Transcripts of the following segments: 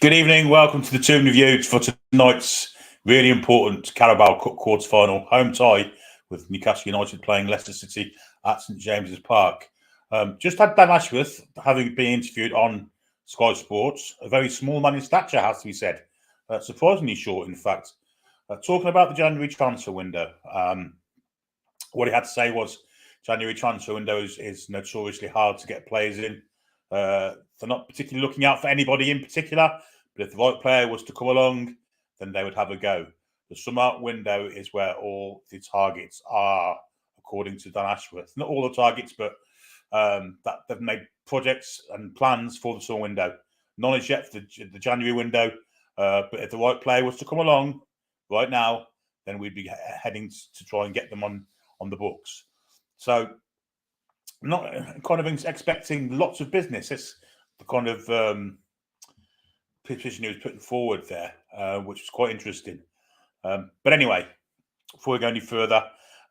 Good evening. Welcome to the Toon review for tonight's really important Carabao Cup quarter-final home tie with Newcastle United playing Leicester City at St James's Park. Just had Dan Ashworth having been interviewed on Sky Sports, a very small man in stature, has to be said, surprisingly short, in fact, talking about the January transfer window. What he had to say was January transfer window is notoriously hard to get players in. They're not particularly looking out for anybody in particular, but if the right player was to come along, then they would have a go. The summer window is where all the targets are, according to Dan Ashworth. Not all the targets, but that they've made projects and plans for the summer window. None as yet for the January window, but if the right player was to come along right now, then we'd be heading to try and get them on the books. So, not kind of expecting lots of business. It's the kind of position he was putting forward there, which was quite interesting. But anyway, before we go any further,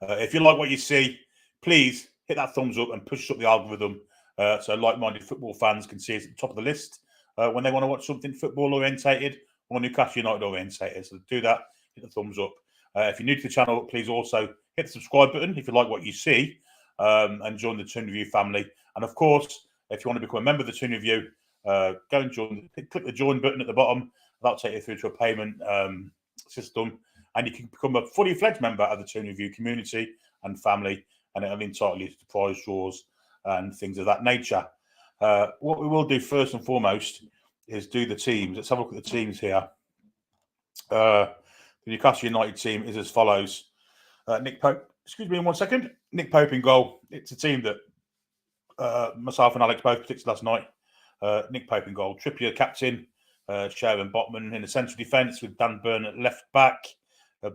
if you like what you see, please hit that thumbs up and push up the algorithm so like-minded football fans can see us at the top of the list when they want to watch something football orientated or Newcastle United orientated. So do that, hit the thumbs up. If you're new to the channel, please also hit the subscribe button if you like what you see, and join the Toon Review family. And of course, if you want to become a member of the Toon Review, go and click the join button at the bottom. That'll take you through to a payment system, and you can become a fully fledged member of the Toon Review community and family, and it'll entitle you to prize draws and things of that nature. What we will do first and foremost is do the teams. Let's have a look at the teams here. The Newcastle United team is as follows. Nick Pope, excuse me 1 second. Nick Pope in goal. It's a team that myself and Alex both predicted last night. Nick Pope in goal. Trippier captain. Sharon Botman in the central defence with Dan Burn at left back.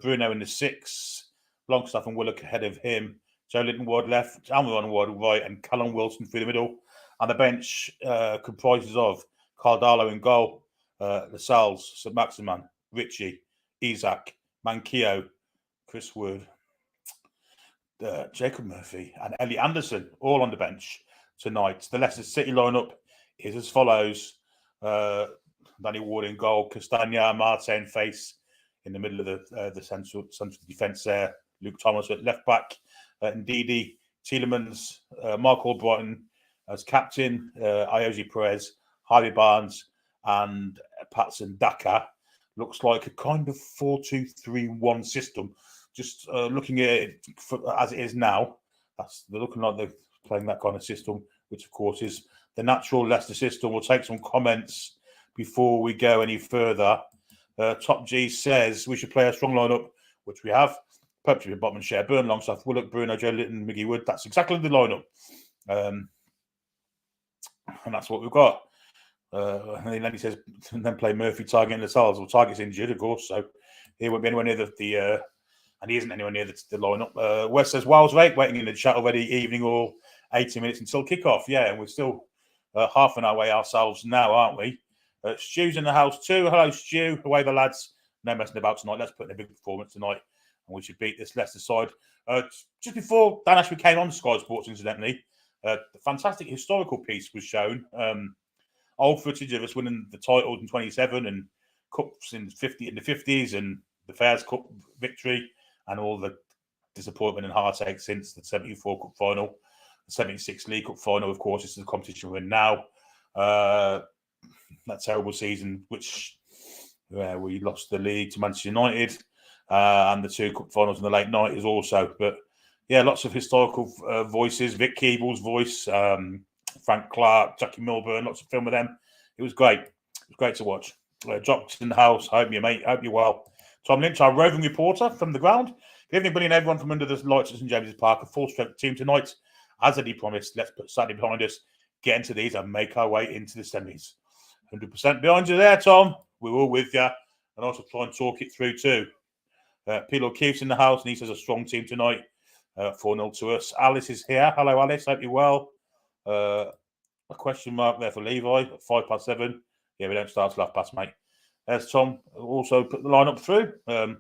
Bruno in the 6. Longstaff and Willock ahead of him. Joe Linton Ward left. Almiron Ward right. And Callum Wilson through the middle. And the bench comprises of Cardalo in goal. Lascelles, St Maximan, Ritchie, Isaac, Manquillo, Chris Wood, Jacob Murphy and Elliot Anderson all on the bench tonight. The Leicester City lineup is as follows. Danny Ward in goal, Castagna, Martin Face in the middle of the central defence there. Luke Thomas at left back, Ndidi, Tielemans, Mark Albrighton as captain, Iosi Perez, Harvey Barnes and Patson Daka. Looks like a kind of 4-2-3-1 system. Just looking at it as it is now, they're looking like they're playing that kind of system, which of course is the natural Leicester system. We'll take some comments before we go any further. Top G says we should play a strong lineup, which we have. Pope, Botman, Share, Burn, Longstaff, Willock, Bruno, Joe Litton, Miggy Wood. That's exactly the lineup. And that's what we've got. And then he says, and then play Murphy, Target, and Lascelles. Well, Target's injured, of course, so he won't be anywhere near the and he isn't anywhere near the lineup. Wes says, Wales waiting in the chat already, evening or 80 minutes until kickoff. Yeah, and we're still half an hour away ourselves now, aren't we? Stu's in the house too. Hello, Stu. Away the lads. No messing about tonight. Let's put in a big performance tonight, and we should beat this Leicester side. Just before Dan Ashby came on Sky Sports, incidentally, the fantastic historical piece was shown. Old footage of us winning the title in 27 and cups in the 50s and the Fairs Cup victory and all the disappointment and heartache since the 74 Cup final, the 76 League Cup final. Of course, this is the competition we're in now. That terrible season, which we lost the league to Manchester United and the 2 cup finals in the late 90s also. But yeah, lots of historical voices. Vic Keeble's voice. Frank Clark, Jackie Milburn, lots of film with them. It was great. It was great to watch. Jock's in the house. Hope you, mate. Hope you're well. Tom Lynch, our roving reporter from the ground. Good evening, Billy and everyone from under the lights at St James's Park. A full-strength team tonight. As Eddie promised, let's put Saturday behind us, get into these and make our way into the semis. 100% behind you there, Tom. We're all with you. And also try and talk it through too. Peter O'Keefe's in the house and he says a strong team tonight. 4-0 to us. Alice is here. Hello, Alice. Hope you're well. A question mark there for Levi at 7:05. Yeah, we don't start till 7:30, mate. There's Tom. Also put the line up through, as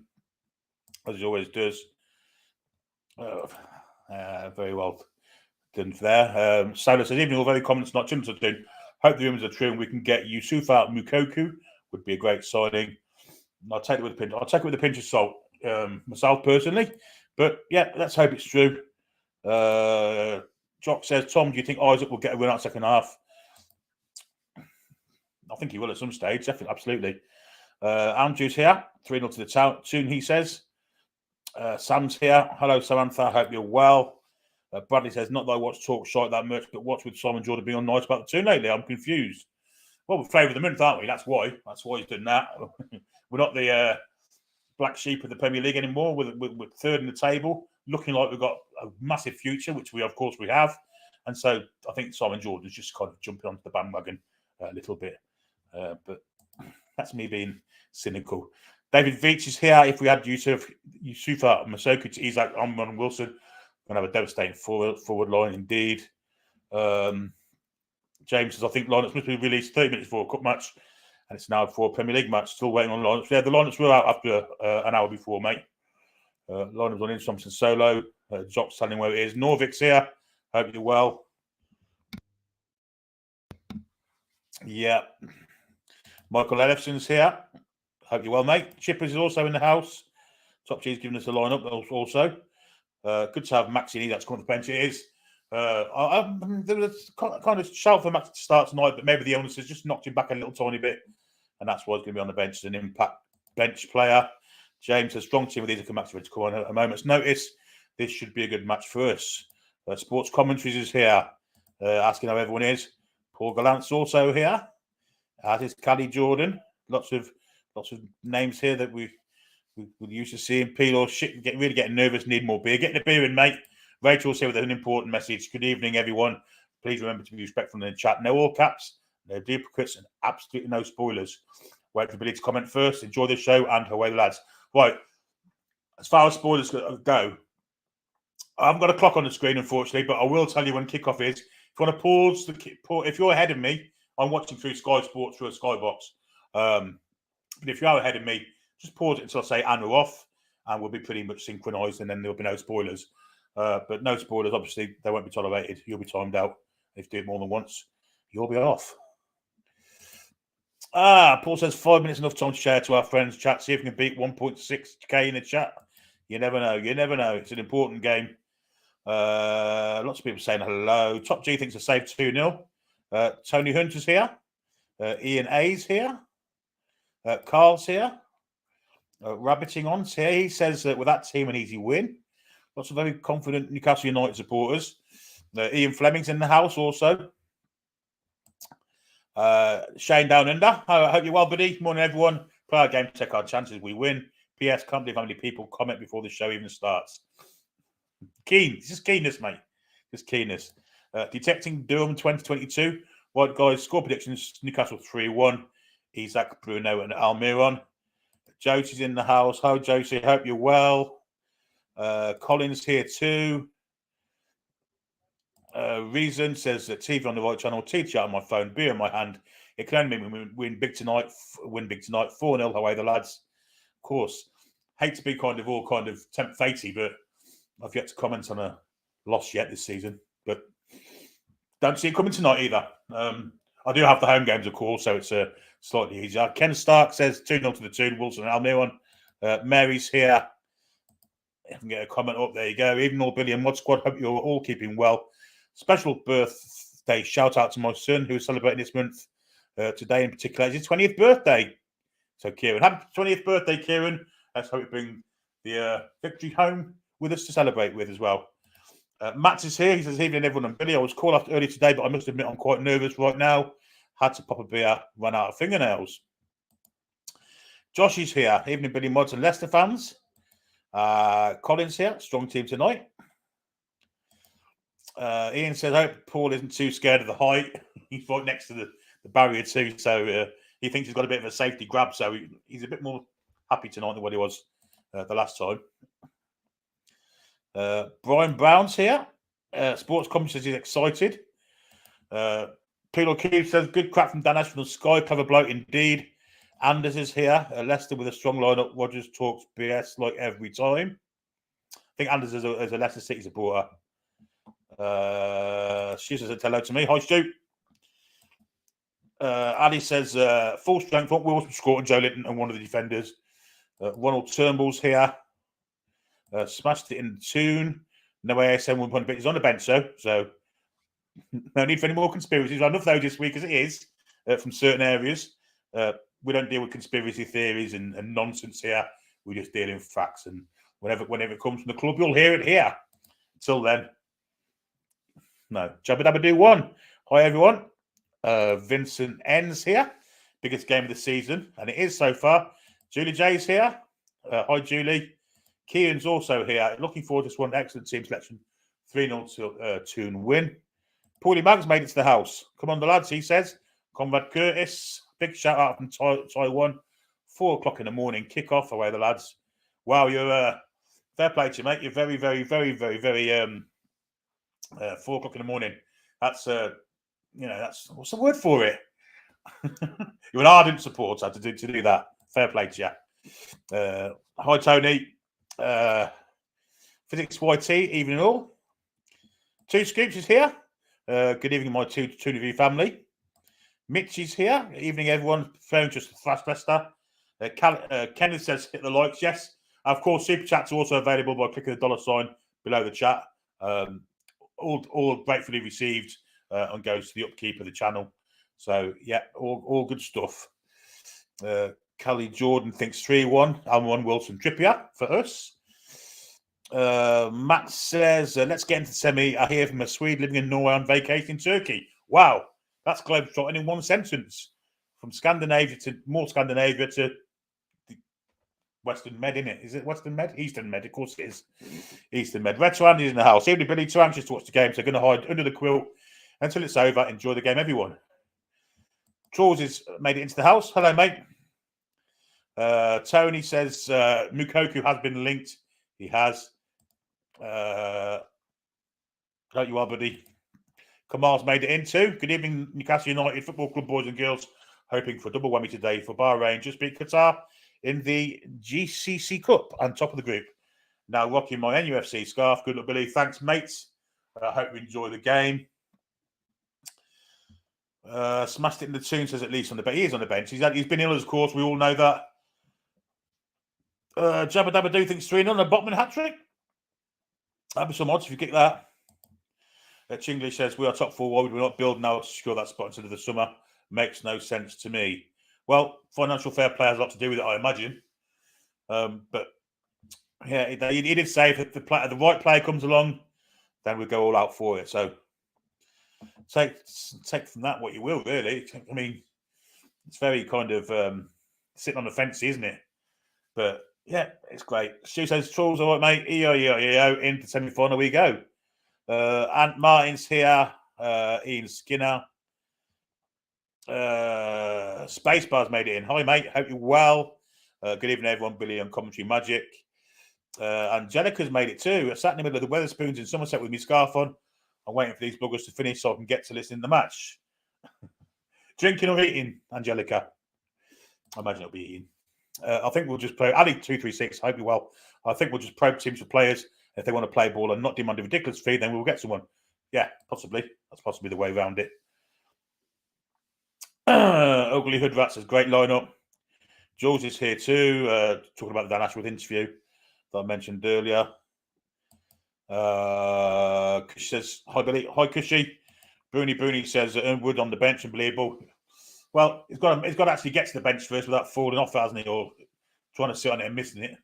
he always does. Very well done there. Sailor says, evening, all very comments not children to do. Hope the rumors are true and we can get Yusufa Mukoku would be a great signing. I'll take it with a pinch. I'll take it with a pinch of salt myself personally. But yeah, let's hope it's true. Jock says, Tom, do you think Isaac will get a win out second half? I think he will at some stage, definitely, absolutely. Andrew's here, 3-0 to the Toon, he says. Sam's here. Hello, Samantha. I hope you're well. Bradley says, not that I watch talk shite that much, but what's with Simon Jordan being on nice about the Toon lately? I'm confused. Well, we're flavour of the month, aren't we? That's why. That's why he's done that. We're not the black sheep of the Premier League anymore. We're third in the table, looking like we've got a massive future, which we, of course, we have. And so I think Simon Jordan's just kind of jumping onto the bandwagon a little bit. But that's me being cynical. David Veach is here. If we had Yusufa Masoku to Isaac, Amon Wilson, going to have a devastating forward line indeed. James says, I think lineups must be released 30 minutes before a cup match, and it's now for a Premier League match. Still waiting on lineups. Yeah, the lineups were out after an hour before, mate. Lineups on in Thompson solo. Jock's telling where it is. Norvik's here. Hope you're well. Yeah. Michael Ellison's here. Hope you're well, mate. Chippers is also in the house. Top G's giving us a lineup also. Good to have Maxine that's come on the bench. It is. There was kind of shout for Max to start tonight, but maybe the illness has just knocked him back a little tiny bit, and that's why he's going to be on the bench as an impact bench player. James has a strong team with Isaac and Max to come on at a moment's notice. This should be a good match for us. Sports Commentaries is here, asking how everyone is. Paul Gallant's also here, as is Caddy Jordan. Lots of names here that we used to see. Peel or shit, really getting nervous, need more beer. Get the beer in, mate. Rachel's here with an important message. Good evening, everyone. Please remember to be respectful in the chat. No all caps, no duplicates, and absolutely no spoilers. Wait for Billy to comment first. Enjoy the show and away the lads. Right, as far as spoilers go, I haven't got a clock on the screen, unfortunately, but I will tell you when kickoff is. If you want to pause, if you're ahead of me, I'm watching through Sky Sports through a Skybox. But if you are ahead of me, just pause it until I say and we're off, and we'll be pretty much synchronised, and then there'll be no spoilers. But no spoilers, obviously, they won't be tolerated. You'll be timed out. If you do it more than once, you'll be off. Paul says 5 minutes enough time to share to our friends' chat. See if we can beat 1.6k in the chat. You never know. You never know. It's an important game. Lots of people saying hello. Top G thinks a safe 2-0. Tony Hunt is here. Ian A's here. Carl's here. Rabbiting on's here. He says that with that team, an easy win. Lots of very confident Newcastle United supporters. Ian Fleming's in the house also. Shane Down Under. I hope you're well, buddy. Morning, everyone. Play our game to take our chances. We win. PS, can't believe how many people comment before the show even starts. Keen. It's just keenness, mate. Just keenness. Detecting Durham 2022. White guys, score predictions. Newcastle 3-1. Isaac, Bruno, and Almiron. Josie's in the house. Hi, Josie. Hope you're well. Colin's here too. Reason says that TV on the right channel, teacher on my phone, beer in my hand. It can only mean we win big tonight. 4-0 away the lads. Of course, hate to be kind of tempt fatey, but I've yet to comment on a loss yet this season. But don't see it coming tonight either. I do have the home games, of course, so it's slightly easier. Ken Stark says 2-0 to the Toon. Wilson and Almiron. Mary's here. I can get a comment up. There you go. Even all Billy and Mod Squad. Hope you're all keeping well. Special birthday shout out to my son who is celebrating this month today in particular. It's his 20th birthday. So, Kieran, happy 20th birthday, Kieran. Let's hope you bring the victory home with us to celebrate with as well. Matt is here. He says, evening, everyone. And Billy, I was called off early today, but I must admit I'm quite nervous right now. Had to pop a beer, run out of fingernails. Josh is here. Evening, Billy, Mods and Leicester fans. Colin's here. Strong team tonight. Ian says, I hope Paul isn't too scared of the height. He's right next to the barrier too, so he thinks he's got a bit of a safety grab, so he's a bit more happy tonight than what he was the last time. Brian Brown's here. Sports Commentary says he's excited. Peel O'Keefe says, good crack from Dan Ash from the Sky. Clever bloke indeed. Anders is here. Leicester with a strong lineup. Rogers talks BS like every time. I think Anders is a Leicester City supporter. She says hello to me. Hi, Stu. Ali says, full strength front, Wilson, Scott and Joe Linton and one of the defenders. Ronald Turnbull's here. Smashed it in Toon. No ASM 1 point. He's on the bench, so no need for any more conspiracies. Enough those this week as it is from certain areas. We don't deal with conspiracy theories and nonsense here. We just deal in facts. And whenever it comes from the club, you'll hear it here. Until then, no. Jabba Dabba Do one. Hi, everyone. Vincent N's here. Biggest game of the season. And it is so far. Julie J's here. Hi, Julie. Kieran's also here. Looking forward to this one. Excellent team selection. 3-0 to Toon win. Paulie Maggs made it to the house. Come on, the lads, he says. Conrad Curtis. Big shout out from Taiwan. 4 o'clock in the morning. Kick off away, the lads. Wow, you're fair play to you, mate. You're very, very, very, very, very 4 o'clock in the morning. That's that's what's the word for it? You're an ardent supporter to do that. Fair play to you. Hi, Tony. Physics YT, evening all. Two Scoops is here. Good evening, my Toon Review family. Mitch is here. Evening, everyone. Phone just fast Leicester. Kenneth says hit the likes. Yes. Of course, super chats are also available by clicking the $sign below the chat. All gratefully received and goes to the upkeep of the channel. So yeah, all good stuff. Kelly Jordan thinks 3-1. I'm 1 Wilson Trippier for us. Matt says, let's get into the semi. I hear from a Swede living in Norway on vacation in Turkey. Wow, that's globetrotting in one sentence. From Scandinavia to Western Med, isn't it? Is it Western Med? Eastern Med, of course it is. Eastern Med. Red to Andy's in the house. Evening, Billy. Too anxious to watch the game, so going to hide under the quilt until it's over. Enjoy the game, everyone. Charles has made it into the house. Hello, mate. Tony says Mukoku has been linked. He has. Don't you are, buddy. Kamal's made it in too. Good evening, Newcastle United Football Club boys and girls. Hoping for a double whammy today for Bahrain. Just beat Qatar in the GCC Cup and top of the group. Now rocking my NUFC scarf. Good luck, Billy. Thanks, mates. I hope you enjoy the game. Smashed it in the Toon, says at least on the bench. He is on the bench. He's been ill, of course. We all know that. Jabba Dabba Do thinks 3-0 on a Botman hat-trick. That'd be some odds if you kick that. Chinglish says, we are top 4. Why would we not build now to secure that spot into the summer? Makes no sense to me. Well, financial fair play has a lot to do with it, I imagine. But yeah, he did say if the right player comes along, then we go all out for it. So take from that what you will, really. I mean, it's very kind of sitting on the fence, isn't it? But yeah, it's great. Stu says, Trolls, all right, mate. EO, into semi-final we go. Ant Martin's here. Ian Skinner. Spacebar's made it in. Hi, mate. Hope you're well. Good evening, everyone. Billy on Commentary Magic. Angelica's made it too. I sat in the middle of the Weatherspoons in Somerset with my scarf on. I'm waiting for these buggers to finish so I can get to listen to the match. Drinking or eating, Angelica? I imagine it'll be eating. I think we'll just play. Ali236, hope you're well. I think we'll just probe teams for players. If they want to play ball and not demand a ridiculous fee, then we'll get someone. Yeah, possibly. That's possibly the way around it. Ugly Hood Rat says, great lineup. George is here too, talking about the Dan Ashworth interview that I mentioned earlier. Kush says, hi, Billy. Hi, Cushy. Booney says, Wood on the bench, unbelievable. Well, he's got to actually get to the bench first without falling off, hasn't he? Or trying to sit on it and missing it.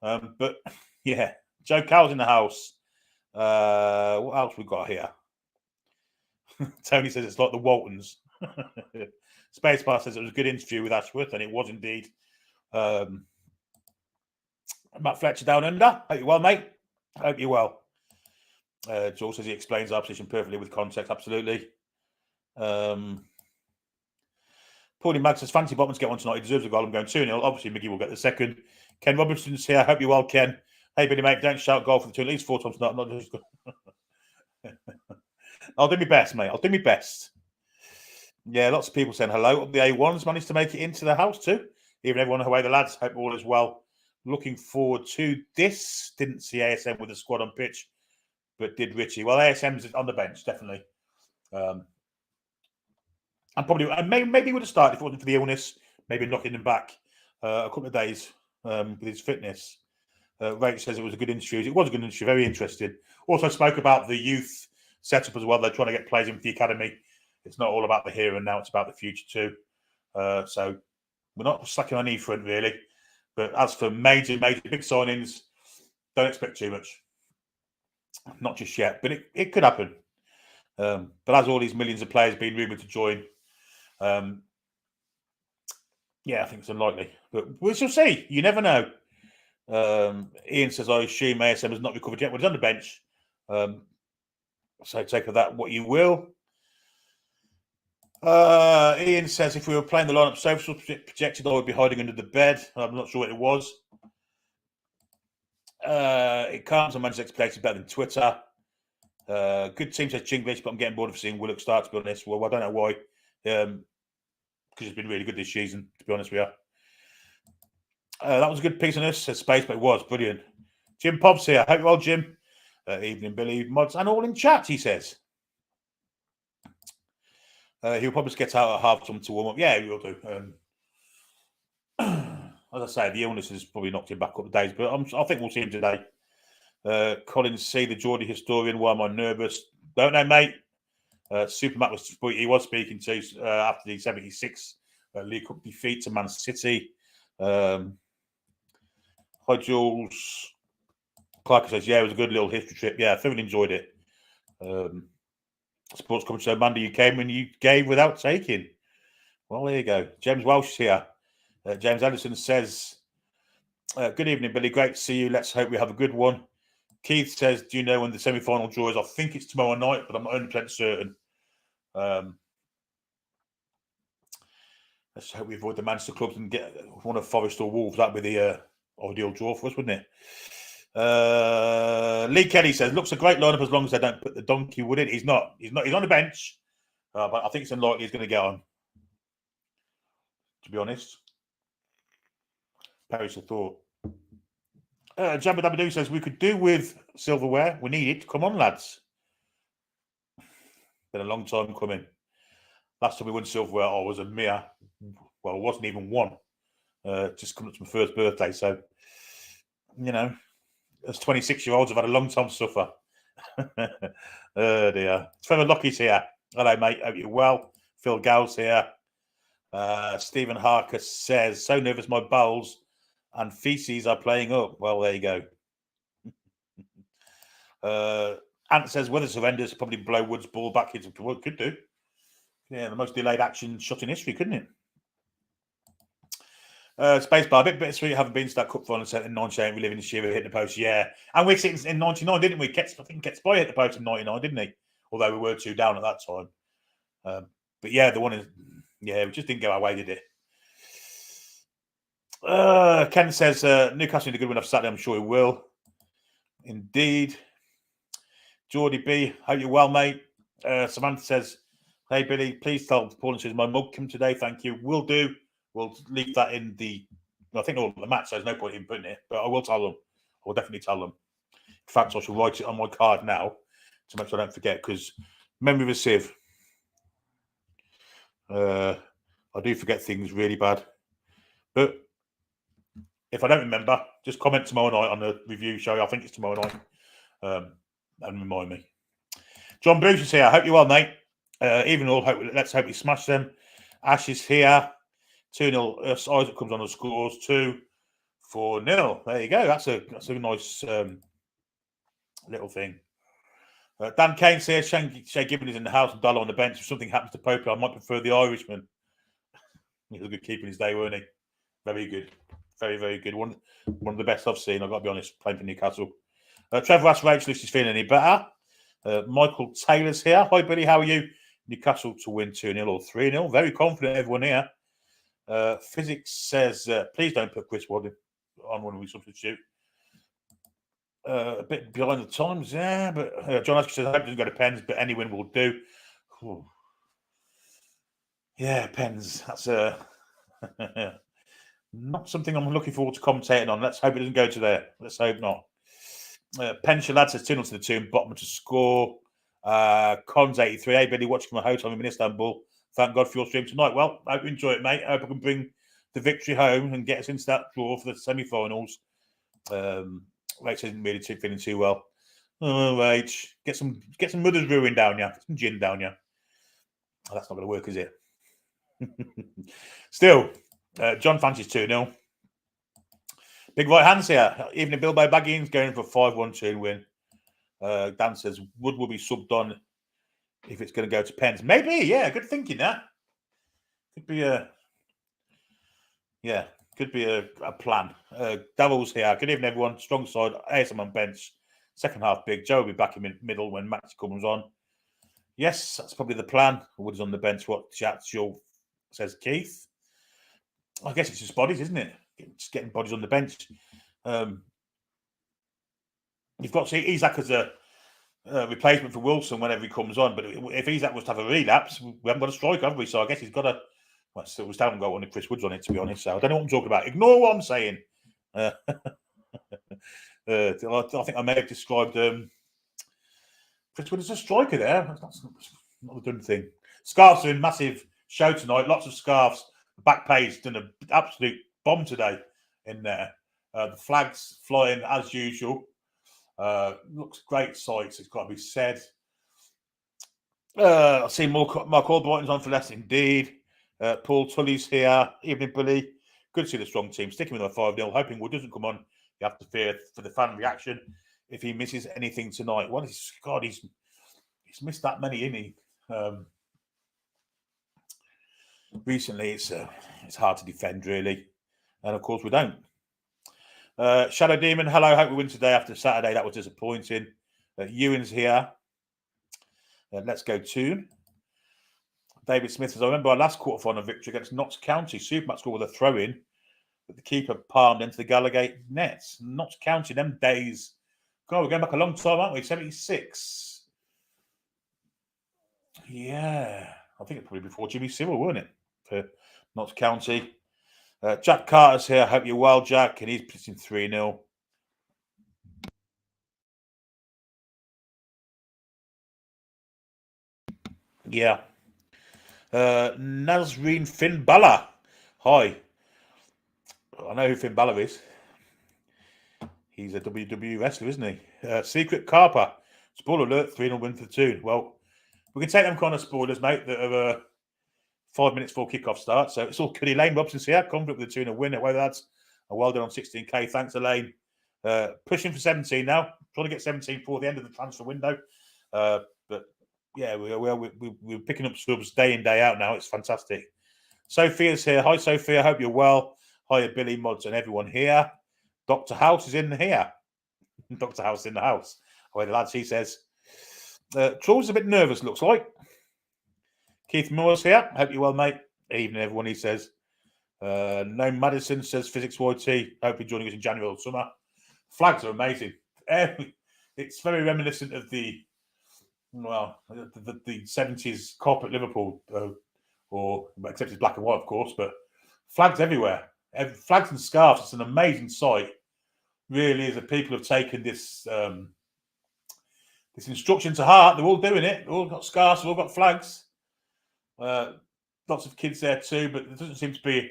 But yeah, Joe Cow's in the house. What else we got here? Tony says it's like the Waltons. Spacebar says it was a good interview with Ashworth, and it was indeed. Matt Fletcher down under. Hope you're well, mate. Hope you're well. George says he explains our position perfectly with context. Absolutely. Paulie Mag says, fancy Botman to get one tonight. He deserves a goal. I'm going 2-0. Obviously, Mickey will get the second. Ken Robinson's here. Hope you're well, Ken. Hey, Billy, mate, don't shout goal for the 2 at least 4 times. Not just. I'll do my best, mate. I'll do my best. Yeah, lots of people saying hello. The A1s managed to make it into the house too. Even everyone away, the lads. Hope all is well. Looking forward to this. Didn't see ASM with the squad on pitch, but did Richie. Well, ASM's on the bench, definitely. And probably, and maybe he would have started if it wasn't for the illness, maybe knocking him back a couple of days with his fitness. Rach says it was a good interview. It was a good interview, very interesting. Also spoke about the youth setup as well. They're trying to get players into the academy. It's not all about the here and now, it's about the future too. So we're not slacking on any front really. But as for major big signings, don't expect too much. Not just yet, but it could happen. But as all these millions of players being rumoured to join, yeah, I think it's unlikely. But we shall see. You never know. Ian says, I assume ASM has not recovered yet. Well, he's on the bench. So take of that what you will. Ian says, if we were playing the lineup social projected, I would be hiding under the bed. I'm not sure what it was. It comes on Manchester Expectations better than Twitter. Good team says Chinglish, but I'm getting bored of seeing Willock start, to be honest. Well, I don't know why. Because he's been really good this season, to be honest with you. That was a good piece on us, says Space, but it was brilliant. Jim Pobbs here. Hope you're well, Jim. Evening, Billy, mods, and all in chat, he says. He'll probably get out at half time to warm up. Yeah, he will do. As I say, the illness has probably knocked him back up the days, but I think we'll see him today. Collins C, the Geordie historian. Why am I nervous? Don't know, mate. Supermat was speaking to after the 76 League Cup defeat to Man City. Hi, Jules. Clark says, yeah, it was a good little history trip. Yeah, I thoroughly enjoyed it. Sports Coverage Show Monday, you came and you gave without taking. Well, there you go. James Welsh here. James Anderson says, good evening, Billy. Great to see you. Let's hope we have a good one. Keith says, do you know when the semi-final draw is? I think it's tomorrow night, but I'm not 100% certain. Let's hope we avoid the Manchester clubs and get one of Forest or Wolves. That'd be the ideal draw for us, wouldn't it? Lee Kelly says, looks a great lineup as long as they don't put the donkey wood in. He's not. He's on the bench, but I think it's unlikely he's going to get on, to be honest. Perish the thought. Jabba Dabba says, we could do with silverware. We need it. Come on, lads. Been a long time coming. Last time we won silverware, I was a mere, well, it wasn't even one. Just coming up to my first birthday. So, you know, as 26-year-olds, I've had a long time to suffer. Oh, dear. Trevor Lockie's here. Hello, mate. Hope you're well. Phil Gow's here. Stephen Harker says, so nervous my bowels and feces are playing up. Well, there you go. Ant says, weather's horrendous. Probably blow Wood's ball back into what could do. Yeah, the most delayed action shot in history, couldn't it? Spacebar, a bit bittersweet. Haven't been to that cup final set in 98. We live in this year. We hit the post, yeah. And we're sitting in 99, didn't we? I think Ketspy hit the post in 99, didn't he? Although we were 2 down at that time. But yeah, the one is, yeah, we just didn't go our way, did it? Ken says, Newcastle need a good win off Saturday. I'm sure he will. Indeed. Geordie B, hope you're well, mate. Samantha says, hey, Billy, please tell Paul and says my mug come today. Thank you. Will do. We'll leave that in the, I think all the match, so there's no point in putting it, but I will tell them. I will definitely tell them. In fact, I shall write it on my card now to make sure I don't forget, because memory of a sieve. I do forget things really bad. But if I don't remember, just comment tomorrow night on the review show. I think it's tomorrow night. And remind me. John Bruce is here. I hope you're well, mate. Even all, let's hope you smash them. Ash is here. 2-0. Isaac comes on the scores. 2-4-0. There you go. That's a nice little thing. Dan Kane's here. Shay Gibbon is in the house and Dollar on the bench. If something happens to Pope, I might prefer the Irishman. He was a good keeper in his day, weren't he? Very good. Very, very good. One of the best I've seen, I've got to be honest, playing for Newcastle. Trevor asks Rachel if she's feeling any better. Michael Taylor's here. Hi, Billy. How are you? Newcastle to win 2-0 or 3-0. Very confident, everyone here. Physics says, please don't put Chris Wadding on when we substitute. A bit behind the times, yeah. But John Asker says, I hope it doesn't go to pens, but any win will do. Ooh. Yeah, pens. That's not something I'm looking forward to commentating on. Let's hope it doesn't go to there. Let's hope not. Penshalad says 2-0 to the Toon, bottom to score. Cons 83. Hey, Billy, watching from a hotel room in Istanbul. Thank God for your stream tonight. Well, I hope you enjoy it, mate. I hope I can bring the victory home and get us into that draw for the semi-finals. Rach isn't really feeling too well. Oh, Rach, get some mother's brewing down ya, some gin down ya. Oh, that's not going to work, is it? Still, John fancies 2-0. Big right hands here. Even Bilbo Baggins going for 5-1-2 win. Dan says Wood will be subbed on if it's going to go to pens. Maybe, yeah. Good thinking. That could be a plan. Davos here. Good evening, everyone. Strong side. ASM on bench. Second half big. Joe will be back in middle when Max comes on. Yes, that's probably the plan. Wood's on the bench. What chat show says Keith. I guess it's just bodies, isn't it? Just getting bodies on the bench. You've got to see Isak as a replacement for Wilson whenever he comes on. But if Isak was to have a relapse, we haven't got a striker, have we? So I guess he's got a. Well, still, we still haven't got one of Chris Wood's on it, to be honest. So I don't know what I'm talking about. Ignore what I'm saying. I think I may have described Chris Wood as a striker there. That's not a good thing. Scarves are in massive show tonight. Lots of scarves. The back page done an absolute bomb today in there. The flags flying as usual. Looks great sights, it's got to be said. I've seen Mark Albrighton's on for Leicester indeed. Paul Tully's here. Evening, Billy. Good to see the strong team. Sticking with a 5-0. Hoping Wood doesn't come on. You have to fear for the fan reaction if he misses anything tonight. Well, he's missed that many, isn't he? Recently, it's hard to defend, really. And, of course, we don't. Shadow Demon, hello. Hope we win today after Saturday. That was disappointing. Ewan's here. Let's go Toon. David Smith says, I remember our last quarter-final victory against Notts County. Supermat scored with a throw-in, but the keeper palmed into the Gallagher nets. Notts County, them days. God, we're going back a long time, aren't we? 76. Yeah. I think it's probably before Jimmy Civil, wasn't it? For Notts County. Jack Carter's here. Hope you're well, Jack. And he's pitching 3-0. Yeah. Nazreen Finn Balor. Hi. I know who Finn Balor is. He's a WWE wrestler, isn't he? Secret Carper. Spoiler alert, 3-0 win for the Toon. Well, we can take them kind of spoilers, mate, that are 5 minutes before kickoff start. So it's all Cuddy Lane. Robson's here. Confident with the Toon a win. Whether that's a well done on 16k. Thanks, Elaine. Pushing for 17 now. Trying to get 17 for the end of the transfer window. But yeah, we're picking up subs day in, day out now. It's fantastic. Sophia's here. Hi, Sophia. Hope you're well. Hi, Billy, Mods, and everyone here. Dr. House is in here. Dr. House in the house. Hi, the lads, he says. Troll's a bit nervous, looks like. Keith Moore's here. Hope you're well, mate. Evening, everyone, he says. No Madison says Physics YT. Hope you're joining us in January or summer. Flags are amazing. It's very reminiscent of the 70s Cup at Liverpool, except it's black and white, of course, but flags everywhere. Flags and scarves. It's an amazing sight. Really is that people have taken this this instruction to heart. They're all doing it. They've all got scarves. They've all got flags. Lots of kids there too, but there doesn't seem to be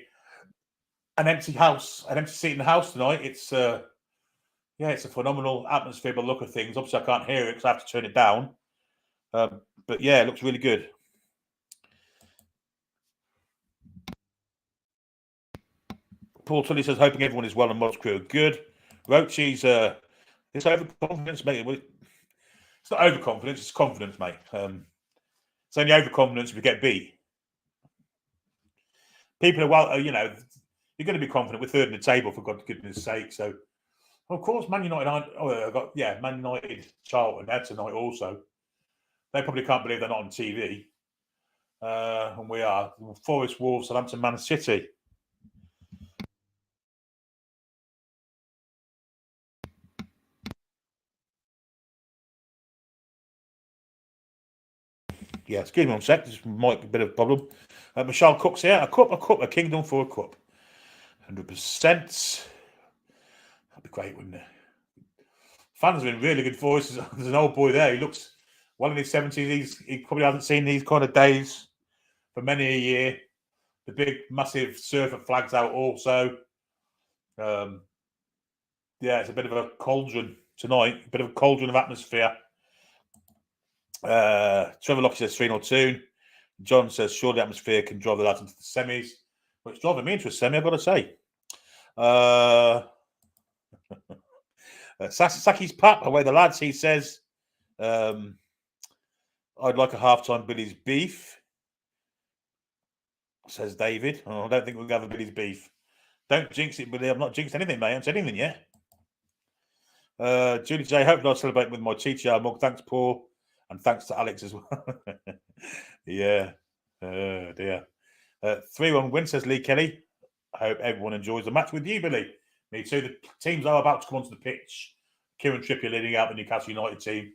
an empty house, an empty seat in the house tonight. It's it's a phenomenal atmosphere by the look of things. Obviously, I can't hear it because I have to turn it down. But yeah, it looks really good. Paul Tully says, hoping everyone is well and Mod's crew are good. Roachie's it's overconfidence, mate. It's not overconfidence, it's confidence, mate. It's only overconfidence if you get beat. People are, you're going to be confident. We're third in the table, for God's goodness sake. So, of course, Man United aren't. Man United, Charlton, they're tonight also. They probably can't believe they're not on TV. And we are. Forest, Wolves, Southampton, Man City. Yeah, excuse me one sec. This might be a bit of a problem. Michelle Cook's here. A kingdom for a cup. 100%. That'd be great, wouldn't it? Fans are in really good voices. There's an old boy there. He looks well in his 70s. He probably hasn't seen these kind of days for many a year. The big, massive surfer flags out also. Yeah, it's a bit of a cauldron tonight. A bit of a cauldron of atmosphere. Trevor Locke says 3-0 Toon. John says, sure, the atmosphere can drive the lads into the semis. Well, it's driving me into a semi, I've got to say. Saki's Pap, away the lads, he says, I'd like a half-time Billy's beef, says David. Oh, I don't think we'll have a Billy's beef. Don't jinx it, Billy. I've not jinxed anything, mate. I haven't said anything yet. Julie J, hope I'll celebrate with my TTR mug. Thanks, Paul. And thanks to Alex as well. Yeah. Dear. 3-1 win, says Lee Kelly. I hope everyone enjoys the match with you, Billy. Me too. The teams are about to come onto the pitch. Kieran Trippier leading out the Newcastle United team,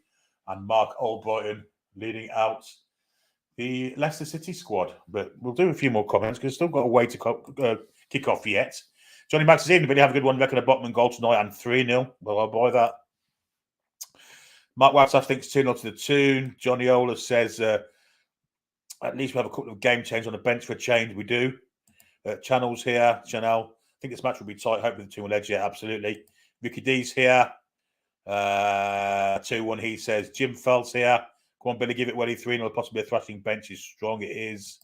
and Mark Albrighton leading out the Leicester City squad. But we'll do a few more comments because still got a way to kick off yet. Johnny Max is in. Billy, have a good one. Reckon a Botman goal tonight and 3-0. Well, I'll buy that. Mark Waxaff thinks 2-0 to the Toon. Johnny Ola says at least we have a couple of game changes on the bench for a change. We do. Channel's here. Chanel. I think this match will be tight. Hopefully the Toon will edge it. Absolutely. Ricky D's here. 2-1. He says Jim Felt's here. Come on, Billy, give it Welly 3-0. Possibly a thrashing bench is strong. It is.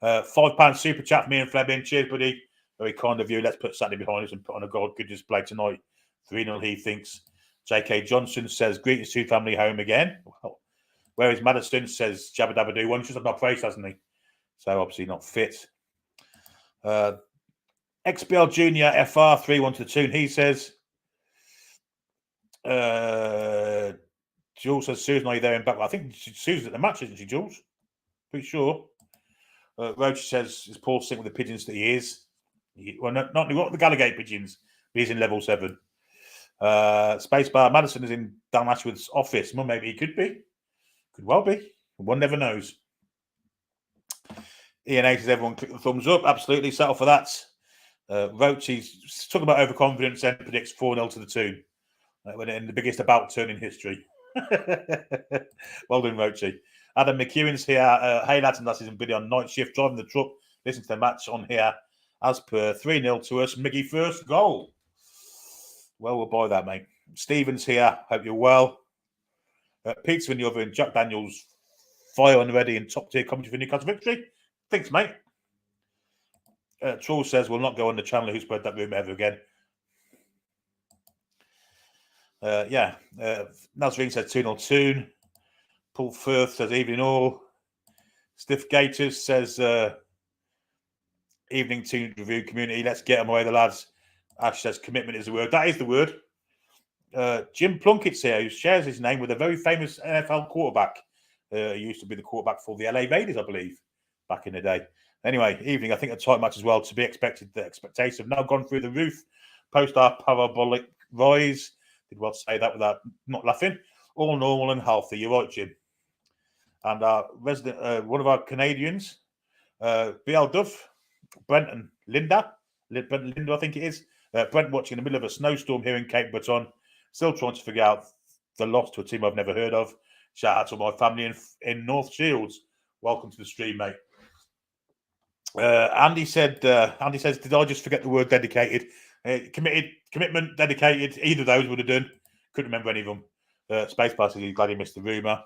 £5 super chat for me and Fleming. Cheers, buddy. Very kind of you. Let's put Saturday behind us and put on a good display tonight. 3-0, he thinks. J.K. Johnson says, greetings to family home again. Well, whereas Madison says, Jabba Dabba Doo. One just had not praised, hasn't he? So obviously not fit. XBL Junior FR 3-1 to the Toon. He says, Jules says, Susan, are you there in back? I think Susan's at the match, isn't she, Jules? Pretty sure. Roach says, is Paul sitting with the pigeons that he is? Well, not the Gallagate pigeons, but he's in level 7. Spacebar Madison is in Dan Ashworth's office. Well, maybe he could be. Could well be. One never knows. Ian A says everyone click the thumbs up. Absolutely. Settle for that. Roach, he's talking about overconfidence and predicts 4-0 to the Toon. When in the biggest about turn in history. Well done, Roachy. Adam McEwen's here. Hey, lads and lasses and Billy on night shift, driving the truck. Listen to the match on here. As per 3-0 to us. Mickey first goal. Well, we'll buy that, mate. Stephen's here. Hope you're well. Pizza in the oven. Jack Daniels, fire and ready and top tier commentary for Newcastle victory. Thanks, mate. Troll says we'll not go on the channel who spread that room ever again. Nazreen says 2-0 Toon. Paul Firth says evening all. Stiff Gators says evening Toon review community. Let's get them away, the lads. Ash says commitment is the word. That is the word. Jim Plunkett's here, who shares his name with a very famous NFL quarterback. He used to be the quarterback for the LA Raiders, I believe, back in the day. Anyway, evening, I think a tight match as well. To be expected. The expectations have now gone through the roof. Post our parabolic rise. Did well to say that without not laughing. All normal and healthy. You're right, Jim. And our resident, one of our Canadians, BL Duff, Brent and Linda. Brent and Linda, I think it is. Brent watching in the middle of a snowstorm here in Cape Breton. Still trying to figure out the loss to a team I've never heard of. Shout out to my family in North Shields. Welcome to the stream, mate. Andy says, did I just forget the word dedicated? Committed, commitment, dedicated. Either of those would have done. Couldn't remember any of them. Space Pass, glad you missed the rumour.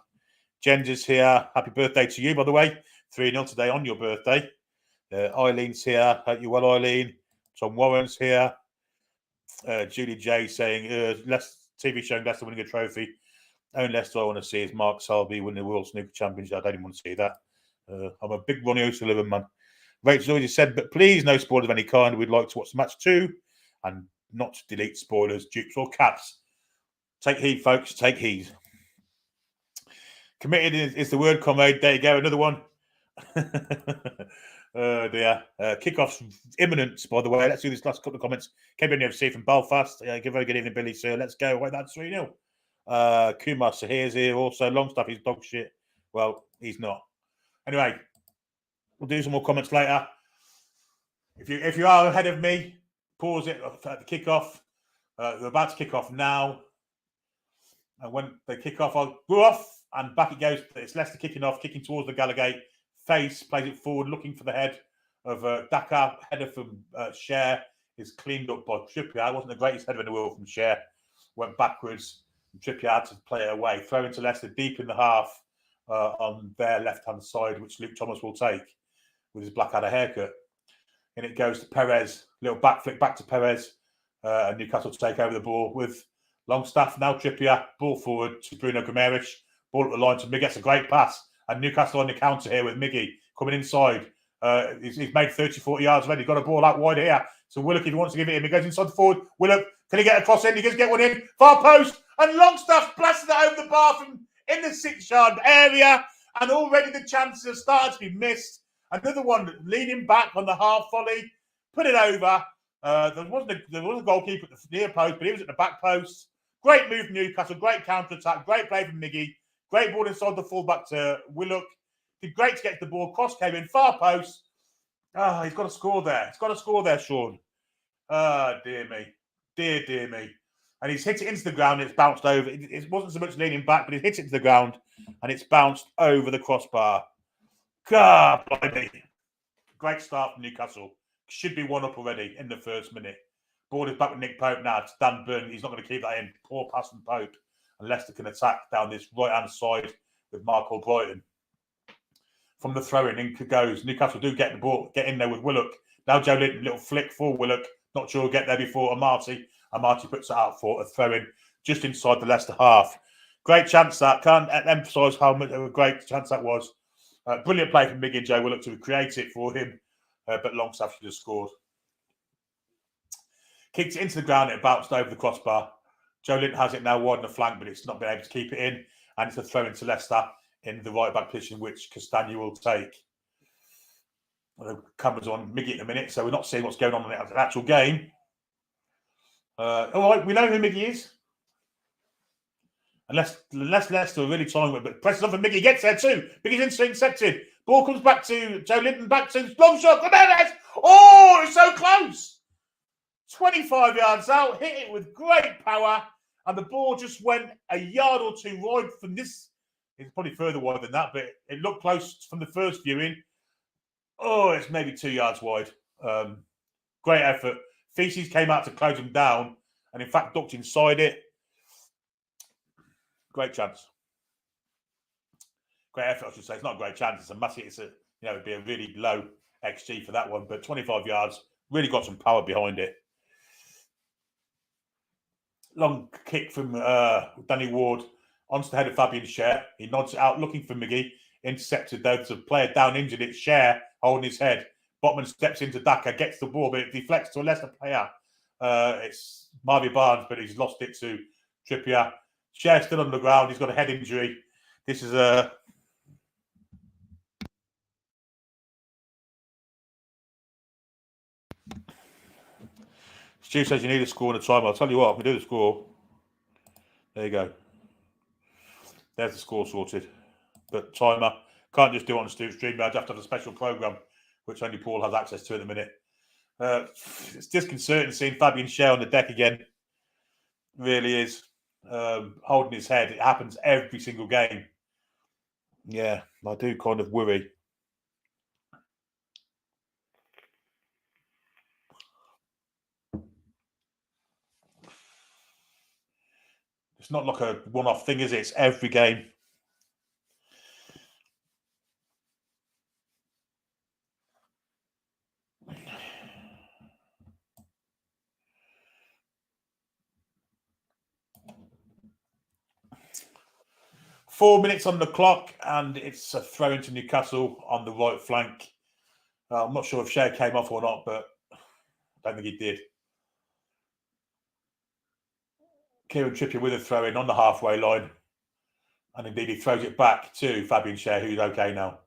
Jen's here. Happy birthday to you, by the way. 3-0 today on your birthday. Eileen's here. Hope you're well, Eileen. Tom Warren's here. Julie J saying, TV showing Leicester winning a trophy. Only Leicester I want to see is Mark Selby winning the World Snooker Championship. I don't even want to see that. I'm a big Ronnie O'Sullivan man. Rachel already said, but please no spoilers of any kind. We'd like to watch the match too and not delete spoilers, dupes or caps. Take heed, folks. Take heed. Committed is the word, comrade. There you go. Another one. Dear. Kickoff's imminent, by the way. Let's do this last couple of comments. KBNFC from Belfast. Very good evening, Billy, sir. Let's go. Wait, that's 3-0. Kumar Sahir's here also. Longstaff is dog shit. Well, he's not. Anyway, we'll do some more comments later. If you are ahead of me, pause it at the kickoff. We're about to kick off now. And when they kick off, I'll go off and back it goes. It's Leicester kicking off, kicking towards the Gallagate. face, plays it forward, looking for the head of Dakar. Header from Cher is cleaned up by Trippier. It wasn't the greatest header in the world from Cher. Went backwards. Trippier had to play it away. Throw into Leicester deep in the half on their left-hand side, which Luke Thomas will take with his Blackadder haircut. And it goes to Perez. Little back flick back to Perez. And Newcastle to take over the ball with Longstaff. Now Trippier. Ball forward to Bruno Guimaraes. Ball at the line to Miggy. Gets a great pass. And Newcastle on the counter here with Miggy coming inside. He's made 30, 40 yards already. Got a ball out wide here. So Willock, if he wants to give it him, he goes inside the forward. Willock, can he get a cross in? He does get one in. Far post. And Longstaff blasted it over the bar from in the 6-yard area. And already the chances have started to be missed. Another one leaning back on the half volley. Put it over. There was a goalkeeper at the near post, but he was at the back post. Great move from Newcastle. Great counter-attack. Great play from Miggy. Great ball inside the fullback to Willock. Did great to get to the ball. Cross came in. Far post. Oh, he's got to score there. He's got to score there, Sean. Ah, dear me. Dear me. And he's hit it into the ground. It's bounced over. It wasn't so much leaning back, but he hit it to the ground. And it's bounced over the crossbar. God, blimey. Great start from Newcastle. Should be 1 up already in the first minute. Ball is back with Nick Pope now. It's Dan Burn. He's not going to keep that in. Poor pass from Pope. And Leicester can attack down this right-hand side with Mark Albrighton. From the throw-in, in goes. Newcastle do get the ball, get in there with Willock. Now Joe Linton, little flick for Willock. Not sure he'll get there before Amati. Amati puts it out for a throw-in just inside the Leicester half. Great chance that. Can't emphasise how much of a great chance that was. Brilliant play from Miggy and Joe Willock to create it for him. But Longstaff should have scored. Kicked it into the ground. It bounced over the crossbar. Joe Linton has it now wide on the flank, but it's not been able to keep it in. And it's a throw into Leicester in the right-back position, which Castagna will take. The camera's on Miggy in a minute, so we're not seeing what's going on in the actual game. All right, we know who Miggy is. Unless Leicester are really trying with it. But presses on for Miggy, gets there too. Miggy's intercepted. Ball comes back to Joe Linton, back to long shot. Guimaraes. Oh, it's so close. 25 yards out, hit it with great power. And the ball just went a yard or two wide from this. It's probably further wide than that, but it looked close from the first viewing. Oh, it's maybe 2 yards wide. Great effort. Feces came out to close him down and, in fact, ducked inside it. Great chance. Great effort, I should say. It's not a great chance. It's a massive, it'd be a really low XG for that one, but 25 yards, really got some power behind it. Long kick from Danny Ward onto the head of Fabian Cher. He nods it out, looking for Miggy. Intercepted, though, to play it down, injured it. Cher holding his head. Botman steps into Daka, gets the ball, but it deflects to a Leicester player. It's Marvy Barnes, but he's lost it to Trippier. Cher still on the ground. He's got a head injury. This is a... Stu says you need a score and a time. I'll tell you what, we do the score. There you go. There's the score sorted. But timer, can't just do it on Stu's stream. I have to have a special programme, which only Paul has access to at the minute. It's disconcerting seeing Fabian Cher on the deck again. It really is. Holding his head. It happens every single game. Yeah, I do kind of worry. It's not like a one-off thing, is it? It's every game. Four minutes on the clock, and it's a throw into Newcastle on the right flank. I'm not sure if Cher came off or not, but I don't think he did. Kieran Trippier with a throw in on the halfway line. And indeed, he throws it back to Fabian Cher, who's okay now.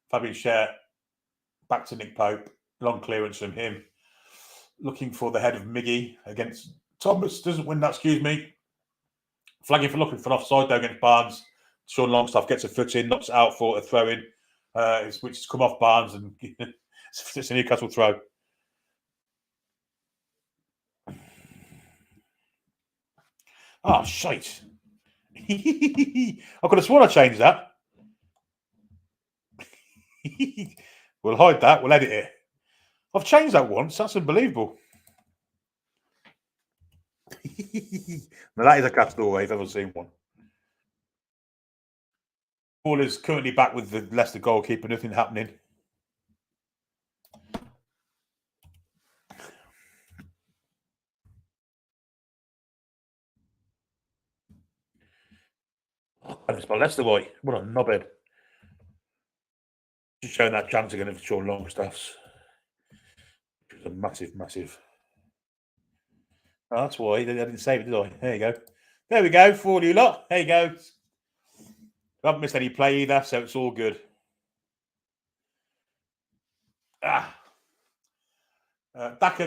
Fabian Cher back to Nick Pope. Long clearance from him. Looking for the head of Miggy against Thomas. Doesn't win that, excuse me. Flagging for looking for an offside though against Barnes. Sean Longstaff gets a foot in, knocks it out for a throw in, which has come off Barnes, and it's a Newcastle throw. Oh, shite. I could have sworn I changed that. We'll hide that. We'll edit it. I've changed that once. That's unbelievable. Now, that is a castaway if I've ever seen one. Ball is currently back with the Leicester goalkeeper. Nothing happening. And it's my Leicester boy. What a knobhead. Just showing that chance again of Sean Longstaff's. It was a massive, massive. Oh, that's why I didn't save it, did I? There you go. There we go. For all you lot. There you go. I haven't missed any play either, so it's all good. Daka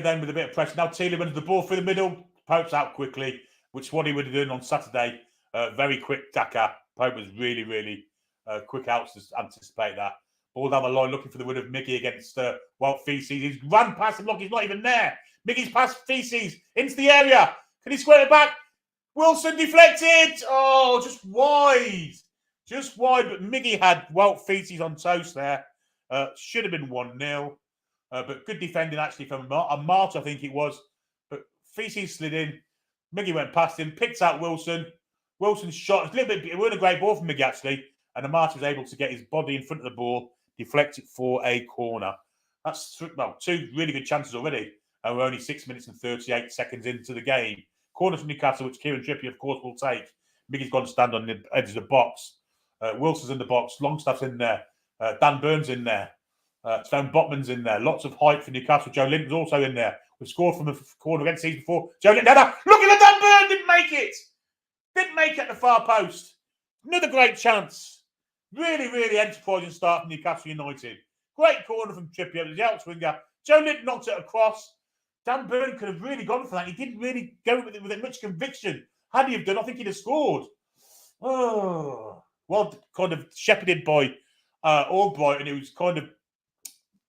then with a bit of pressure. Now Tielemans, the ball through the middle. Pope's out quickly, which is what he would have done on Saturday. Very quick Daka. Pope was really, really quick out to anticipate that. Ball down the line, looking for the win of Miggy against Walt Feces. He's run past him. Look, he's not even there. Miggy's past Feces into the area. Can he square it back? Wilson deflected. Oh, just wide. Just wide. But Miggy had Walt Feces on toast there. Should have been 1-0. But good defending actually from March, I think it was. But Feces slid in. Miggy went past him, picked out Wilson. Wilson's shot. A little bit. It wasn't a great ball from Miggy actually. And March was able to get his body in front of the ball, deflect it for a corner. That's two really good chances already. And we're only 6 minutes and 38 seconds into the game. Corner from Newcastle, which Kieran Trippier, of course, will take. Miggy's gone to stand on the edge of the box. Wilson's in the box. Longstaff's in there. Dan Burns in there. Stone Botman's in there. Lots of height for Newcastle. Joe Linton's also in there. We've scored from the corner against season before. Joe Linton, look at Dan Burns, didn't make it. Didn't make it at the far post. Another great chance. Really, really enterprising start from Newcastle United. Great corner from Trippier. It was the outswinger. Joe Linton knocked it across. Dan Burn could have really gone for that. He didn't really go with it with much conviction. Had he have done, I think he'd have scored. Oh, well, kind of shepherded by Albrighton, who was kind of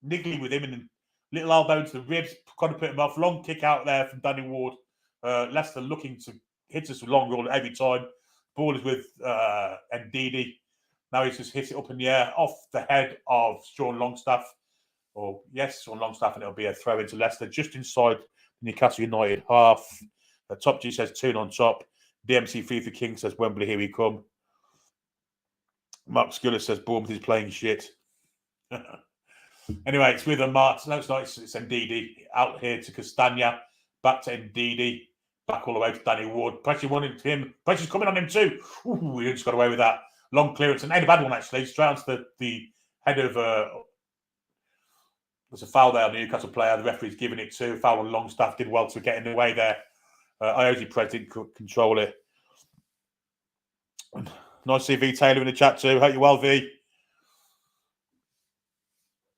niggly with him and little elbow into the ribs, kind of put him off. Long kick out there from Danny Ward. Leicester looking to hit us with long roll every time. Ball is with Ndidi. Now he's just hit it up in the air off the head of Sean Longstaff. Sean Longstaff, and it'll be a throw into Leicester just inside the Newcastle United half. The top G says Toon on top. DMC FIFA King says Wembley, here we come. Mark Sculler says Bournemouth is playing shit. Anyway, it's with a Martin. No, it's not. It's Ndidi out here to Castagna. Back to Ndidi. Back all the way to Danny Ward. Pressure wanted him. Pressure's coming on him too. Ooh, he just got away with that. Long clearance. And a bad one, actually. Straight onto the head of... there's a foul there on the Newcastle player. The referee's giving it to. Foul on Longstaff. Did well to get in the way there. Iosi Prez didn't control it. Nice to see V Taylor in the chat too. Hope you're well, V.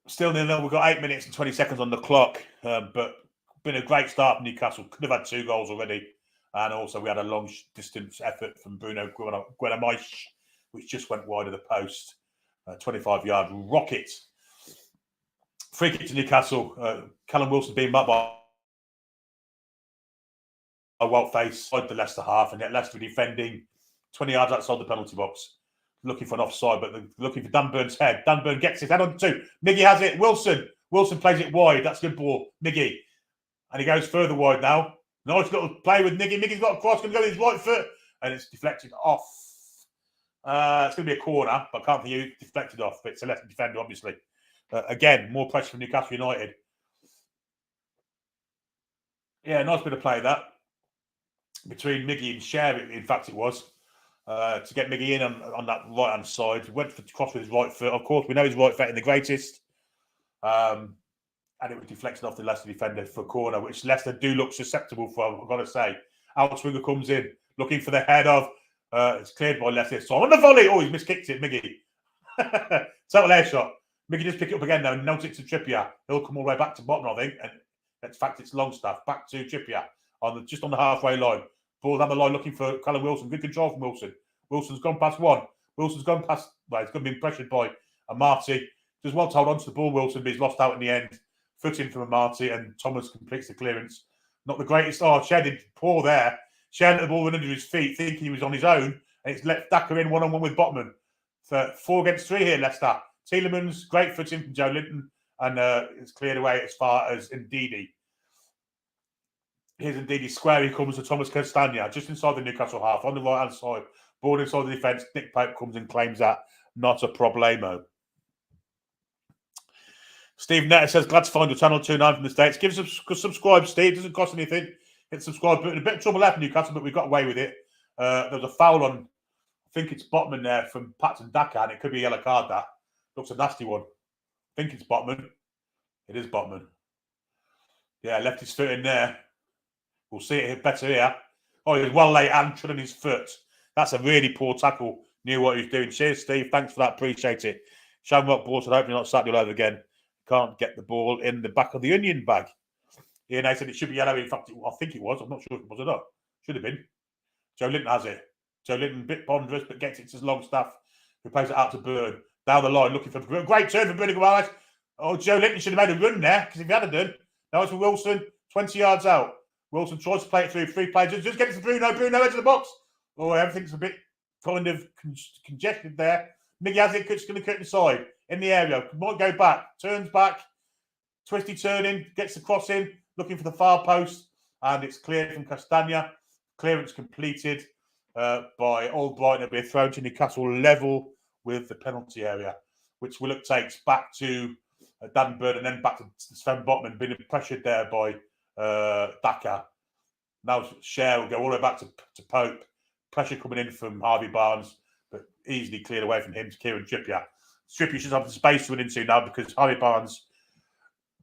Still 0-0. We've got 8 minutes and 20 seconds on the clock. But been a great start from Newcastle. Could have had 2 goals already. And also we had a long distance effort from Bruno Guenamaish, which just went wide of the post. 25-yard rocket. Free kick to Newcastle. Callum Wilson being marked by Walt Face inside the Leicester half, and yet Leicester defending 20 yards outside the penalty box, looking for an offside, but they're looking for Dan Burn's head. Dan Burn gets his head on 2. Miggy has it. Wilson plays it wide. That's a good ball. Miggy. And he goes further wide now. Nice little play with Miggy. Miggy's got a cross, going to go with his right foot, and it's deflected off. It's going to be a corner, but I can't think you deflected off. But it's a Leicester defender, obviously. Again, more pressure from Newcastle United. Yeah, nice bit of play that. Between Miggy and Cher, in fact, it was. To get Miggy in on that right-hand side. He went for the cross with his right foot. Of course, we know his right foot ain't the greatest. And it was deflected off the Leicester defender for a corner, which Leicester do look susceptible for, I've got to say. Outswinger comes in, looking for the head of... it's cleared by Leicester. So on the volley. Oh, he's miskicked it, Miggy. Total air shot. Miggy just pick it up again now and note it to Trippier. He'll come all the way back to bottom, I think. And in fact, it's Longstaff. Back to Trippier. Just on the halfway line. Ball down the line looking for Callum Wilson. Good control from Wilson. Wilson's gone past one. Wilson's gone past... Well, he's going to be pressured by Amati. Does well to hold on to the ball, Wilson, but he's lost out in the end. Foot in from Amati, and Thomas completes the clearance. Not the greatest. Oh, Cher did poor there. Cher let the ball run under his feet, thinking he was on his own, and it's let Daka in one-on-one with Botman. So 4 against 3 here, Leicester. Tielemans, great footing from Joe Linton, and it's cleared away as far as Ndidi. Here's Ndidi square. He comes to Thomas Castagna, just inside the Newcastle half, on the right-hand side. Ball inside the defence. Nick Pope comes and claims that. Not a problemo. Steve Netter says, glad to find your channel, Toon from the States. Give us a subscribe, Steve. It doesn't cost anything. Hit subscribe button. A bit of trouble left Newcastle, but we got away with it. There was a foul on, I think it's Botman there from Patton Daka, and it could be a yellow card, that. Looks a nasty one. I think it's Botman. It is Botman. Yeah, left his foot in there. We'll see it better here. Oh, he was well late and treading his foot. That's a really poor tackle. Knew what he was doing. Cheers, Steve. Thanks for that. Appreciate it. Shamrock ball said, hopefully not sacked all over again. Can't get the ball in the back of the onion bag. Ian A said it should be yellow. In fact, I think it was. I'm not sure if it was or not. Should have been. Joe Linton has it. Joe Linton, bit ponderous, but gets it to Longstaff, who plays it out to Byrne. Down the line, looking for a great turn for Bruno Guimaraes. Oh, Joe Linton should have made a run there, because if he had done, now it's for Wilson, 20 yards out. Wilson tries to play it through, free play, just get it to Bruno. Bruno into the box. Oh, everything's a bit kind of congested there. Miggy has it, just going to cut inside, in the area. Might go back, turns back, twisty turning, gets the cross in, looking for the far post, and it's cleared from Castagna. Clearance completed by Albright. It'll be a throw to Newcastle level with the penalty area, which Willock takes back to Dan Bird and then back to Sven Botman, being pressured there by Daka. Now Share will go all the way back to Pope. Pressure coming in from Harvey Barnes, but easily cleared away from him to Kieran Trippier. Trippier should have the space to run into now because Harvey Barnes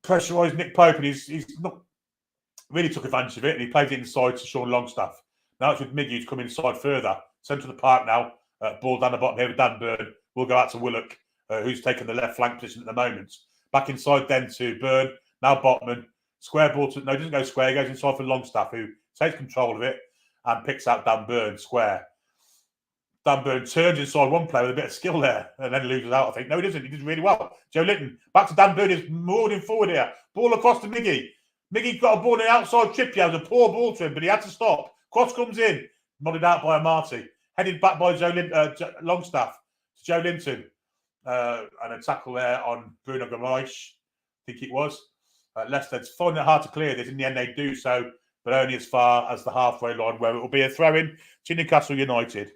pressurised Nick Pope, and he's not really took advantage of it, and he played it inside to Sean Longstaff. Now it's with Miggy who's come inside further. Centre of the park now. Ball down the bottom here with Dan Byrne. We'll go out to Willock, who's taken the left flank position at the moment. Back inside then to Byrne. Now Botman. Square ball to... No, he doesn't go square. He goes inside for Longstaff, who takes control of it and picks out Dan Byrne square. Dan Byrne turns inside one player with a bit of skill there and then loses out, I think. No, he doesn't. He does really well. Joe Linton. Back to Dan Byrne. He's moving forward here. Ball across to Miggy. Miggy got a ball on the outside. Trippier was a poor ball to him, but he had to stop. Cross comes in. Nodded out by Amati. Headed back by Longstaff to Joe Linton. And a tackle there on Bruno Guimaraes, I think it was. Leicester's finding it hard to clear this. In the end, they do so, but only as far as the halfway line, where it will be a throw-in to Newcastle United.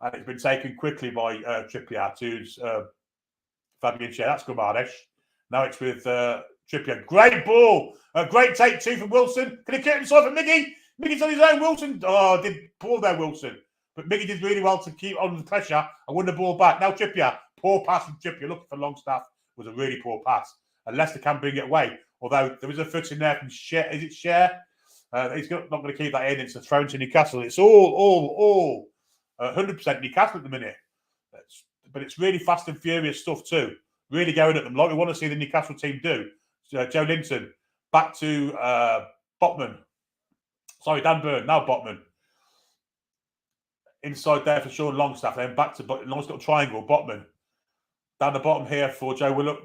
And it's been taken quickly by Trippier to Fabian Schär. That's Guimaraes. Now it's with Trippier. Great ball. A great take two from Wilson. Can he get inside for Miggy? Miggy's on his own. Wilson. Oh, did poor there, Wilson. But Miggy did really well to keep on the pressure and win the ball back. Now Trippier. Poor pass from Trippier. Looking for Longstaff. Was a really poor pass. And Leicester can bring it away. Although there was a foot in there from Schär. Is it Schär? He's not going to keep that in. It's a throw to Newcastle. It's all 100% Newcastle at the minute. But it's really fast and furious stuff too. Really going at them like we want to see the Newcastle team do. Joe Linton back to Botman. Sorry, Dan Byrne. Now Botman. Inside there for Sean Longstaff. Then back to Longstaff, got a triangle. Botman. Down the bottom here for Joe Willock.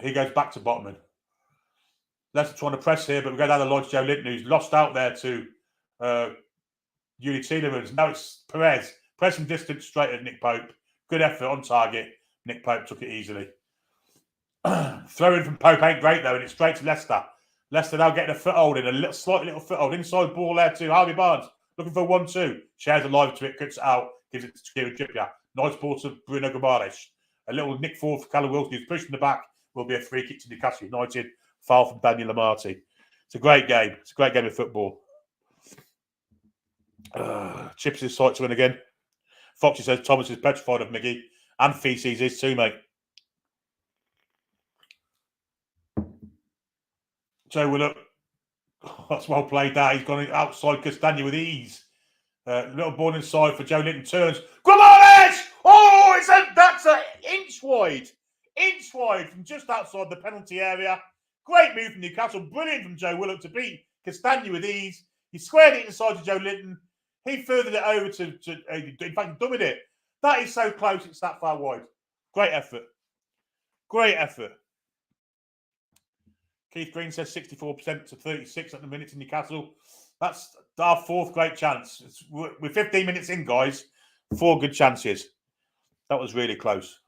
He goes back to Botman. Leicester trying to press here, but we go down the line to Joe Linton, who's lost out there to Uli Tielemans. Now it's Perez. Pressing distance straight at Nick Pope. Good effort on target. Nick Pope took it easily. Throwing from Pope ain't great though, and it's straight to Leicester. Leicester now getting a foothold in, a slight little foothold. Inside ball there to Harvey Barnes. Looking for 1-2. Shares alive to it, cuts it out, gives it to Kieran Trippier. Nice ball to Bruno Guimaraes. A little nick forward for Callum Wilson, who's pushing the back. Will be a free kick to Newcastle United. Foul from Daniel Amati. It's a great game. It's a great game of football. Chips his sight to win again. Foxy says Thomas is petrified of Miggy. And Feces is too, mate. Joe Willock. That's well played there. He's gone outside Castagna with ease. Little ball inside for Joe Linton. Turns. Guimaraes! Oh, that's an inch wide. Inch wide from just outside the penalty area. Great move from Newcastle. Brilliant from Joe Willock to beat Castagna with ease. He squared it inside to Joe Linton. He furthered it over to in fact, dummied it. That is so close, it's that far wide. Great effort. Great effort. Keith Green says 64% to 36 at the minute in Newcastle. That's our fourth great chance. We're 15 minutes in, guys. 4 good chances. That was really close.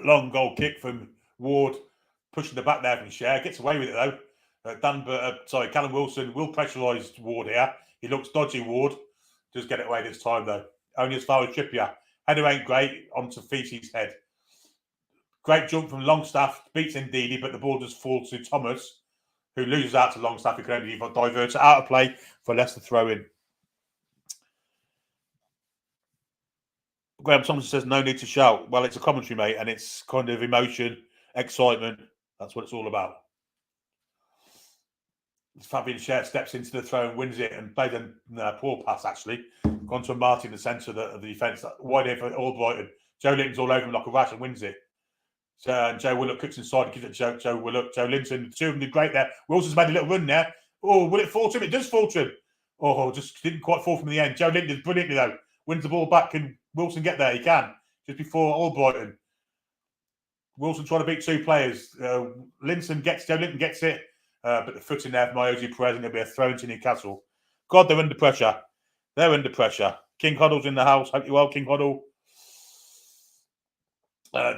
long goal kick from Ward, pushing the back there from Share. Gets away with it though. Callum Wilson will pressurise Ward here. He looks dodgy, Ward. Does get it away this time though. Only as far as Trippier. Header ain't great onto Feety's head. Great jump from Longstaff. Beats Ndidi, but the ball does fall to Thomas, who loses out to Longstaff, who can only divert it out of play for Leicester throw in. Graham Thompson says, no need to shout. Well, it's a commentary, mate, and it's kind of emotion, excitement. That's what it's all about. Fabian Schär steps into the throw and wins it and played a poor pass, actually. Gone to Martin in the centre of the defence. Wide here for Albrighton. Joe Linton's all over him like a rash and wins it. So Joe Willock cooks inside, gives it to Joe Willock. Joe Linton, the two of them did great there. Wilson's made a little run there. Oh, will it fall to him? It does fall to him. Oh, just didn't quite fall from the end. Joe Linton brilliantly, though. Wins the ball back. Can Wilson get there? He can. Just before Albrighton. Wilson trying to beat two players. Joe Linton gets it. But the foot in there from Iosi Perez, and there'll be a throw to Newcastle. God, they're under pressure. They're under pressure. King Hoddle's in the house. Hope you're well, King Hoddle.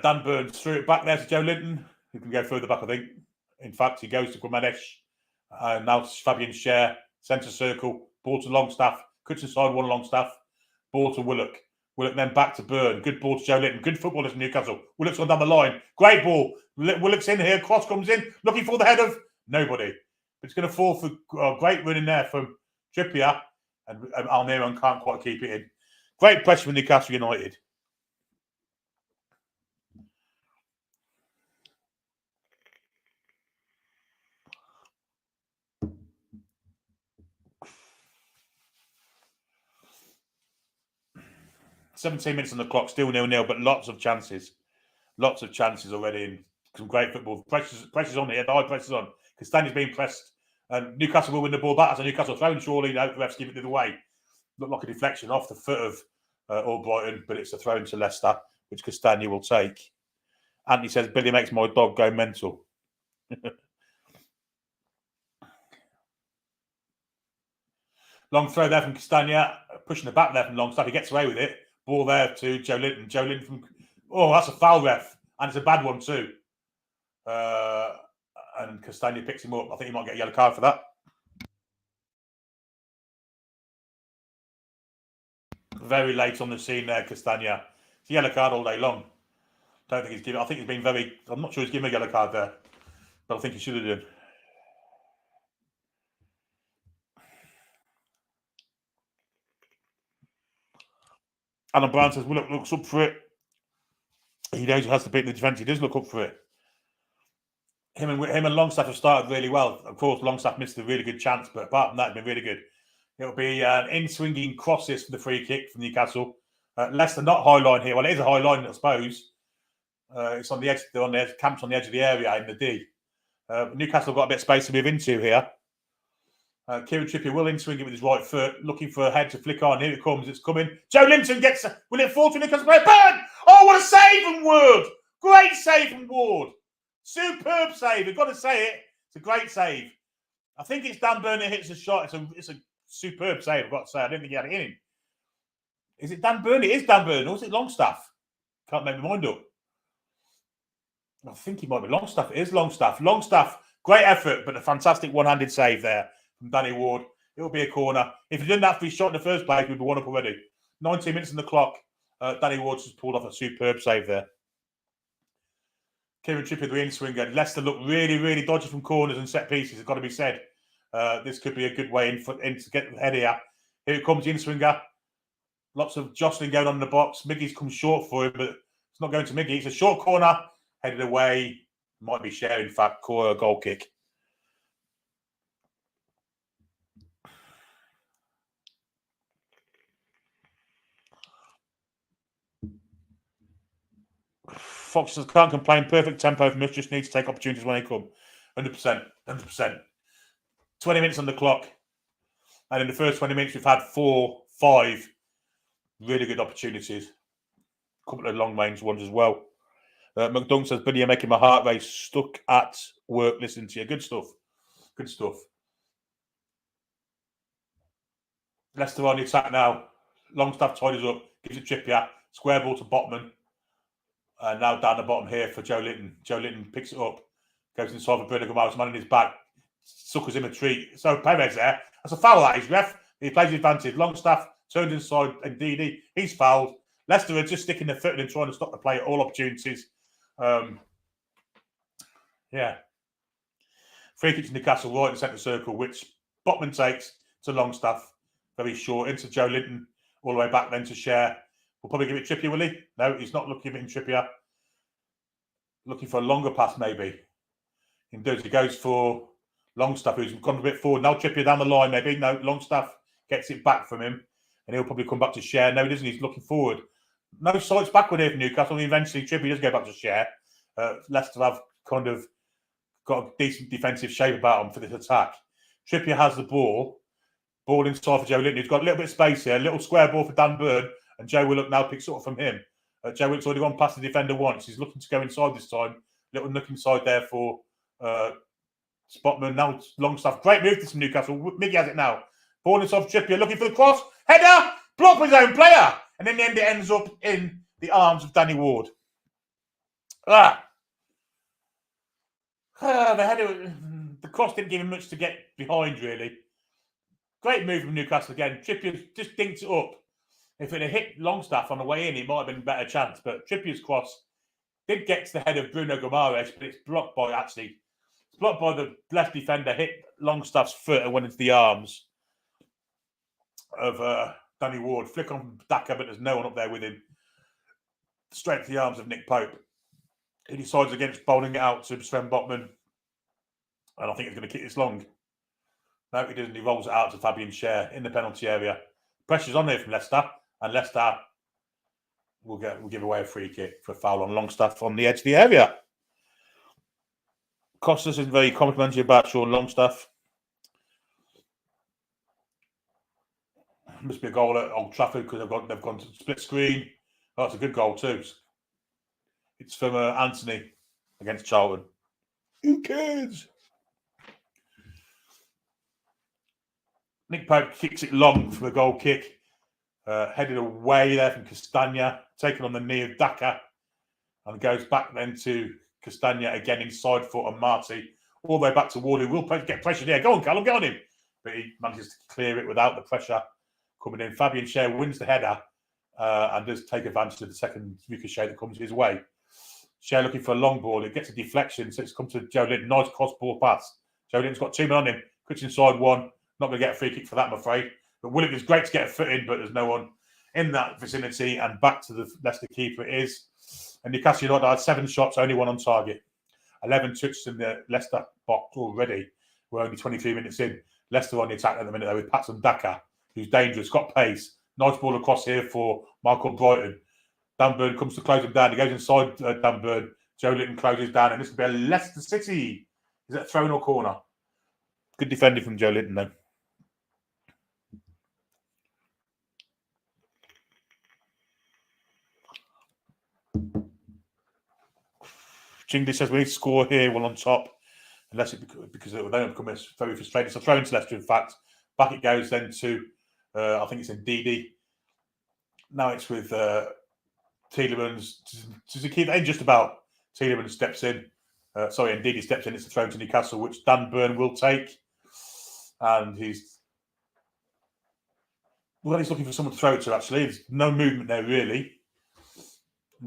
Dan Burns threw it back there to Joe Linton, who can go further back, I think. In fact, he goes to Gumanesh. Now to Fabian Schär, centre circle. Ball to Longstaff. Cuts inside one Longstaff. Ball to Willock. Willock then back to Burn. Good ball to Joe Linton. Good footballers in Newcastle. Willock's gone down the line. Great ball. Willock's in here. Cross comes in. Looking for the head of nobody. It's going to fall for a great run in there from Trippier. And Almiron can't quite keep it in. Great pressure from Newcastle United. "17 minutes on the clock, still 0-0, but lots of chances. Lots of chances already in some great football. Pressure's on here, the high pressure's on. Castagne's being pressed. And Newcastle will win the ball back. As a Newcastle thrown, surely, the refs give it the other way. Looked like a deflection off the foot of Albrighton, but it's a throw to Leicester, which Castagne will take. Anthony says, Billy makes my dog go mental. Long throw there from Castagne, pushing the back there from Longstaff. He gets away with it. Ball there to Joe Linton. Joe Linton from... Oh, that's a foul, ref. And it's a bad one too. And Castagne picks him up. I think he might get a yellow card for that. Very late on the scene there, Castagne. It's a yellow card all day long. Don't think he's given... I think he's been very... I'm not sure he's given a yellow card there. But I think he should have done. Alan Brown says, Willock looks up for it. He knows he has to beat the defence. He does look up for it. Him and Longstaff have started really well. Of course, Longstaff missed a really good chance, but apart from that, it's been really good. It'll be an in-swinging crosses for the free kick from Newcastle. Leicester not high line here. Well, it is a high line, I suppose. It's on the edge. They're on the edge, camped on the edge of the area in the D. Newcastle got a bit of space to move into here. Kieran Trippier will in-swing it with his right foot, looking for a head to flick on. Here it comes. It's coming. Joe Linton gets... Will it fall to Newcastle player? Burn! Oh, what a save from Ward! Great save from Ward. Superb save. I've got to say it. It's a great save. I think it's Dan Burn that hits a shot. It's a superb save, I've got to say. I didn't think he had it in him. Is it Dan Burn? It is Dan Burn. Or is it Longstaff? Can't make my mind up. I think he might be Longstaff. It is Longstaff. Longstaff, great effort, but a fantastic one-handed save there from Danny Ward. It'll be a corner. If he didn't have to be shot in the first place, we'd be one up already. 19 minutes on the clock. Danny Ward's just pulled off a superb save there. Kieran Trippier, the in-swinger. Leicester look really, really dodgy from corners and set pieces. It's got to be said. This could be a good way in to get the head here. Here it comes, the in-swinger. Lots of jostling going on in the box. Miggy's come short for him, but it's not going to Miggy. It's a short corner. Headed away. Might be Schär, in fact. Goal kick. Fox says, can't complain. Perfect tempo from us. Just need to take opportunities when they come. 100%. 100%. 20 minutes on the clock. And in the first 20 minutes, we've had 4-5 really good opportunities. A couple of long-range ones as well. McDonald says, Billy, you're making my heart race. Stuck at work listening to you. Good stuff. Good stuff. Leicester on the attack now. Longstaff tidies up. Gives it Trippier. Square ball to Botman. And now down the bottom here for Joe Linton. Joe Linton picks it up, goes inside for Bruno Gamares, man in his back, suckers him a treat. So Perez there. That's a foul, that is, ref. He plays his advantage. Longstaff turned inside, and Didi, he's fouled. Leicester are just sticking their foot in and trying to stop the play at all opportunities. Yeah. Free kick to Newcastle right in the centre circle, which Botman takes to Longstaff. Very short into Joe Linton, all the way back then to Cher. We'll probably give it Trippier, will he? No, he's not looking at him, Trippier. Looking for a longer pass, maybe. He does. He goes for Longstaff, who's gone a bit forward. Now Trippier down the line, maybe. No, Longstaff gets it back from him. And he'll probably come back to Cher. No, he doesn't. He's looking forward. No sights backward here for Newcastle. Eventually, Trippier does go back to Cher. Leicester have kind of got a decent defensive shape about him for this attack. Trippier has the ball. Ball inside for Joe Linton. He's got a little bit of space here. A little square ball for Dan Burn. And Joe Willock now picks it up from him. Joe Willock's already gone past the defender once. He's looking to go inside this time. Little nook inside there for Spotman. Now Longstaff. Great move this from Newcastle. Miggy has it now. Ball inside for Trippier. Looking for the cross. Header! Blocked by his own player. And in the end, it ends up in the arms of Danny Ward. The header, the cross didn't give him much to get behind, really. Great move from Newcastle again. Trippier just dinked it up. If it had hit Longstaff on the way in, it might have been a better chance. But Trippier's cross did get to the head of Bruno Gamares, but it's blocked by the left defender, hit Longstaff's foot and went into the arms of Danny Ward. Flick on Daka, but there's no one up there with him. Straight to the arms of Nick Pope. He decides against bowling it out to Sven Botman. And I think he's going to kick this long. No, he doesn't. He rolls it out to Fabian Cher in the penalty area. Pressure's on there from Leicester. And Leicester will give away a free kick for a foul on Longstaff on the edge of the area. Costas isn't very complimentary about Sean Longstaff. Must be a goal at Old Trafford because they've gone to split screen. Oh, that's a good goal too. It's from Anthony against Charlton. Who cares? Nick Pope kicks it long for a goal kick. Headed away there from Castagna, taken on the knee of Daka, and goes back then to Castagna again inside foot on Marty, all the way back to Ward, who will get pressured here. Go on, Callum, get on him. But he manages to clear it without the pressure coming in. Fabian Cher wins the header and does take advantage of the second ricochet that comes his way. Cher looking for a long ball. It gets a deflection, so it's come to Joe Linton. Nice cross ball pass. Joe Linton's got 2 men on him. Cuts inside one. Not going to get a free kick for that, I'm afraid. But Willock is great to get a foot in, but there's no one in that vicinity. And back to the Leicester keeper it is. And Newcastle United had 7 shots, only 1 on target. 11 touches in the Leicester box already. We're only 23 minutes in. Leicester on the attack at the minute, though, with Patson Daka, who's dangerous, got pace. Nice ball across here for Michael Brighton. Dan Burn comes to close him down. He goes inside Dan Burn. Joe Linton closes down, and this will be a Leicester City. Is that throw-in or corner? Good defending from Joe Linton, though. Chingley says we need to score here while on top, unless because it will then become very frustrating. So throw into Leicester, in fact. Back it goes then to, I think it's in Didi. Now it's with Tielemans. Does he keep that in just about? Tielemans steps in. And Didi steps in. It's a throw to Newcastle, which Dan Burn will take. And he's looking for someone to throw it to, actually. There's no movement there, really.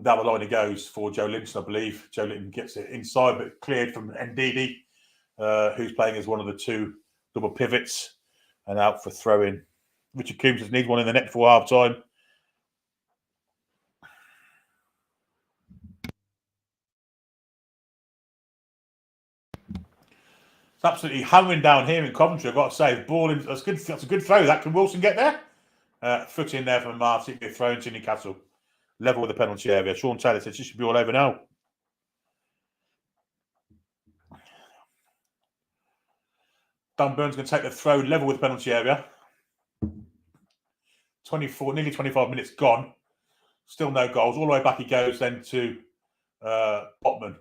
Down the line he goes for Joe Linton, I believe. Joe Linton gets it inside, but cleared from Ndidi, who's playing as one of the 2 double pivots, and out for throw-in. Richard Coombs needs one in the net before half-time. It's absolutely hammering down here in Coventry, I've got to say. The ball in, that's a good throw. That can Wilson get there? Foot in there from Martin, thrown to Newcastle. Level with the penalty area. Sean Taylor says she should be all over now. Dan Burns going to take the throw level with the penalty area. Nearly 25 minutes gone. Still no goals. All the way back he goes then to Botman.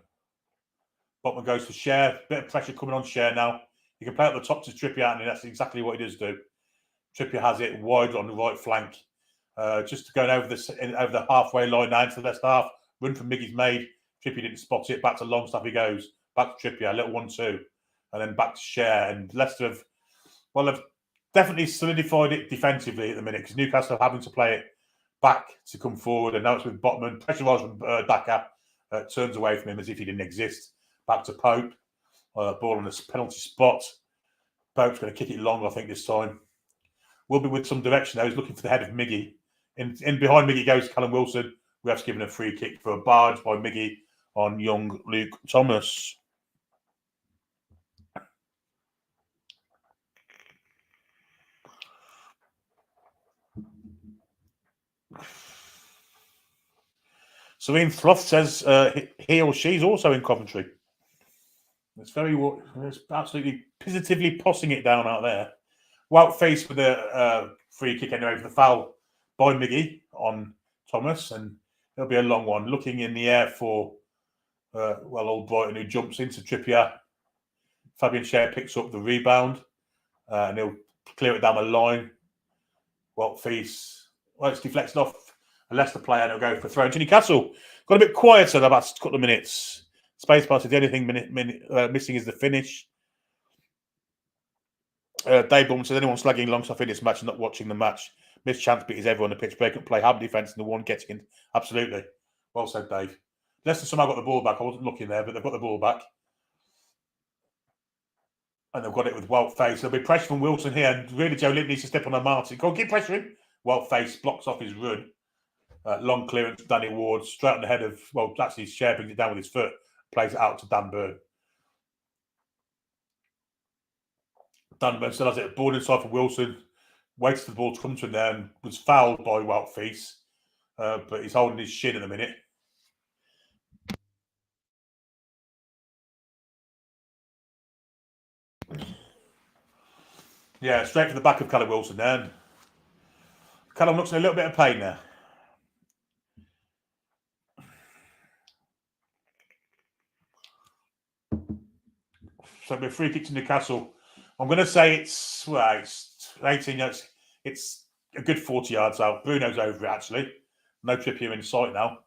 Botman goes for Cher. Bit of pressure coming on Cher now. He can play at the top to Trippier, and that's exactly what he does do. Trippier has it wide on the right flank. Just going over the halfway line now into the Leicester half. Run from Miggy's made. Trippier didn't spot it. Back to Longstaff he goes. Back to Trippier. Little 1-2. And then back to Share. And Leicester have definitely solidified it defensively at the minute because Newcastle are having to play it back to come forward. And now it's with Botman. Pressure was from Daka. Turns away from him as if he didn't exist. Back to Pope. Ball on a penalty spot. Pope's going to kick it long, I think, this time. Will be with some direction, though. He's looking for the head of Miggy. In behind Miggy goes Callum Wilson. We have given a free kick for a barge by Miggy on young Luke Thomas. Serene Thruff says he or she's also in Coventry. It's absolutely positively tossing it down out there. Wout faced with a free kick anyway for the foul by Miggy on Thomas, and it'll be a long one. Looking in the air for old Brighton, who jumps into Trippier. Fabian Schär picks up the rebound, and he'll clear it down the line. Wout face, it's deflected off a Leicester player, and it'll go for throw into Newcastle. Got a bit quieter the last couple of minutes. Space pass is the only thing missing is the finish. Dave Bowman says, anyone slagging Longstaff in this match and not watching the match? Missed chance beat is everyone on the pitch. Break up play, hard defence, and the one getting in. Absolutely. Well said, Dave. Leicester somehow got the ball back. I wasn't looking there, but they've got the ball back. And they've got it with Wout Face. There'll be pressure from Wilson here, and really Joe Lint needs to step on a Martin. Go on, keep pressuring. Wout Face blocks off his run. Long clearance, Danny Ward, straight on the head of, actually Schär brings it down with his foot, plays it out to Dan Burn. Dan Burn still has it. Ball inside for Wilson. Waits for the ball to come to him there and was fouled by Wout Face. But he's holding his shin in a minute. Yeah, straight for the back of Callum Wilson then. Callum looks in a little bit of pain there. So it'll be a free kick to Newcastle. I'm going to say it's 18 yards. It's a good 40 yards out. Bruno's over it, actually. No Trippier in sight now.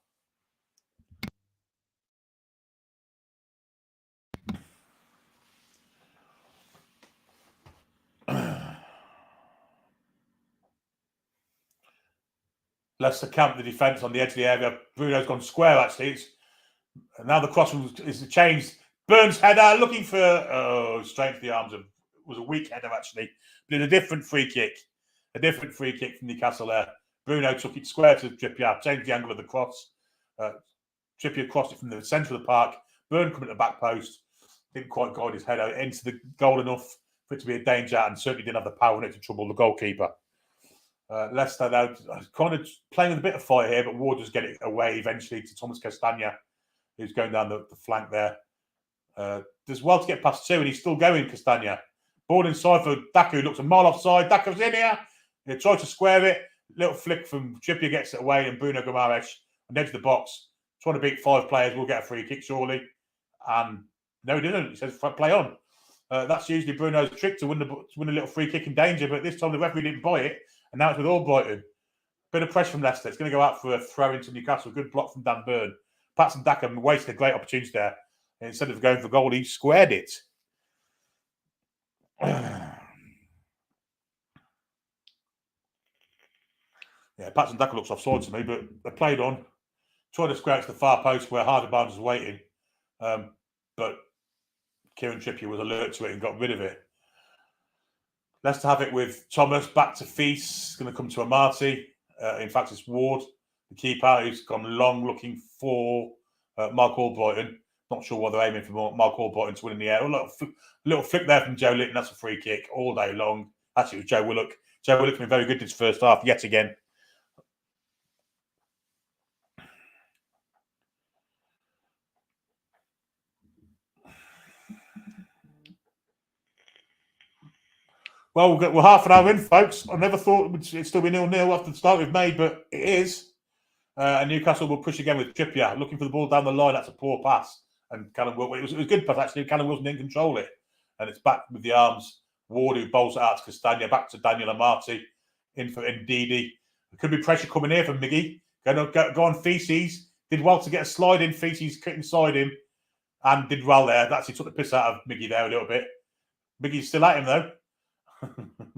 Leicester camp the defence on the edge of the area. Bruno's gone square, actually. And now the cross is changed. Burns header, looking for straight to the arms of, was a weak header, actually. But a different free kick. A different free kick from Newcastle there. Bruno took it square to Trippier, changed the angle of the cross. Trippier crossed it from the centre of the park. Burn coming to the back post. Didn't quite guide his header into the goal enough for it to be a danger, and certainly didn't have the power in it to trouble the goalkeeper. Leicester now kind of playing with a bit of fire here, but Ward does get it away eventually to Thomas Castagna, who's going down the flank there. Does well to get past two, and he's still going, Castagna. Ball inside for Daka, who looks a mile offside. Daka's in here. He tries to square it. Little flick from Trippier gets it away, and Bruno Guimaraes on the edge of the box, trying to beat 5 players, will get a free kick, surely. And no, he didn't. He says, play on. That's usually Bruno's trick to win a little free kick in danger, but this time the referee didn't buy it, and now it's with all Brighton. Bit of pressure from Leicester. It's going to go out for a throw into Newcastle. Good block from Dan Burn. Patson Daka wasted a great opportunity there. And instead of going for goal, he squared it. Yeah, Patson Daka looks offside to me, but they played on. Tried to square it to the far post where Harder Barnes was waiting. But Kieran Trippier was alert to it and got rid of it. Leicester have it with Thomas back to Feast. Going to come to Amati. In fact, it's Ward, the keeper, who's gone long looking for Mark Albrighton. Not sure what they're aiming for Mark Albrighton to win in the air. A little flick there from Joe Linton. That's a free kick all day long. Actually, it was Joe Willock. Joe Willock's been very good this first half yet again. Well, we're half an hour in, folks. I never thought it'd still be 0-0 after the start we've made, but it is. And Newcastle will push again with Trippier, looking for the ball down the line. That's a poor pass. And Callum Wilson, it was a good pass, actually. Callum Wilson didn't control it. And it's back with the arms. Ward, who bowls it out to Castagna, back to Daniel Amati, in for Ndidi. There could be pressure coming here from Miggy. Go on, Feces. Did well to get a sliding feet. He's inside him and did well there. Actually took the piss out of Miggy there a little bit. Miggy's still at him, though.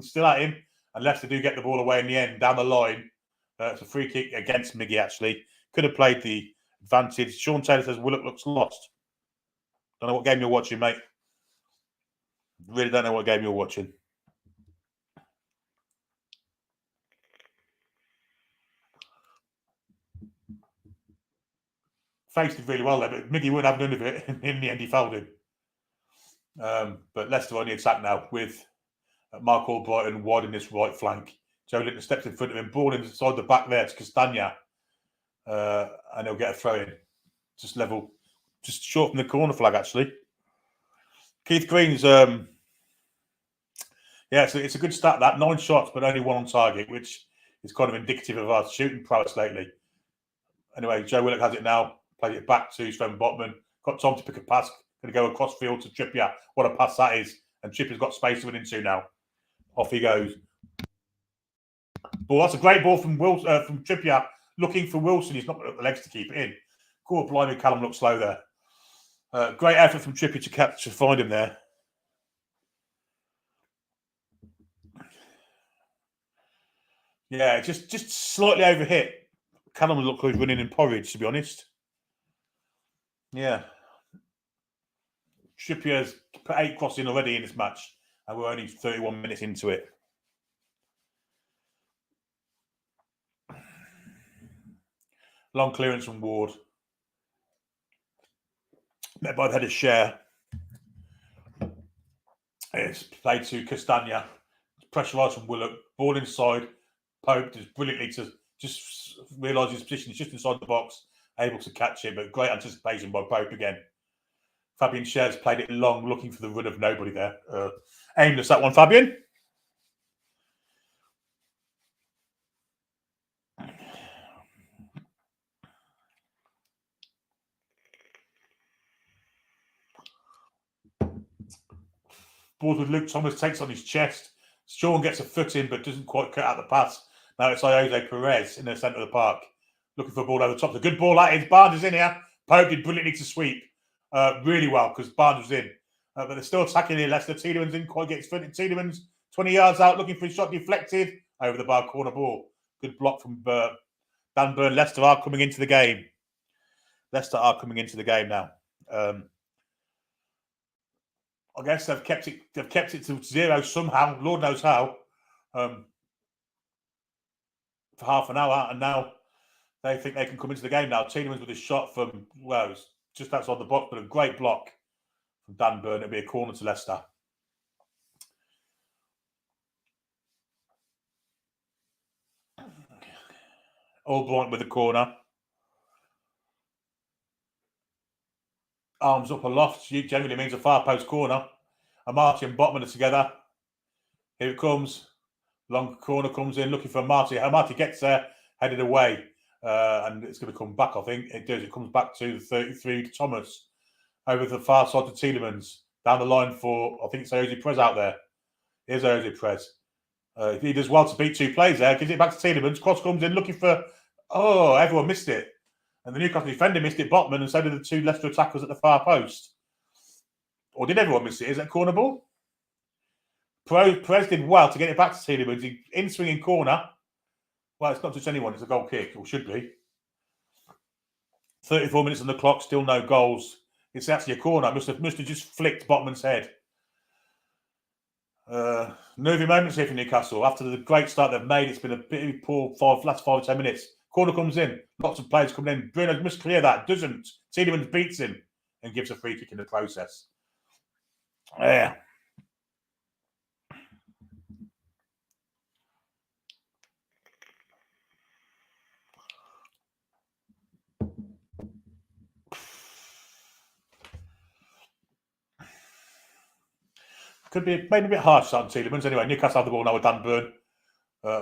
Still at him. And Leicester do get the ball away in the end, down the line. It's a free kick against Miggy, actually. Could have played the advantage. Sean Taylor says Willock looks lost. Don't know what game you're watching, mate. Really don't know what game you're watching. Faced it really well there, but Miggy wouldn't have none of it. In the end, he fouled him. But Leicester on the attack now with Mark Albrighton wide in this right flank. Joe Linton steps in front of him, ball inside the back there to Castagna. And he'll get a throw in. Just level, just short from the corner flag, actually. Keith Green's, yeah, so it's a good start, that. 9 shots, but only 1 on target, which is kind of indicative of our shooting prowess lately. Anyway, Joe Willock has it now. Played it back to Sven Botman. Got Tom to pick a pass. Going to go across field to Trippier. What a pass that is. And Trippier's got space to win into now. Off he goes. Ball. That's a great ball from Trippier. Looking for Wilson. He's not got the legs to keep it in. Cool, blimey, Callum looks slow there. Great effort from Trippier to find him there. Yeah, just slightly overhit. Callum looked like he's running in porridge, to be honest. Yeah. Trippier's put 8 crossing already in this match, and we're only 31 minutes into it. Long clearance from Ward. Met by the head of Share. It's played to Castagna. Pressurised from Willock. Ball inside. Pope does brilliantly to just realise his position. He's just inside the box, able to catch it, but great anticipation by Pope again. Fabian Scher's played it long, looking for the run of nobody there. Aimless, that one, Fabian. Balls with Luke Thomas, takes on his chest. Sean gets a foot in, but doesn't quite cut out the pass. Now it's Jose Perez in the centre of the park. Looking for a ball over the top. It's a good ball, that is. Barnes is in here. Pope did brilliantly to sweep. Really well, because Barnes was in. But they're still attacking here, Leicester. Tielemans didn't quite get his foot in. Tielemans, 20 yards out, looking for his shot, deflected. Over the bar, corner ball. Good block from Dan Burn. Leicester are coming into the game. Leicester are coming into the game now. I guess they've kept it to 0 somehow. Lord knows how. For half an hour, and now they think they can come into the game now. Tielemans with a shot from, well, it's just outside the box, but a great block from Dan Burn. It'll be a corner to Leicester. Albright with the corner. Arms up aloft generally means a far post corner. Amati and Botman are together. Here it comes. Long corner comes in, looking for Amati. Amati gets there, headed away. And it's going to come back, I think. It does. It comes back to the 33 to Thomas. Over to the far side to Tielemans. Down the line for, I think it's Jose Perez out there. Here's Jose Perez. He does well to beat 2 players there. Gives it back to Tielemans. Cross comes in, looking for... Oh, everyone missed it. And the Newcastle defender missed it, Botman, and so did the 2 Leicester attackers at the far post. Or did everyone miss it? Is that a corner ball? Perez did well to get it back to Tielemans. In swinging corner. Well, it's not just anyone. It's a goal kick, or should be. 34 minutes on the clock, still no goals. It's actually a corner. Must have just flicked Botman's head. Nervy moments here for Newcastle. After the great start they've made, it's been a bit poor last 5 or 10 minutes. Corner comes in. Lots of players coming in. Bruno must clear that. Doesn't. Tielemans beats him and gives a free kick in the process. Yeah. Could be maybe a bit harsh on Tielemans. Anyway, Newcastle have the ball now with Dan Burn.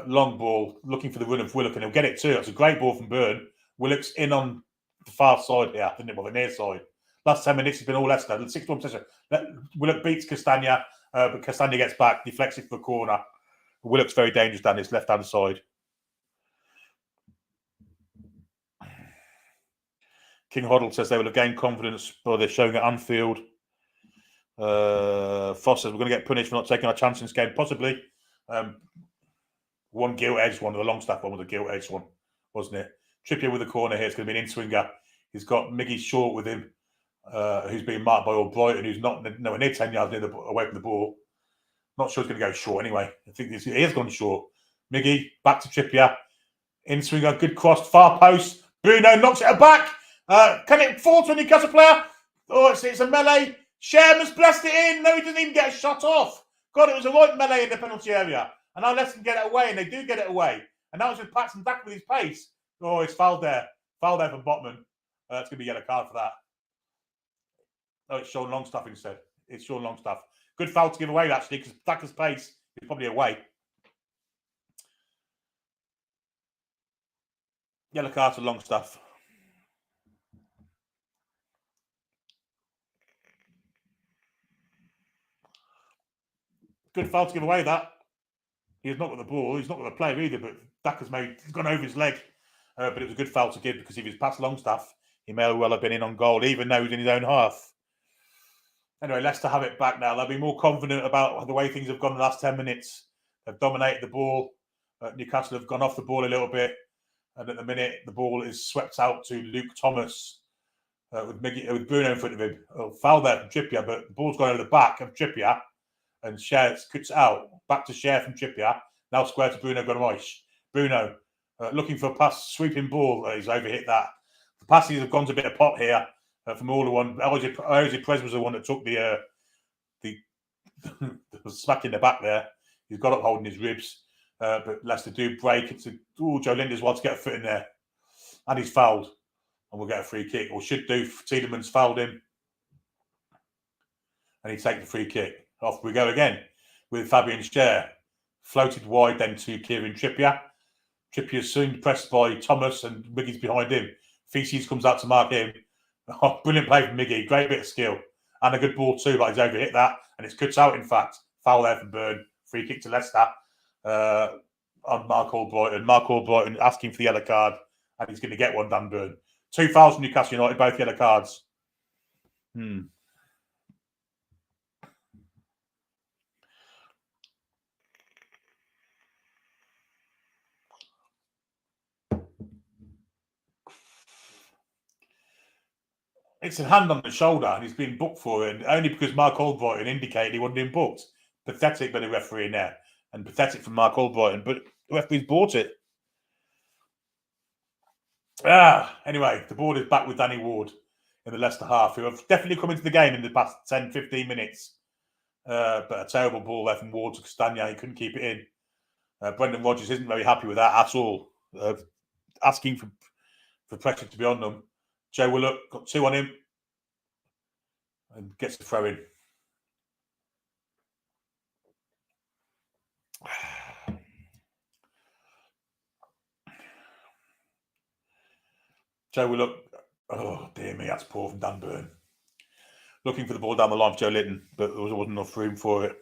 Long ball, looking for the run of Willock, and he'll get it too. It's a great ball from Burn. Willock's in on the far side here, I think, well, the near side. Last 10 minutes has been all Leicester. 6-1 possession. Willock beats Castagna, but Castagna gets back, deflects it for a corner. Willock's very dangerous down this left-hand side. King Hoddle says they will have gained confidence by they're showing at Anfield. Foss says we're going to get punished for not taking our chance in this game. Possibly. One gilt-edged one, the Longstaff one was a gilt-edged one, wasn't it? Trippier with the corner here. It's going to be an in-swinger. He's got Miggy Short with him, who's being marked by Albrighton, who's not nowhere near 10 yards away from the ball. Not sure he's going to go short anyway. I think he has gone short. Miggy, back to Trippier. In-swinger, good cross, far post. Bruno knocks it back. Can it fall to a Newcastle player? Oh, it's a melee. Sherman's blessed it in. No, he doesn't even get a shot off. God, it was a right melee in the penalty area. And now Leicester get it away, and they do get it away. And that was with Paxton back with his pace. Oh, it's fouled there. Fouled there from Botman. It's going to be a yellow card for that. Oh, it's Sean Longstaff instead. It's Sean Longstaff. Good foul to give away, actually, because Thacker's pace is probably away. Yellow card to Longstaff. Good foul to give away, that. He's not got the ball. He's not got the player either, but he's gone over his leg. But it was a good foul to give, because if he's past Longstaff, he may well have been in on goal, even though he's in his own half. Anyway, Leicester have it back now. They'll be more confident about the way things have gone the last 10 minutes. They've dominated the ball. Newcastle have gone off the ball a little bit. And at the minute, the ball is swept out to Luke Thomas with Bruno in front of him. Foul there from Trippier, but the ball's gone over the back of Trippier. And Cher cuts out. Back to Cher from Trippier. Now square to Bruno Gomes. Bruno looking for a pass, sweeping ball. He's overhit that. The passes have gone to a bit of pot here from all the one. Jose Perez was the one that took the smack in the back there. He's got up holding his ribs. But Leicester do break. Joe Linder's wants to get a foot in there. And he's fouled. And we'll get a free kick. Or should do. Tielemans fouled him. And he takes the free kick. Off we go again with Fabian Schär. Floated wide then to Kieran Trippier. Trippier's soon pressed by Thomas and Miggy's behind him. Feces comes out to mark him. Oh, brilliant play from Miggy. Great bit of skill. And a good ball too, but he's overhit that. And it's cut out, in fact. Foul there from Byrne. Free kick to Leicester on Mark Albrighton. Mark Albrighton asking for the yellow card. And he's going to get one, Dan Byrne. 2 fouls from Newcastle United, both yellow cards. It's a hand on the shoulder, and he's been booked for it, and only because Mark Albrighton indicated he wasn't being booked. Pathetic by the referee in there, and pathetic from Mark Albrighton, but the referee's bought it. Anyway, the ball is back with Danny Ward in the Leicester half, who have definitely come into the game in the past 10, 15 minutes. But a terrible ball there from Ward to Castagna. He couldn't keep it in. Brendan Rodgers isn't very happy with that at all. Asking for pressure to be on them. Joe Willock got 2 on him and gets the throw in. Joe Willock, oh dear me, that's poor from Dan Byrne. Looking for the ball down the line for Joe Linton, but there wasn't enough room for it.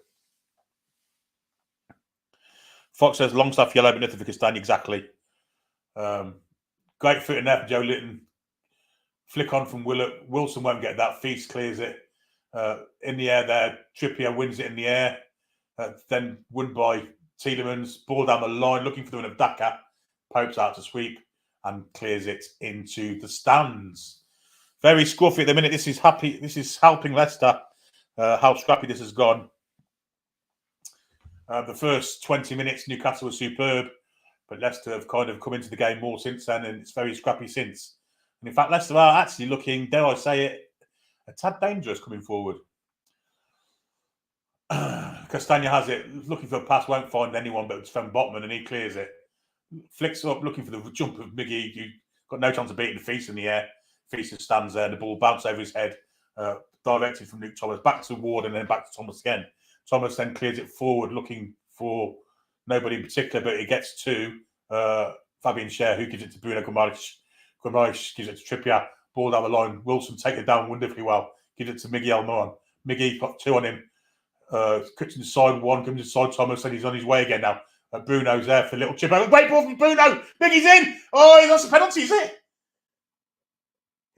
Fox says Longstaff yellow, but nothing for Castagna, exactly. Great foot in there for Joe Linton. Flick on from Willock. Wilson won't get that. Feast clears it. In the air there. Trippier wins it in the air. Then won by Tielemans. Ball down the line. Looking for the win of Daka. Popes out to sweep and clears it into the stands. Very scruffy at the minute. This is helping Leicester. How scrappy this has gone. The first 20 minutes, Newcastle was superb. But Leicester have kind of come into the game more since then. And it's very scrappy since. And in fact, Leicester are actually looking, dare I say it, a tad dangerous coming forward. Castagna has it, looking for a pass, won't find anyone, but it's from Botman, and he clears it. Flicks up, looking for the jump of Miggy, who got no chance of beating the Feast in the air. Feast stands there, the ball bounced over his head, directed from Luke Thomas, back to Ward, and then back to Thomas again. Thomas then clears it forward, looking for nobody in particular, but it gets to Fabian Schär, who gives it to Bruno Gomes. Gomes gives it to Trippier. Ball down the line. Wilson takes it down wonderfully well. Gives it to Miggy Almiron. Miggy got 2 on him. Cuts inside 1. Comes inside Thomas. And he's on his way again now. Bruno's there for a little chip over. Great ball from Bruno. Miggy's in. Oh, that's a penalty, is it?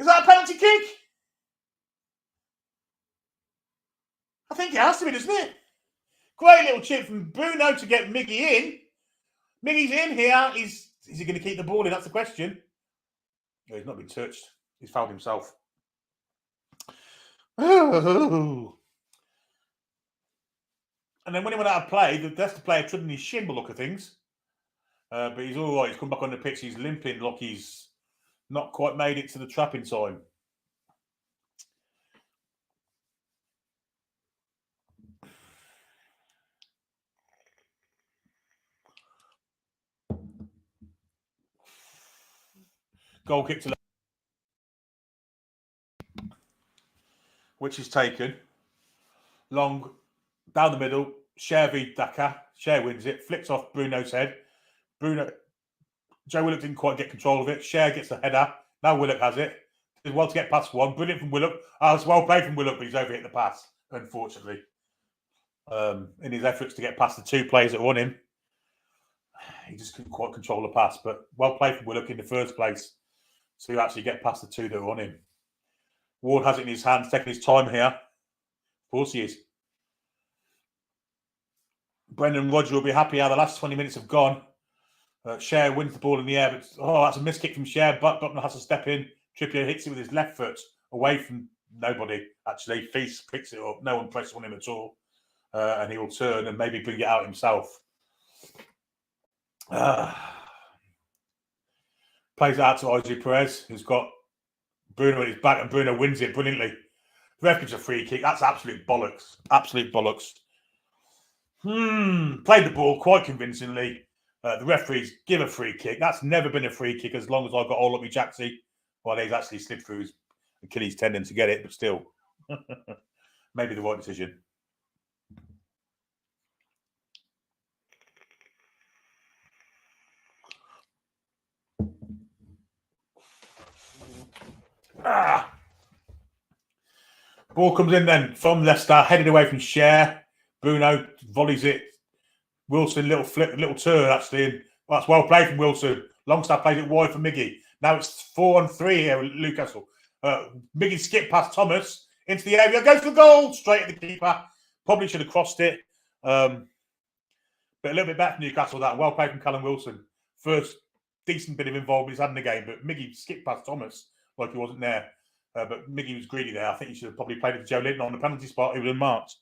Is that a penalty kick? I think it has to be, doesn't it? Great little chip from Bruno to get Miggy in. Miggy's in here. Is he going to keep the ball in? That's the question. No, he's not been touched. He's fouled himself. Oh. And then when he went out of play, the Leicester player tripped in his shin by look of things. But he's all right. He's come back on the pitch. He's limping like he's not quite made it to the trap in time. Goal kick to which is taken. Long down the middle. Cher v Daka. Cher wins it. Flicks off Bruno's head. Joe Willock didn't quite get control of it. Cher gets the header. Now Willock has it. Did well to get past one. Brilliant from Willock. It's well played from Willock, but he's overhit the pass, unfortunately. In his efforts to get past the two players that won him, he just couldn't quite control the pass. But well played from Willock in the first place to actually get past the two that were on him. Ward has it in his hands, taking his time here. Of course he is. Brendan Rodgers will be happy how the last 20 minutes have gone. Cher wins the ball in the air, but that's a miss kick from Cher. Button has to step in. Trippier hits it with his left foot away from nobody. Actually, Feast picks it up. No one presses on him at all, and he will turn and maybe bring it out himself. Plays it out to Ozzy Perez, who's got Bruno at his back, and Bruno wins it brilliantly. The ref gives a free kick. That's absolute bollocks. Absolute bollocks. Played the ball quite convincingly. The referees give a free kick. That's never been a free kick as long as I've got all up my jacksy. Well, he's actually slipped through his Achilles tendon to get it, but still. Maybe the right decision. Ball comes in then from Leicester, headed away from Cher. Bruno volleys it. Wilson, little flip, little turn actually. Well, that's well played from Wilson. Longstaff plays it wide for Miggy. Now it's 4-on-3 here with Newcastle. Miggy skipped past Thomas into the area. Goes for goal. Straight at the keeper. Probably should have crossed it. But a little bit better for Newcastle. That well played from Callum Wilson. First decent bit of involvement he's had in the game. But Miggy skipped past Thomas like he wasn't there. But Miggy was greedy there. I think he should have probably played it to Joe Linton on the penalty spot. He was in March.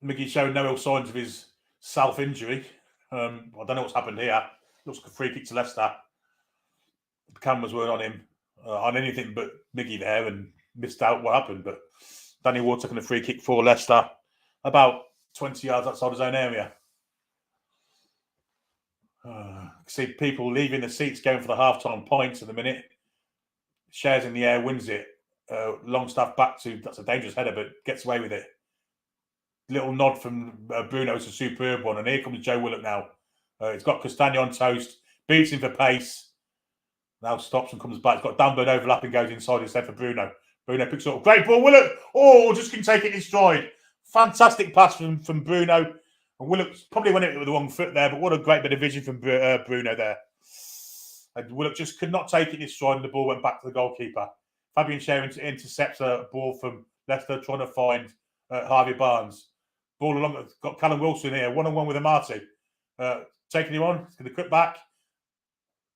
Miggy showed no real signs of his self-injury. I don't know what's happened here. Looks like a free kick to Leicester. The cameras weren't on him, on anything but Miggy there, and missed out what happened. But Danny Ward taking a free kick for Leicester, about 20 yards outside his own area. See people leaving the seats, going for the half-time points at the minute. Cher's in the air, wins it. Longstaff back to, that's a dangerous header, but gets away with it. Little nod from Bruno, it's a superb one. And here comes Joe Willock now. He's got Castagna on toast, beats him for pace. Now stops and comes back. He's got Danburn overlapping, goes inside his head for Bruno. Bruno picks up. Great ball, Willock. Oh, just can take it in stride. Fantastic pass from Bruno. And Willock probably went it with the wrong foot there, but what a great bit of vision from Bruno there. And Willock just could not take it in stride, and the ball went back to the goalkeeper. Fabian Cher intercepts a ball from Leicester, trying to find Harvey Barnes. Ball along, got Callum Wilson here, one-on-one with Amati. Taking him on, he's going to cut back.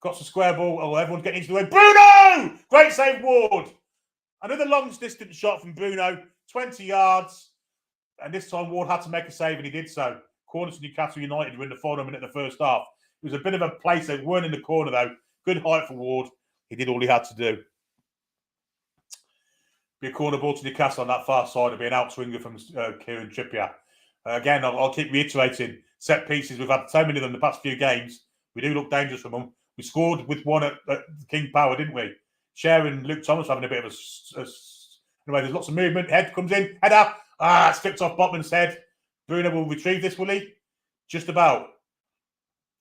Got some square ball. Oh, everyone's getting into the way. Bruno! Great save, Ward. Another long distance shot from Bruno, 20 yards. And this time Ward had to make a save, and he did so. Corner to Newcastle United were in the final minute of the first half. It was a bit of a place. They weren't in the corner, though. Good height for Ward. He did all he had to do. Be a corner ball to Newcastle on that far side. It'll be an outswinger from Kieran Trippier. Again, I'll keep reiterating. Set pieces, we've had so many of them the past few games. We do look dangerous from them. We scored with one at King Power, didn't we? Cher and Luke Thomas having a bit of anyway, there's lots of movement. Head comes in. Header. It's flipped off Botman's head. Bruno will retrieve this, will he? Just about.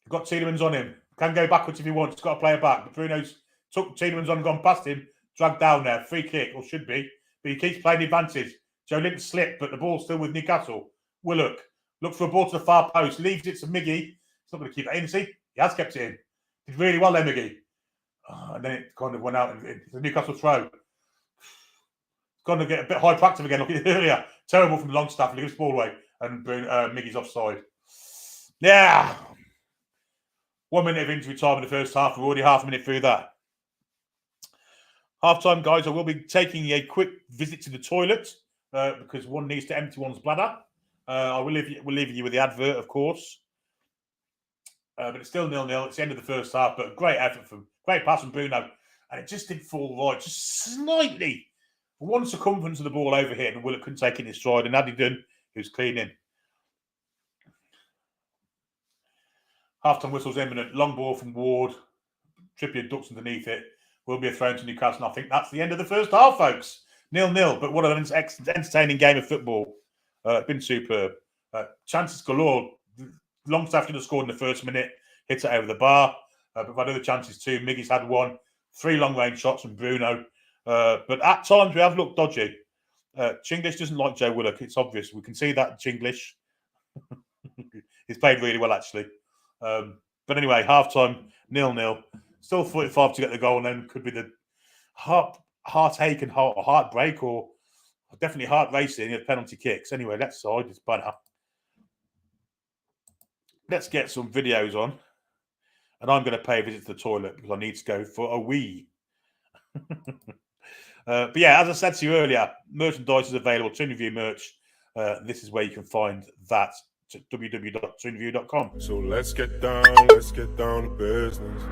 Got Tielemans on him. Can go backwards if he wants. Got to play it back. But Bruno's took Tielemans on, gone past him. Dragged down there. Free kick, or should be. But he keeps playing the advantage. Joe Linton slipped, but the ball's still with Newcastle. Willock. Looks for a ball to the far post. Leaves it to Miggy. He's not going to keep it in, see? He has kept it in. Did really well there, Miggy. And then it kind of went out. It's a Newcastle throw. It's going to get a bit hyperactive again. Look at it earlier. Terrible from the long staff. He gives the ball away. And Miggy's offside. Yeah. 1 minute of injury time in the first half. We're already half a minute through that. Half-time, guys. I will be taking a quick visit to the toilet because one needs to empty one's bladder. I will leave you with the advert, of course. But it's still 0-0. It's the end of the first half, but a great effort great pass from Bruno. And it just didn't fall right, just slightly. One circumference of the ball overhit, and Willock couldn't take it in his stride. And had he done, he was clean in. Half-time whistle's imminent. Long ball from Ward. Trippier ducks underneath it. Will be a throw to Newcastle. And I think that's the end of the first half, folks. 0-0. But what an entertaining game of football. Been superb. Chances galore. Longstaff should have scored in the first minute. Hit it over the bar. But we've had other chances too. Miggy's had one. 3 long-range shots from Bruno. But at times we have looked dodgy. Chinglish doesn't like Joe Willock. It's obvious. We can see that Chinglish. He's played really well, actually. But anyway, half-time, 0-0. Still 45 to get the goal, and then could be the heartache and heartbreak, or definitely heart racing of penalty kicks. Anyway, let's side this banner. Let's get some videos on. And I'm going to pay a visit to the toilet because I need to go for a wee. But yeah, as I said to you earlier, merchandise is available. Toon Review merch. This is where you can find that. www.toonreview.com. So let's get down to business.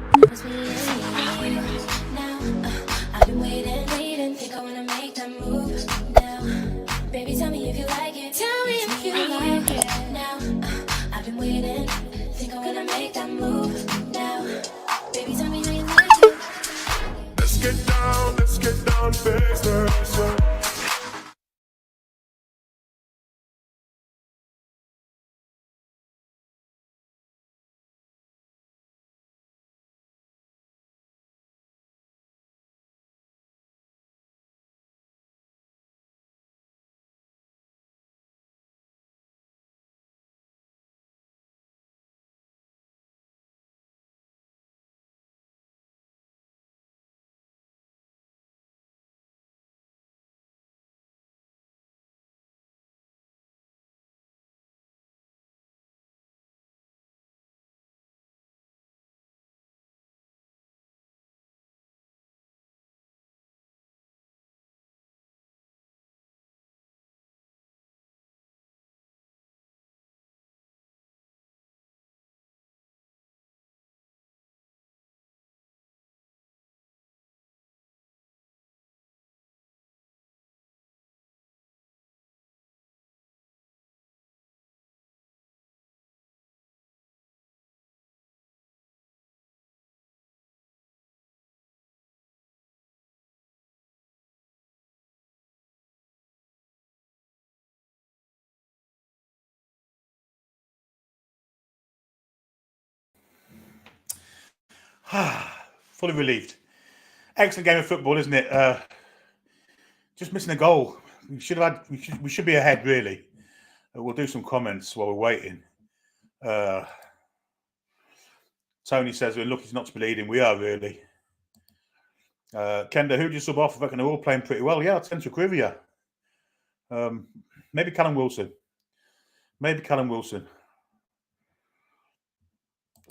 I've been waiting, think I wanna make that move now. Baby, tell me if you like it. Tell me if you like it now. I've been waiting, think I wanna make that move now. Baby, tell me how you like it. Let's get down to business. Fully relieved. Excellent game of football, isn't it? Just missing a goal. We should be ahead, really. We'll do some comments while we're waiting. Tony says we're lucky not to be leading. We are, really. Kenda, who do you sub off? I reckon they're all playing pretty well. Yeah, I tend to agree with you. Maybe Callum Wilson.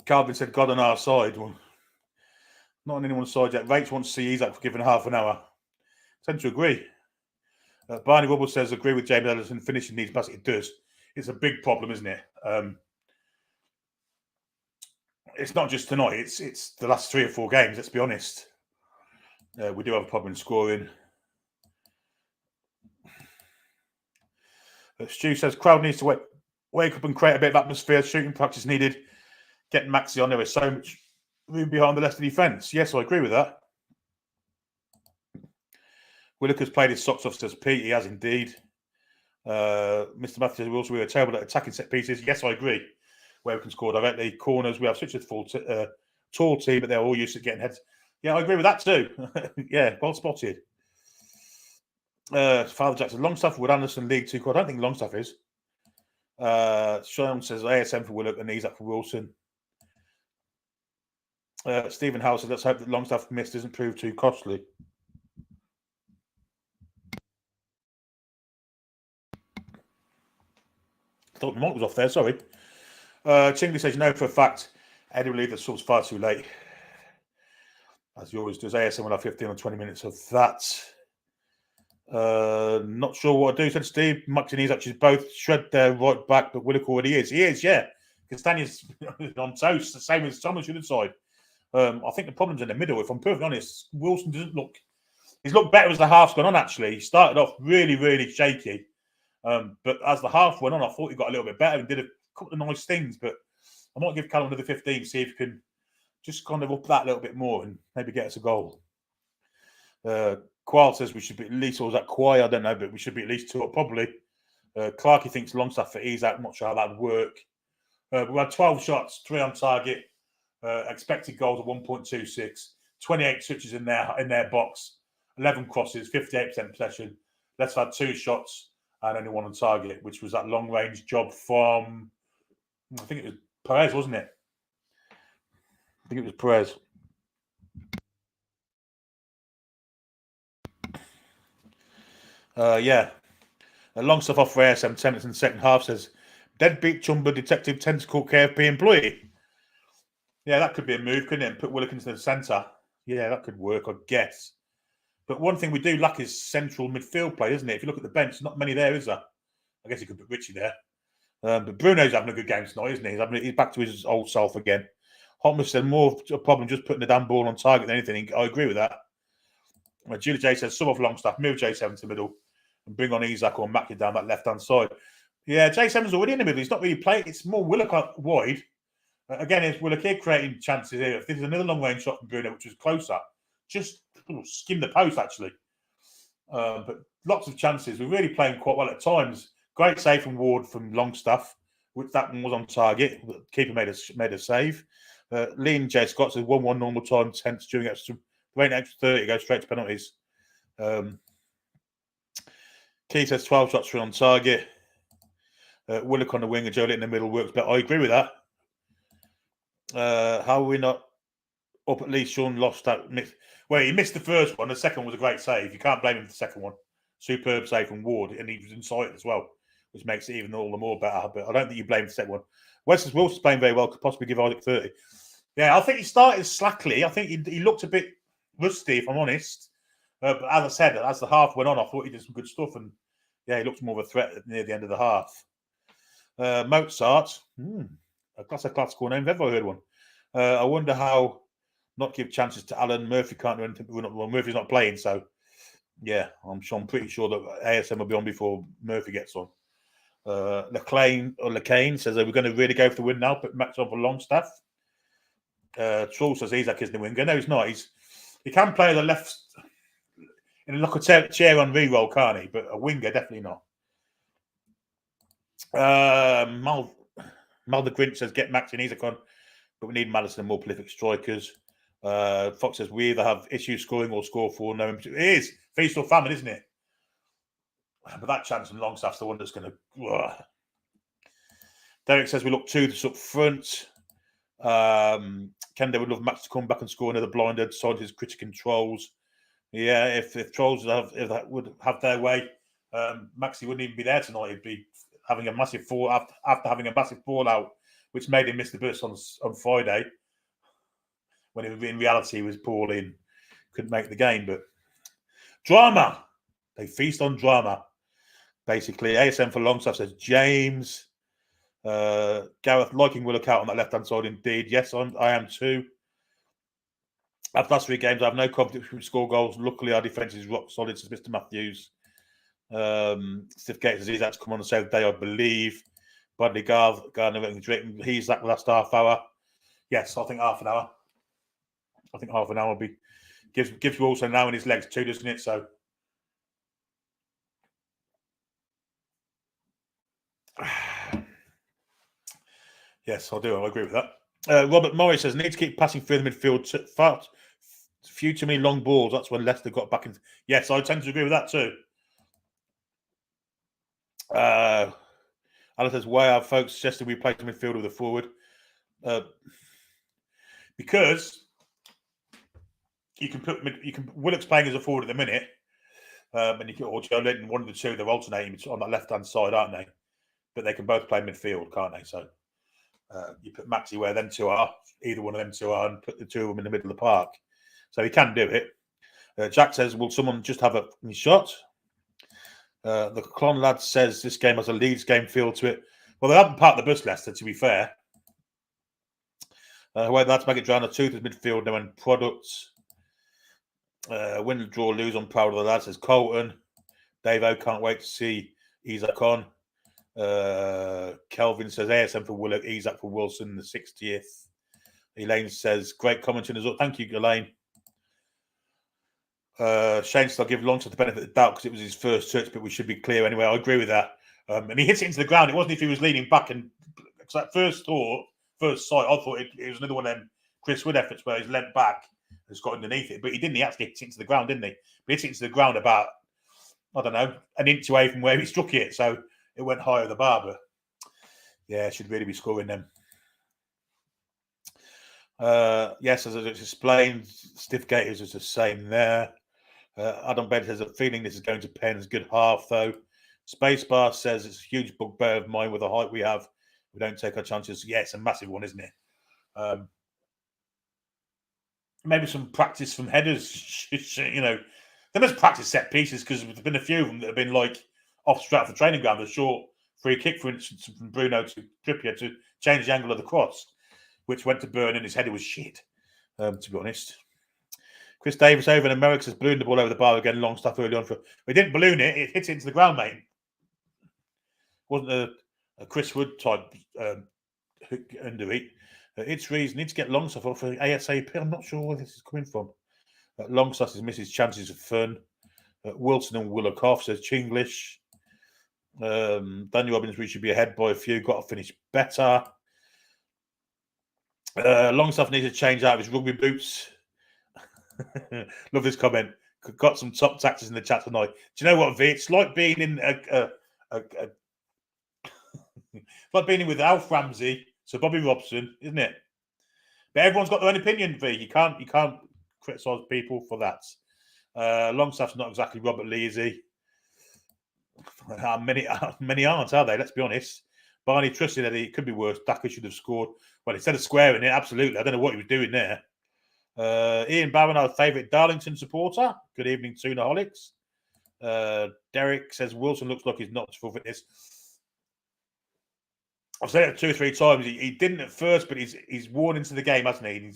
Calvin said, God on our side. Well, not on anyone's side yet. Rach wants to see Isaac for giving half an hour. I tend to agree. Barney Wubble says, agree with James Ellison. Finishing needs basket. It does. It's a big problem, isn't it? It's not just tonight. It's the last 3 or 4 games, let's be honest. We do have a problem in scoring. Stu says, crowd needs to wake up and create a bit of atmosphere. Shooting practice needed. Getting Maxi on. There is so much room behind the Leicester defence. Yes, I agree with that. Willock has played his socks off, says Pete. He has indeed. Mr. Matthews will also be terrible at attacking set pieces. Yes, I agree. Where we can score directly. Corners, we have such a tall team, but they're all used to getting heads. Yeah, I agree with that too. Yeah, well spotted. Father Jackson, Longstaff with Anderson, League 2. I don't think Longstaff is. Sean says ASM for Willock and Isaac for Wilson. Stephen Howe says, let's hope that Longstaff miss doesn't prove too costly. I thought the mic was off there, sorry. Chingley says, you know for a fact, Eddie will leave the subs far too late. As he always does, ASM will have 15 or 20 minutes of that. Not sure what to do, said Steve. Max and Isaac should both shred their right back, but Willock already is. He is, yeah. Castagne's on toast, the same as Thomas should have side. I think the problem's in the middle. If I'm perfectly honest, Wilson doesn't look. He's looked better as the half's gone on. Actually, he started off really, really shaky, but as the half went on, I thought he got a little bit better and did a couple of nice things. But I might give Callum another 15, see if he can just kind of up that a little bit more and maybe get us a goal. Qual says we should be at least, or was that Quay? I don't know, but we should be at least 2 up probably. Clarkey thinks Longstaff for ease out. I'm not sure how that would work. We had 12 shots, 3 on target. Expected goals of 1.26, 28 touches in their box, 11 crosses, 58% possession. Leicester had 2 shots and only 1 on target, which was that long range job from, I think it was Perez, wasn't it? I think it was Perez. Yeah. Long stuff off for ASM 10 minutes in the second half says, deadbeat Chumba detective tentacle KFP employee. Yeah, that could be a move, couldn't it? And put Willock into the centre. Yeah, that could work, I guess. But one thing we do lack is central midfield play, isn't it? If you look at the bench, not many there, is there? I guess you could put Richie there. But Bruno's having a good game tonight, isn't he? He's back to his old self again. Hotman said more a problem just putting the damn ball on target than anything. I agree with that. Julie J says sub off Longstaff, move J7 to the middle and bring on Isaac or Mackie down that left-hand side. Yeah, J7's already in the middle. He's not really playing. It's more Willock wide. Again, if Willock here creating chances here, if this is another long-range shot from Bruno, which was closer, just skim the post, actually. But lots of chances. We're really playing quite well at times. Great save from Ward from Longstaff, which that one was on target. The keeper made a save. Lee and J. Scott says 1-1 normal time, tense during extra 30, go straight to penalties. Key says 12 shots for on target. Willock on the wing and Jolie in the middle works better. I agree with that. How are we not up at least? Sean lost that. Well, he missed the first one. The second one was a great save. You can't blame him for the second one. Superb save from Ward, and he was inside as well, which makes it even all the more better. But I don't think you blame the second one. Wilson's playing very well. Could possibly give Isaac 30. Yeah, I think he started slackly. I think he looked a bit rusty, if I'm honest. But as I said, as the half went on, I thought he did some good stuff. And yeah, he looked more of a threat near the end of the half. Mozart. That's a classical name. I've ever heard one. I wonder how not give chances to Alan. Murphy can't do anything. Murphy's not playing. So, yeah, I'm pretty sure that ASM will be on before Murphy gets on. Lacane says, are we going to really go for the win now? Put Max on for Longstaff. Troll says Isaac isn't the winger. No, he's not. He can play the left in like a chair on re-roll, can't he? But a winger, definitely not. Mulder Grinch says, get Max and Isaac on, but we need Madison and more prolific strikers. Fox says, we either have issues scoring or score for. No, it is. Feast or famine, isn't it? But that chance from Longstaff's the one that's going to... Derek says, we look toothless up front. Kenda would love Max to come back and score another blinder, side his critic and Trolls. Yeah, if Trolls would have their way, Maxie wouldn't even be there tonight. He'd be having a massive fall after having a massive fallout, which made him miss the bus on Friday. When in reality he was poorly and couldn't make the game. But drama, they feast on drama. Basically, ASM for Longstaff says James. Gareth liking Willock out on that left-hand side. Indeed, yes, I am too. After last 3 games, I have no confidence we score goals. Luckily, our defence is rock solid, says Mr. Matthews. Steve Gates says he's had to come on the same day, I believe. Bradley Gardner, he's that last half hour. Yes, I think half an hour. I think half an hour will be gives Wilson now in his legs too, doesn't it? So yes, I do. I agree with that. Robert Morris says need to keep passing through the midfield. Few too many long balls. That's when Leicester got back in. Yes, I tend to agree with that too. Alan says, why are folks suggesting we play to midfield with a forward? Because you can Willock's playing as a forward at the minute, and you can, or Joe Linton, one of the two, they're alternating on that left hand side, aren't they? But they can both play midfield, can't they? So you put Maxi where them two are, either one of them two are, and put the two of them in the middle of the park. So he can do it. Jack says, will someone just have a shot? The Clon lad says this game has a Leeds game feel to it. Well, they haven't parked the bus, Leicester, to be fair. However, that's make it drown a tooth as midfield now and products. Win, draw, lose. I'm proud of the lads, says Colton. Dave O can't wait to see Isaac on. Kelvin says ASM for Willock, Isaac for Wilson, the 60th. Elaine says, great commenting as well. Thank you, Elaine. Shane said, I'll give Longstaff the benefit of the doubt because it was his first touch, but we should be clear anyway. I agree with that. And he hits it into the ground. It wasn't if he was leaning back. And that first sight, I thought it was another one of them Chris Wood efforts where he's leant back and has got underneath it. But he didn't. He actually hit it into the ground, didn't he? But he hit it into the ground about, I don't know, an inch away from where he struck it. So it went higher the bar. But yeah, should really be scoring them. Yes, as I just explained, stiff gaiters is the same there. Adam Bennett has a feeling this is going to Penn's good half, though. Spacebar says it's a huge bugbear of mine with the height we have. We don't take our chances. Yeah, it's a massive one, isn't it? Maybe some practice from headers. You know, they must practice set pieces because there's been a few of them that have been like off straight off the training ground. A short free kick, for instance, from Bruno to Trippier to change the angle of the cross, which went to Burn and his header was shit, to be honest. Chris Davis over in America has ballooned the ball over the bar again. Long stuff early on. We didn't balloon it. It hit it into the ground, mate. Wasn't a Chris Wood type hook under it. It's reason. Need to get Longstaff off for ASAP. I'm not sure where this is coming from. Longstaff has missed his chances of fun. Wilson and Willock off, says Chinglish. Daniel Robbins, we should be ahead by a few. Got to finish better. Longstaff needs to change out of his rugby boots. Love this comment. Got some top taxes in the chat tonight. Do you know what, V? It's like being in it's like being in with Alf Ramsey, so Bobby Robson, isn't it? But everyone's got their own opinion, V. You can't criticise people for that. Longstaff's not exactly Robert Lee, is he? Many aren't, are they? Let's be honest. Barney trusted that it could be worse. Daka should have scored. Well, instead of squaring it, absolutely. I don't know what he was doing there. Ian Barron, our favourite Darlington supporter. Good evening, Toonaholics. Derek says Wilson looks like he's not full fitness. I've said it 2 or 3 times. He didn't at first, but he's worn into the game, hasn't he?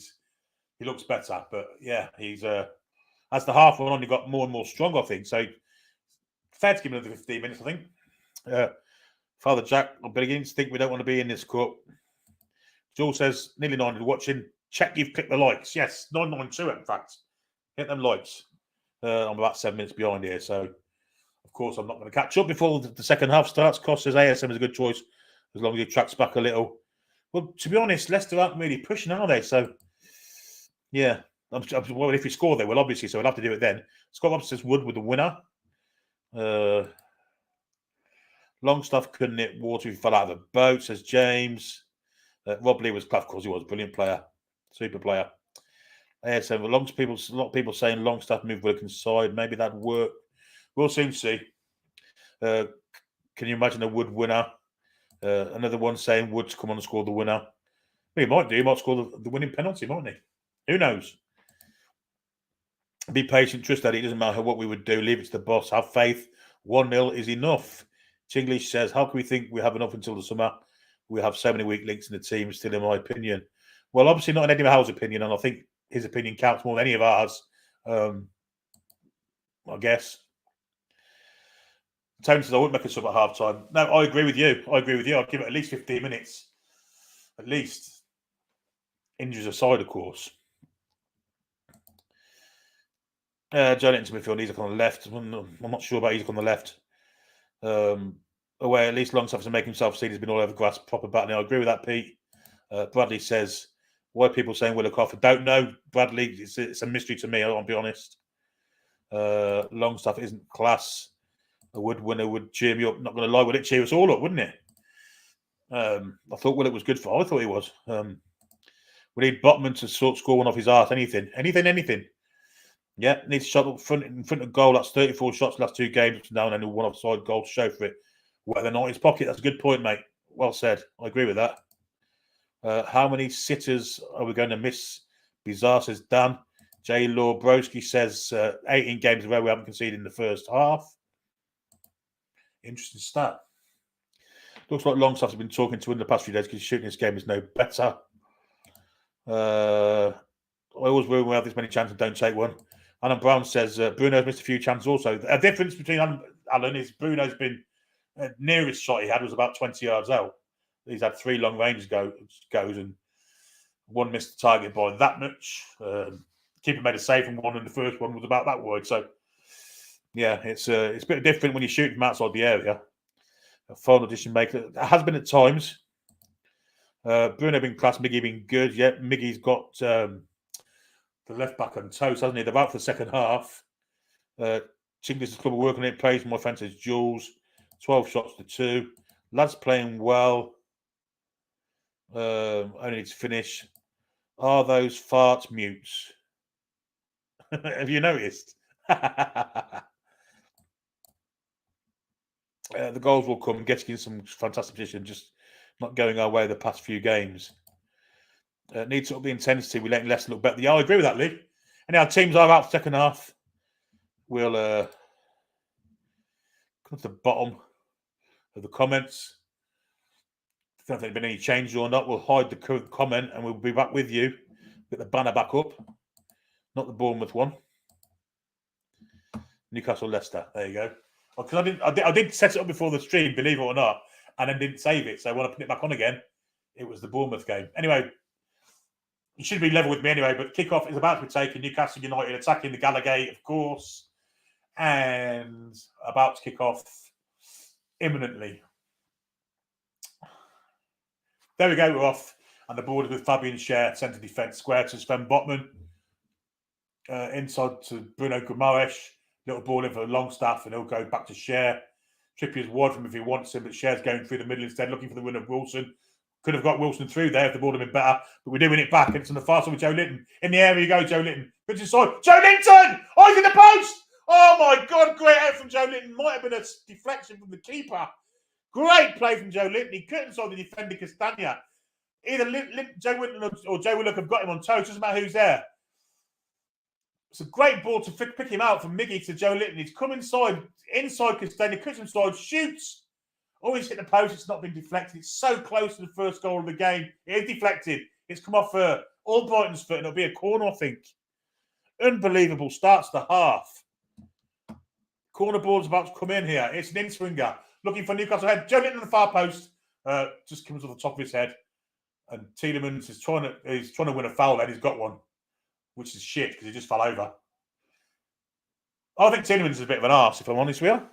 He looks better. But yeah, he's as the half went on, he got more and more strong, I think. So fair to give him another 15 minutes, I think. Father Jack, I'm beginning to think we don't want to be in this cup. Joel says, nearly 900 watching. Check you've clicked the likes. Yes, 992, in fact. Hit them likes. I'm about 7 minutes behind here. So, of course, I'm not going to catch up before the second half starts. Cost says ASM is a good choice as long as he tracks back a little. Well, to be honest, Leicester aren't really pushing, are they? So, yeah. Well, if we score, they will, obviously. So, we'll have to do it then. Scott Robson says Wood with the winner. Longstaff couldn't hit water if he fell out of a boat, says James. Rob Lee was class, of course he was. Brilliant player. Super player. ASM, a lot of people saying Longstaff moved Willock inside. Maybe that'd work. We'll soon see. Can you imagine a Wood winner? Another one saying Wood's come on and score the winner. Well, he might do. He might score the winning penalty, mightn't he? Who knows? Be patient. Trust that it doesn't matter what we would do. Leave it to the boss. Have faith. 1-0 is enough. Chinglish says, how can we think we have enough until the summer? We have so many weak links in the team, still in my opinion. Well, obviously not in Eddie Howe's opinion, and I think his opinion counts more than any of ours, I guess. Tony says, I wouldn't make a sub at half-time. No, I agree with you. I'd give it at least 15 minutes. At least. Injuries aside, of course. Joe into midfield, Isaac on the left. I'm not sure about Isaac on the left. Away, at least Longstaff to make himself seen. He's been all over grass, proper battling. I agree with that, Pete. Bradley says, why are people saying Willock off? I don't know, Bradley. It's a mystery to me, I'll be honest. Longstaff isn't class. A Wood winner would cheer me up. Not going to lie, would it cheer us all up, wouldn't it? I thought Willock was good for. I thought he was. We need Botman to score one off his arse. Anything. Yeah, needs a shot up front in front of goal. That's 34 shots last 2 games up and down, and one offside goal to show for it. Whether or not his pocket. That's a good point, mate. Well said. I agree with that. How many sitters are we going to miss? Bizarre says Dan. J. Law Broski says 18 games in a row we haven't conceded in the first half. Interesting stat. Looks like Longstaff has been talking to him in the past few days because shooting this game is no better. I always worry when we have this many chances and don't take one. Alan Brown says Bruno's missed a few chances also. A difference between Alan is Bruno's been nearest shot he had was about 20 yards out. He's had 3 long range goes and one missed the target by that much. Keeper made a save from one, and the first one was about that wide. So, yeah, it's a bit different when you shoot from outside the area. A final decision maker. It has been at times. Bruno been class, Miggy been good. Yeah, Miggy's got the left back on toast, hasn't he? They're out for the second half. Chinglis' club are working it. Plays my friend says Jules. 12 shots to 2. Lads playing well. Only need to finish. Are those farts mutes? Have you noticed? The goals will come, getting in some fantastic position, just not going our way the past few games. Needs to up the intensity. We're letting Leicester look better. Yeah, I agree with that, Lee. Anyhow, teams are out for second half. We'll come to the bottom of the comments. I don't think there's been any changes or not. We'll hide the current comment and we'll be back with you. Get the banner back up. Not the Bournemouth one. Newcastle Leicester. There you go. Because I did set it up before the stream, believe it or not, and then didn't save it. So when I put it back on again, it was the Bournemouth game. Anyway, you should be level with me anyway, but kickoff is about to be taken. Newcastle United attacking the Gallagher, of course, and about to kick off imminently. There we go, we're off. And the ball is with Fabian Schär, centre defence, square to Sven Botman. Inside to Bruno Guimaraes. Little ball in for Longstaff, and he'll go back to Schär. Trippier's wide from him if he wants him, but Scher's going through the middle instead, looking for the win of Wilson. Could have got Wilson through there if the ball had been better, but we're doing it back, and it's on the far side with Joe Linton. In the area you go, Joe Linton. Pitch inside. Joe Linton! Oh, he's in the post! Oh, my God, great out from Joe Linton. Might have been a deflection from the keeper. Great play from Joe Linton. He couldn't inside the defender, Castagna. Either Joe Linton or Joe Willock have got him on toes. Doesn't matter who's there. It's a great ball to pick him out from Miggy to Joe Linton. He's come inside Castagna, cuts inside, shoots. Always hit the post. It's not been deflected. It's so close to the first goal of the game. It is deflected. It's come off Albrighton's foot, and it'll be a corner, I think. Unbelievable. Starts the half. Corner ball's about to come in here. It's an in-swinger. Looking for Newcastle head. Joe Linton on the far post. Just comes off the top of his head. And Tielemans is trying to win a foul then. He's got one, which is shit because he just fell over. I think Tielemans is a bit of an arse, if I'm honest with you.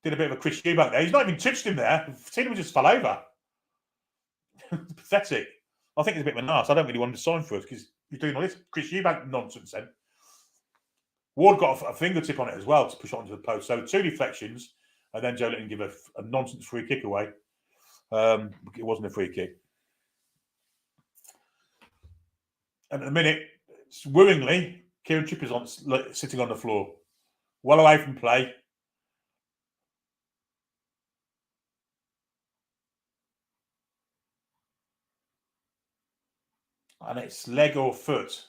Did a bit of a Chris Eubank there. He's not even touched him there. Tielemans just fell over. Pathetic. I think he's a bit of an arse. I don't really want him to sign for us because he's doing all this Chris Eubank nonsense then. Ward got a fingertip on it as well to push it onto the post. So 2 deflections, and then Joe Linton give a nonsense free kick away. It wasn't a free kick. And at the minute, worryingly, Kieran Trippier's sitting on the floor. Well away from play. And it's leg or foot.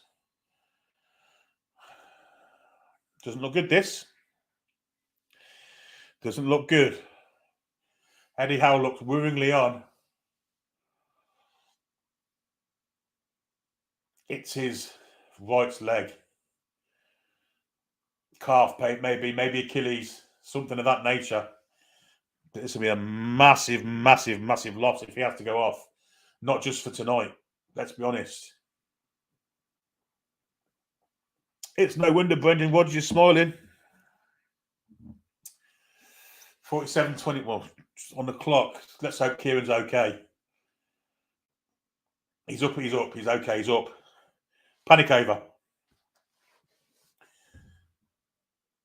Doesn't look good, this. Doesn't look good. Eddie Howe looks worryingly on. It's his right leg. Calf, maybe Achilles, something of that nature. This will be a massive, massive, massive loss if he has to go off. Not just for tonight, let's be honest. It's no wonder Brendan Rodgers is smiling. 47-20, well, on the clock. Let's hope Kieran's okay. He's up, he's okay, he's up. Panic over.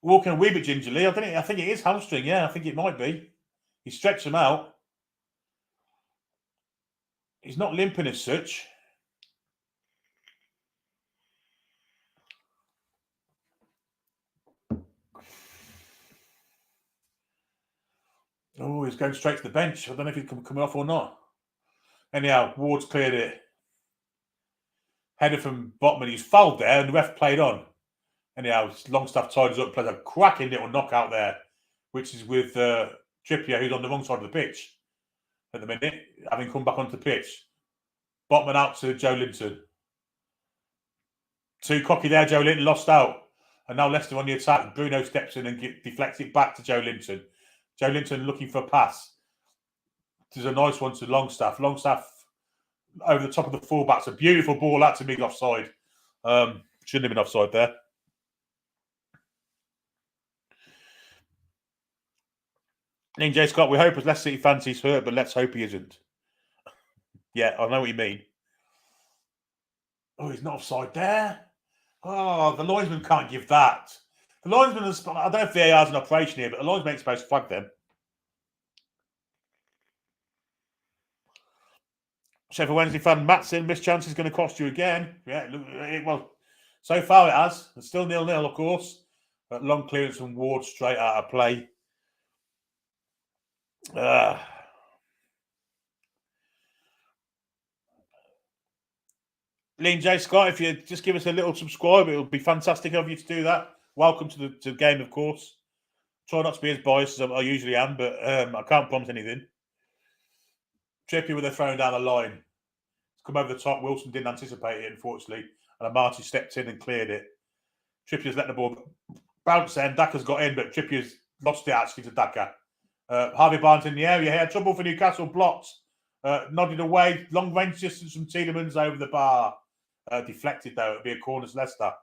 Walking a wee bit gingerly. I think it is hamstring, yeah, I think it might be. He stretched him out. He's not limping as such. Oh, he's going straight to the bench. I don't know if he's coming off or not. Anyhow, Ward's cleared it. Header from Botman. He's fouled there, and the ref played on. Anyhow, Longstaff tidies up, plays a cracking little knockout there, which is with Trippier, who's on the wrong side of the pitch at the minute, having come back onto the pitch. Botman out to Joe Linton. Too cocky there, Joe Linton lost out. And now Leicester on the attack. Bruno steps in and deflects it back to Joe Linton. Joe Linton looking for a pass. There's a nice one to Longstaff. Longstaff over the top of the fullbacks. A beautiful ball out to me offside. Shouldn't have been offside there. Ian J. Scott, we hope as Leicester City fans he's hurt, but let's hope he isn't. Yeah, I know what you mean. Oh, he's not offside there. Oh, the linesman can't give that. The linesman has, I don't know if VAR is an operation here, but the linesman ain't supposed to flag them. Sheffield Wednesday fan Matson, missed chance is going to cost you again. Yeah, well, so far it has. It's still 0-0, of course. But long clearance from Ward straight out of play. Lean J. Scott, if you just give us a little subscribe, it would be fantastic of you to do that. Welcome to the game, of course. Try not to be as biased as I usually am, but I can't promise anything. Trippier with a throwing down the line. It's come over the top. Wilson didn't anticipate it, unfortunately. And Amati stepped in and cleared it. Trippier's let the ball bounce there, and Daka's got in, but Trippier's lost it actually to Daka. Harvey Barnes in the area here. Trouble for Newcastle, blocked. Nodded away. Long range distance from Tielemans over the bar. Deflected, though. It'll be a corner to Leicester.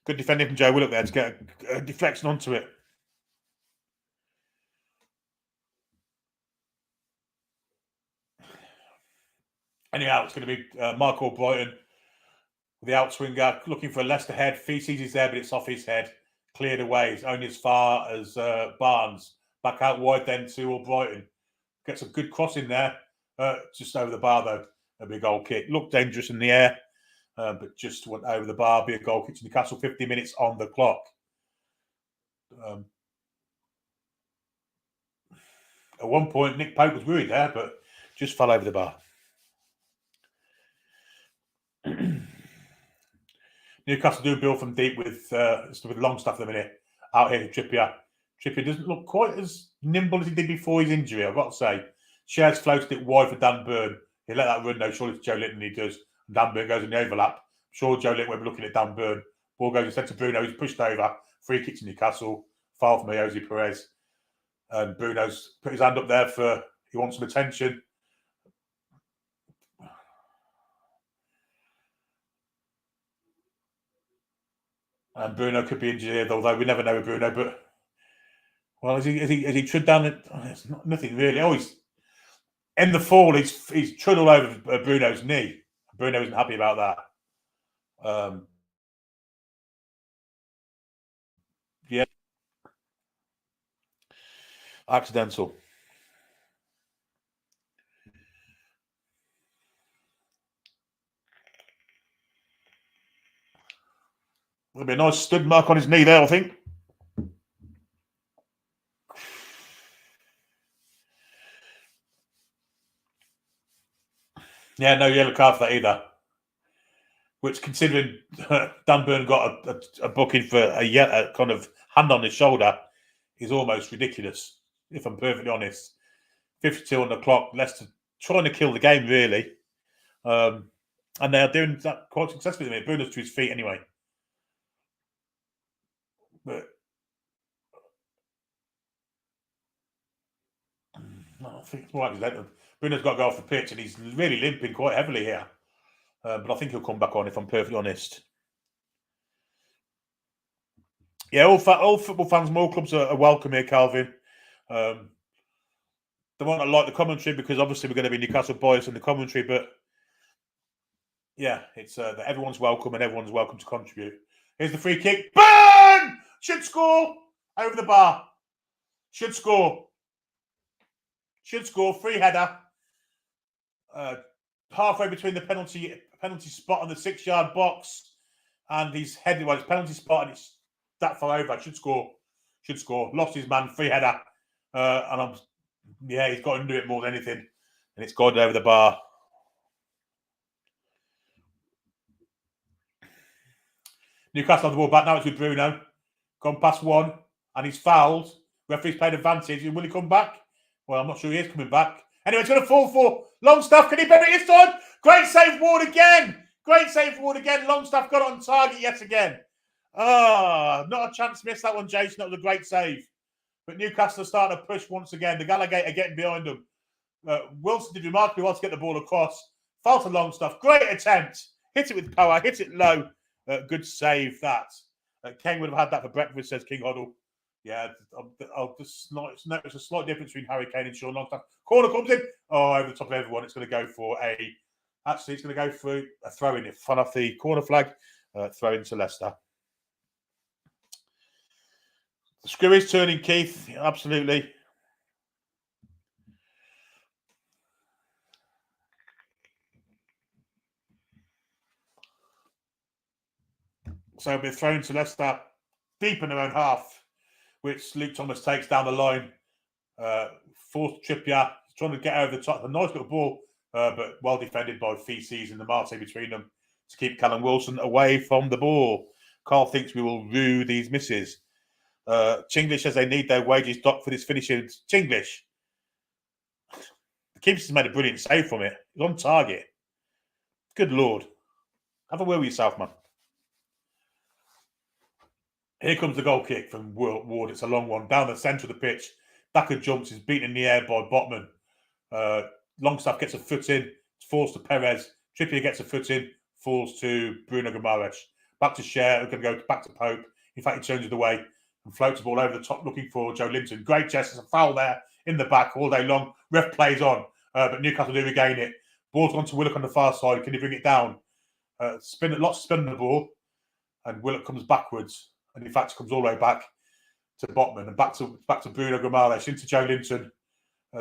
Good defending from Joe Willock there to get a deflection onto it. Anyhow, it's going to be Marco Brighton with the outswinger looking for a Leicester head. Feces is there, but it's off his head. Cleared away. It's only as far as Barnes. Back out wide then to Brighton. Gets a good cross in there. Just over the bar, though. A big goal kick. Looked dangerous in the air, but just went over the bar. Be a goal kick to Newcastle. 50 minutes on the clock. At one point, Nick Pope was worried there, but just fell over the bar. Newcastle do build from deep with Longstaff at the minute. Out here, Trippier. Trippier doesn't look quite as nimble as he did before his injury, I've got to say. Shares floated it wide for Dan Burn. He let that run, though, surely to Joe Linton, he does. And Dan Burn goes in the overlap. I'm sure Joe Linton will be looking at Dan Burn. Ball goes instead to Bruno. He's pushed over. Free kick to Newcastle. Foul from Jose Perez. And Bruno's put his hand up there for, he wants some attention. And Bruno could be injured here, although we never know with Bruno. But well, has he trod down it? Oh, it's not nothing really. Oh, he's in the fall. He's trod all over Bruno's knee. Bruno isn't happy about that. Yeah, accidental. There'll be a nice stud mark on his knee there, I think. Yeah, no yellow card for that either. Which, considering Dan Burn got a booking for a kind of hand on his shoulder, is almost ridiculous, if I'm perfectly honest. 52 on the clock, Leicester trying to kill the game, really. And they're doing that quite successfully at the minute. Bruno's to his feet anyway. But I think it's more accidental. Bruno's got to go off the pitch, and he's really limping quite heavily here. But I think he'll come back on, if I'm perfectly honest. Yeah, all football fans, more clubs are welcome here, Calvin. They might not like the commentary because obviously we're going to be Newcastle bias in the commentary, but Yeah, it's that everyone's welcome and everyone's welcome to contribute. Here's the free kick. Burn! Should score. Over the bar. Should score. Should score. Free header. Halfway between the penalty spot and the 6-yard box. And he's headed, well, it's penalty spot and it's that far over. Should score. Should score. Lost his man. Free header. He's got to do it more than anything. And it's gone over the bar. Newcastle have the ball back. Now it's with Bruno. Gone past one. And he's fouled. Referee's played advantage. Will he come back? Well, I'm not sure he is coming back. Anyway, it's going to fall for Longstaff. Can he bury it this time? Great save, Ward again. Great save, Ward again. Longstaff got it on target yet again. Not a chance to miss that one, Jason. That was a great save. But Newcastle are starting to push once again. The Gallagher are getting behind them. Wilson did remarkably well to get the ball across. Foul to Longstaff. Great attempt. Hit it with power. Hit it low. Good save, that. King would have had that for breakfast, says King Hoddle. Yeah, I'll just notice a slight difference between Harry Kane and Sean Longstaff. Corner comes in. Oh, over the top of everyone. It's going to go for it's going to go for a throw-in. It fun off the corner flag. Throw-in to Leicester. The screw is turning, Keith. Absolutely. So it'll be thrown to Leicester deep in their own half, which Luke Thomas takes down the line. Fourth Trippier, trying to get over the top. A nice little ball, but well defended by Feces and the Marte between them to keep Callum Wilson away from the ball. Carl thinks we will rue these misses. Chinglish says they need their wages docked for this finishing. Chinglish. The keeper's made a brilliant save from it. He's on target. Good Lord. Have a word with yourself, man. Here comes the goal kick from Ward. It's a long one. Down the centre of the pitch. Daka jumps. Is beaten in the air by Botman. Longstaff gets a foot in. Falls to Perez. Trippier gets a foot in. Falls to Bruno Guimaraes. Back to Cher. We're going to go back to Pope. In fact, he turns it away and floats the ball over the top looking for Joe Linton. Great chest. There's a foul there in the back all day long. Ref plays on. But Newcastle do regain it. Ball's gone to Willock on the far side. Can he bring it down? Lots of spin on the ball. And Willock comes backwards. And in fact, comes all the way back to Botman and back to Bruno Guimaraes into Joe Linton.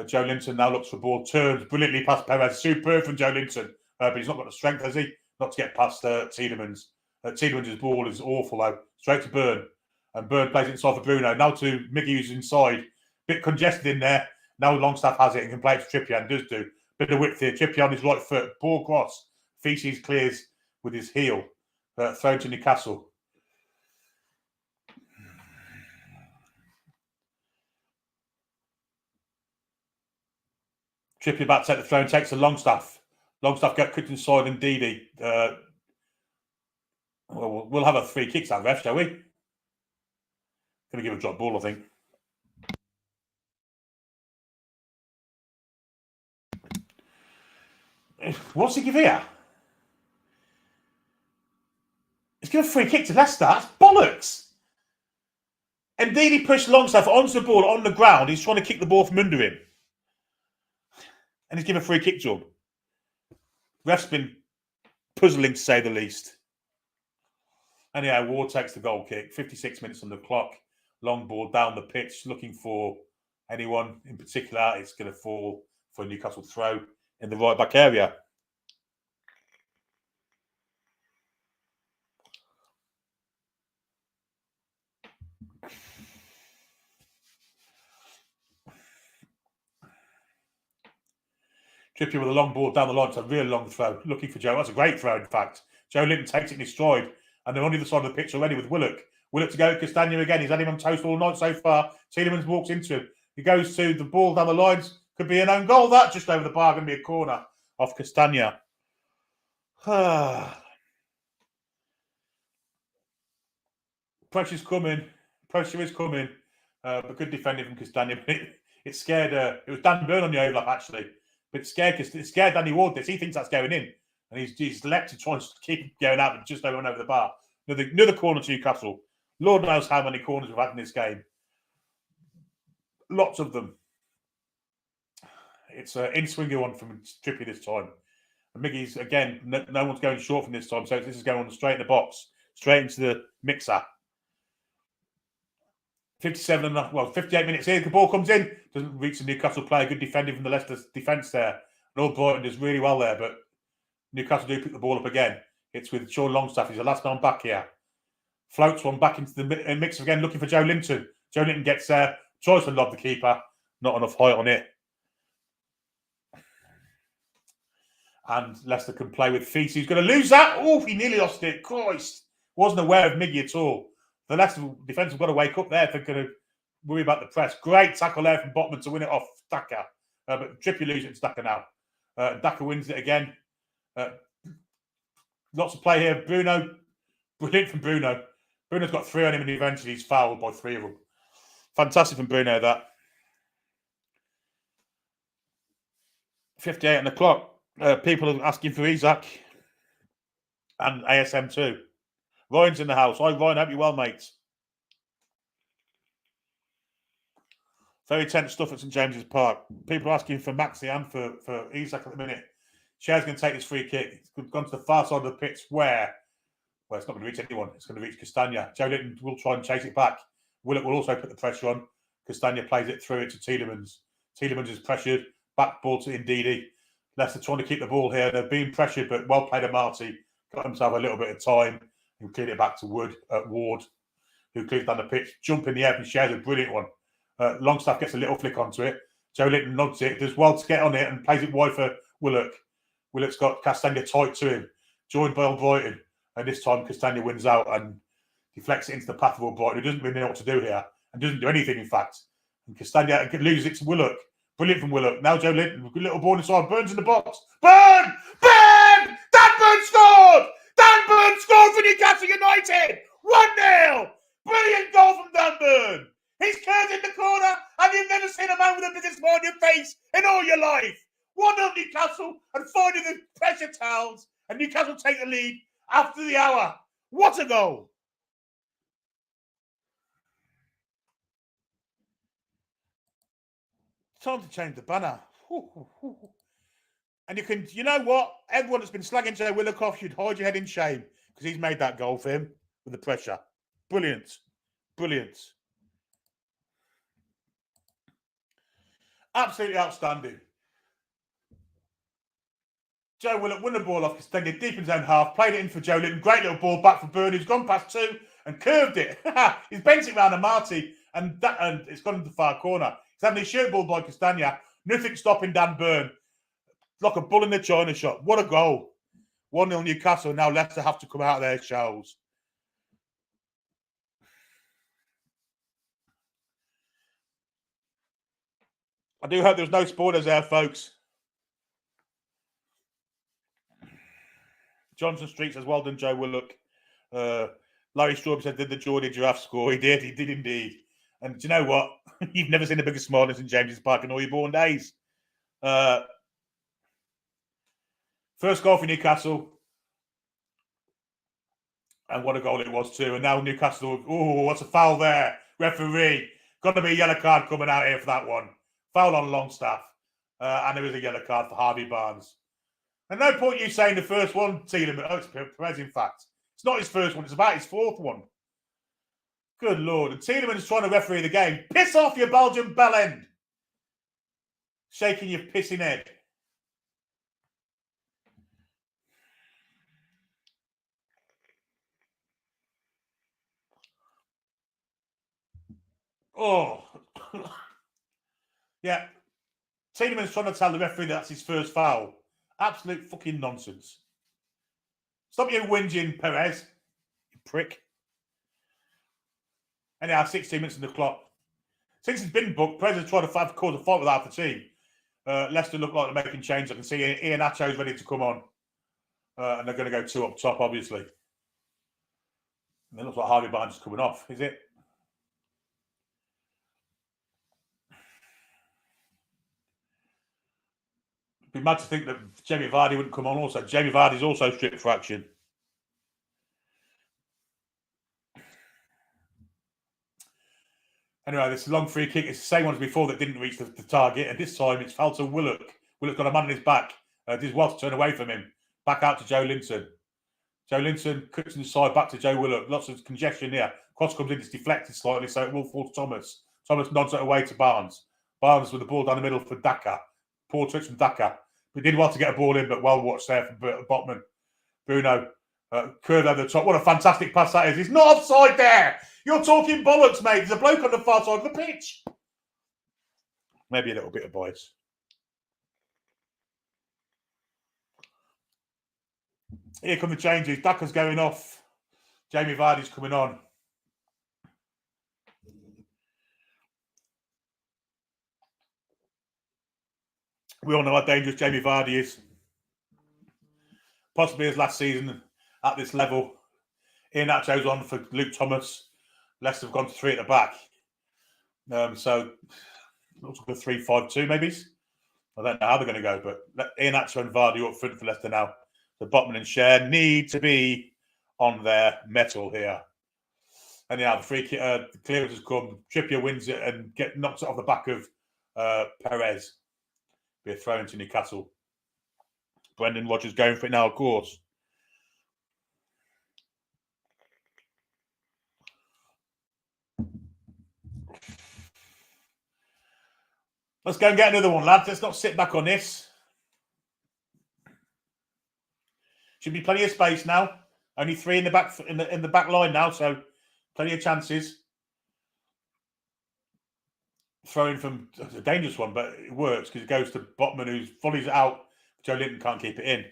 Joe Linton now looks for ball, turns brilliantly past Perez. Superb from Joe Linton, but he's not got the strength, has he? Not to get past Tielemans. Tielemans' ball is awful though. Straight to Byrne, and Byrne plays it inside for Bruno. Now to Miggy, who's inside, bit congested in there. Now Longstaff has it and can play it to Trippier and does do. Bit of width here. Trippier on his right foot, ball cross. Feces clears with his heel, thrown to Newcastle. Trippier back to take the throw and takes the Longstaff. Longstaff get kicked inside and Didi. We'll have a free kick out ref, shall we? Going to give a drop ball, I think. What's he give here? He's given a free kick to Leicester. That's bollocks. And Didi pushed Longstaff onto the ball on the ground. He's trying to kick the ball from under him. And he's given a free kick to him. Ref's been puzzling, to say the least. Anyhow, Ward takes the goal kick. 56 minutes on the clock. Long ball down the pitch, looking for anyone in particular. It's going to fall for a Newcastle throw in the right back area. Trippier with a long ball down the line. It's a real long throw. Looking for Joe. That's a great throw, in fact. Joe Linton takes it in his stride. And they're on the other side of the pitch already with Willock. Willock to go. Castagna again. He's had him on toast all night so far. Tielemans walks into him. He goes to the ball down the lines. Could be an own goal. That just over the bar. Going to be a corner off Castagna. Pressure's coming. Pressure is coming. But good defending from Castagna. It scared. It was Dan Byrne on the overlap, actually. But it scared Danny Ward this. He thinks that's going in. And he's leapt to try and keep going out, but just over the bar. Another corner to Newcastle. Lord knows how many corners we've had in this game. Lots of them. It's an in-swinger one from Trippier this time. And Miggy's, again, no one's going short from this time. So this is going on straight in the box, straight into the mixer. 58 minutes here. The ball comes in. Doesn't reach the Newcastle player. Good defending from the Leicester defence there. And all Brighton does really well there. But Newcastle do pick the ball up again. It's with Sean Longstaff. He's the last man back here. Floats one back into the mix again, looking for Joe Linton. Joe Linton gets there. Tries to lob the keeper. Not enough height on it. And Leicester can play with Feast. He's going to lose that. Oh, he nearly lost it. Christ. Wasn't aware of Miggy at all. The Leicester defence have got to wake up there if they're going to worry about the press. Great tackle there from Botman to win it off Daka. But Trippier loses it to Daka now. Daka wins it again. Lots of play here. Bruno. Brilliant from Bruno. Bruno's got 3 on him and eventually he's fouled by 3 of them. Fantastic from Bruno, that. 58 on the clock. People are asking for Isaac and ASM too. Ryan's in the house. Hi, Ryan. Hope you're well, mates. Very tense stuff at St James's Park. People are asking for Maxi and for Isaac at the minute. Cher's going to take this free kick. It's gone to the far side of the pitch where it's not going to reach anyone. It's going to reach Castagna. Joe Linton will try and chase it back. Willock will also put the pressure on. Castagna plays it through it to Tielemans. Tielemans is pressured. Back ball to Ndidi. Leicester trying to keep the ball here. They're being pressured, but well played at Marty. Got himself a little bit of time and cleared it back to Ward, who clears down the pitch. Jump in the air and shares a brilliant one. Longstaff gets a little flick onto it. Joe Linton nods it. Does well to get on it and plays it wide for Willock. Willock's got Castagna tight to him. Joined by Brighton. And this time Castagna wins out and deflects it into the path of Brighton, who doesn't really know what to do here and doesn't do anything, in fact. And Castagna loses it to Willock. Brilliant from Willock. Now Joe Linton, good little ball inside. Burns in the box. Burn! Burn! Dan Burn scored! Dan Burn scored for Newcastle United! 1-0! Brilliant goal from Dan Burn! He's curved in the corner and you've never seen a man with a bigger smile on your face in all your life. 1-0 Newcastle and finding the pressure towels and Newcastle take the lead after the hour. What a goal! Time to change the banner. And you know what? Everyone that's been slagging Joe Willock off should hide your head in shame because he's made that goal for him with the pressure. Brilliant. Brilliant. Absolutely outstanding. Joe Willock won the ball off Castagna deep in his own half, played it in for Joe Linton. Great little ball back for Byrne, who's gone past 2 and curved it. He's bent it round to Marty and it's gone into the far corner. He's having a shoot ball by Castagna. Nothing stopping Dan Burn. Like a bull in the china shop. What a goal. 1-0 Newcastle. Now Leicester have to come out of their shells. I do hope there's no spoilers there, folks. Johnson Street says, well done, Joe Willock. Larry Straub said, did the Geordie Giraffe score? He did indeed. And do you know what? You've never seen a bigger smile in St James's Park in all your born days. First goal for Newcastle. And what a goal it was too. And now Newcastle, what's a foul there? Referee. Got to be a yellow card coming out here for that one. Foul on Longstaff. And there is a yellow card for Harvey Barnes. And no point you saying the first one, Tielemans. Oh, it's Perez, in fact. It's not his first one. It's about his 4th one. Good Lord. And Tielemans is trying to referee the game. Piss off, you Belgian bellend. Shaking your pissing head. Oh. Yeah. Tielemans trying to tell the referee that's his first foul. Absolute fucking nonsense. Stop your whinging, Perez. You prick. Anyhow, 16 minutes on the clock. Since it's been booked, Perez has tried to cause a fight with half the team. Leicester look like they're making change. I can see Ian Acho's ready to come on. And they're going to go 2 up top, obviously. And it looks like Harvey Barnes is coming off, is it? It'd be mad to think that Jamie Vardy wouldn't come on also. Jamie Vardy's also stripped for action. Anyway, this long free kick is the same one as before that didn't reach the target. And this time it's foul to Willock. Willock's got a man on his back. Did well to turn away from him. Back out to Joe Linton. Joe Linton cuts inside, back to Joe Willock. Lots of congestion here. Cross comes in, it's deflected slightly, so it will fall to Thomas. Thomas nods it away to Barnes. Barnes with the ball down the middle for Daka. Poor touch from Daka. We did well to get a ball in, but well watched there from Botman. Bruno. Curve over the top. What a fantastic pass that is. He's not offside there. You're talking bollocks, mate. There's a bloke on the far side of the pitch. Maybe a little bit of bias. Here come the changes. Daka's going off. Jamie Vardy's coming on. We all know how dangerous Jamie Vardy is. Possibly his last season at this level. Iheanacho's on for Luke Thomas. Leicester have gone to 3 at the back. So, looks like a 3-5-2 maybe. I don't know how they're going to go, but Iheanacho and Vardy up front for Leicester now. The Botman and Cher need to be on their mettle here. Anyhow, the free kick, the clearance has come. Trippier wins it and knocks it off the back of Perez. Be a throw into Newcastle. Brendan Rodgers going for it now, of course. Let's go and get another one, lads. Let's not sit back on this. Should be plenty of space now. Only 3 in the back in the back line now, so plenty of chances. Throwing from a dangerous one, but it works because it goes to Botman, who volleys it out. Joe Linton can't keep it in.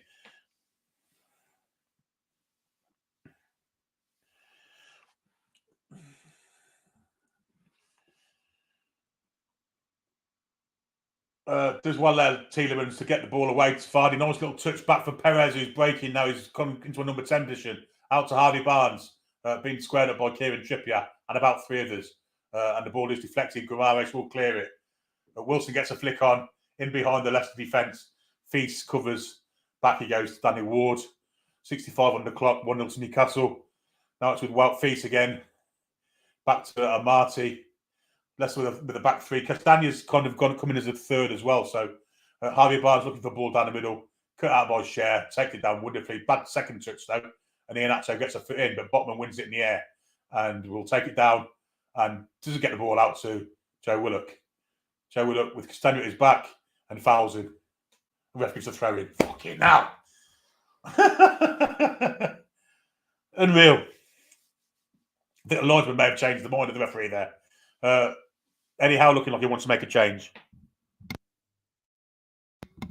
Does well there, Tielemans, to get the ball away to Vardy. Nice little touch back for Perez, who's breaking now. He's come into a number 10 position. Out to Harvey Barnes, being squared up by Kieran Trippier and about 3 others. And the ball is deflected. Guimaraes will clear it. Wilson gets a flick on in behind the Leicester defence. Feast covers. Back he goes to Danny Ward. 65 on the clock. 1-0 to Newcastle. Now it's with Wout Feast again. Back to Amati. Leicester with a back 3. Castagna's kind of coming as a third as well. So Harvey Barnes looking for a ball down the middle. Cut out by Cher. Takes it down wonderfully. Bad second touch though. And Iheanacho gets a foot in, but Botman wins it in the air. And will take it down. And doesn't get the ball out to Joe Willock. Joe Willock with Castagna at his back and fouls him. The ref gives a throw in. Fucking now. Unreal. I think the linesman may have changed the mind of the referee there. Anyhow, looking like he wants to make a change. A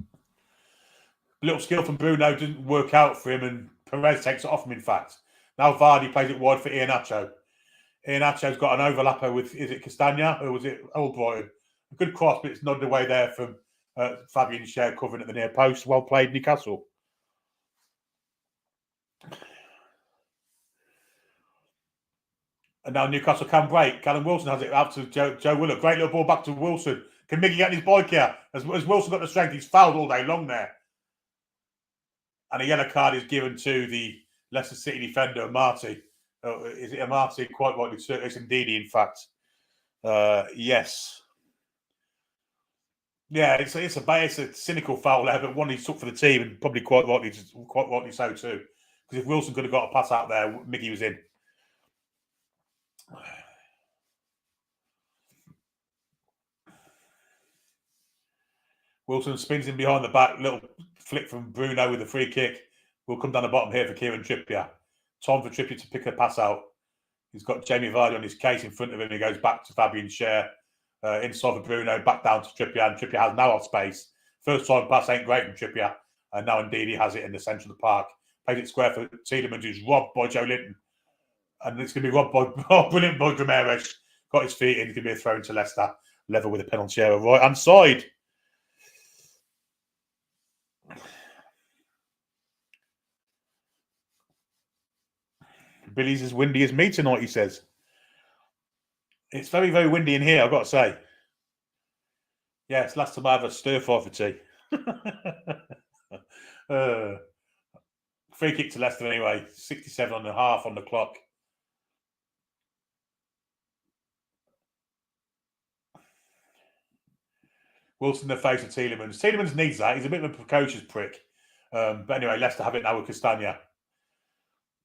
little skill from Bruno didn't work out for him, and Perez takes it off him, in fact. Now Vardy plays it wide for Iheanacho. Iheanacho's got an overlapper with, is it Castagna or was it Albrighton? A good cross, but it's nodded away there from Fabian Cher covering at the near post. Well played, Newcastle. And now Newcastle can break. Callum Wilson has it out to Joe Willock. Great little ball back to Wilson. Can Miggy get his bike here? As Wilson got the strength, he's fouled all day long there. And a yellow card is given to the Leicester City defender, Amati. Is it Amati? Quite rightly so. It's indeed, in fact. Yes. Yeah, it's a cynical foul there, but one he took for the team, and probably quite rightly so too. Because if Wilson could have got a pass out there, Miggy was in. Wilson spins in behind the back. Little flick from Bruno with the free kick. Will come down the bottom here for Kieran Trippier. Time for Trippier to pick a pass out. He's got Jamie Vardy on his case in front of him. He goes back to Fabian Cher. Inside for Bruno. Back down to Trippier. And Trippier has now off space. First time pass ain't great from Trippier. And now indeed he has it in the centre of the park. Plays it square for Tielemans, who's robbed by Joe Linton. And it's going to be robbed by brilliant by Guimaraes. Got his feet in. It's going to be a throw into Leicester. Level with a penalty area right hand side. Billy's as windy as me tonight, he says. It's very, very windy in here, I've got to say. Yeah, it's last time I have a stir-fry for tea. Free kick to Leicester anyway. 67.5 on the clock. Wilson in the face of Tielemans. Tielemans needs that. He's a bit of a precocious prick. But anyway, Leicester have it now with Castagna.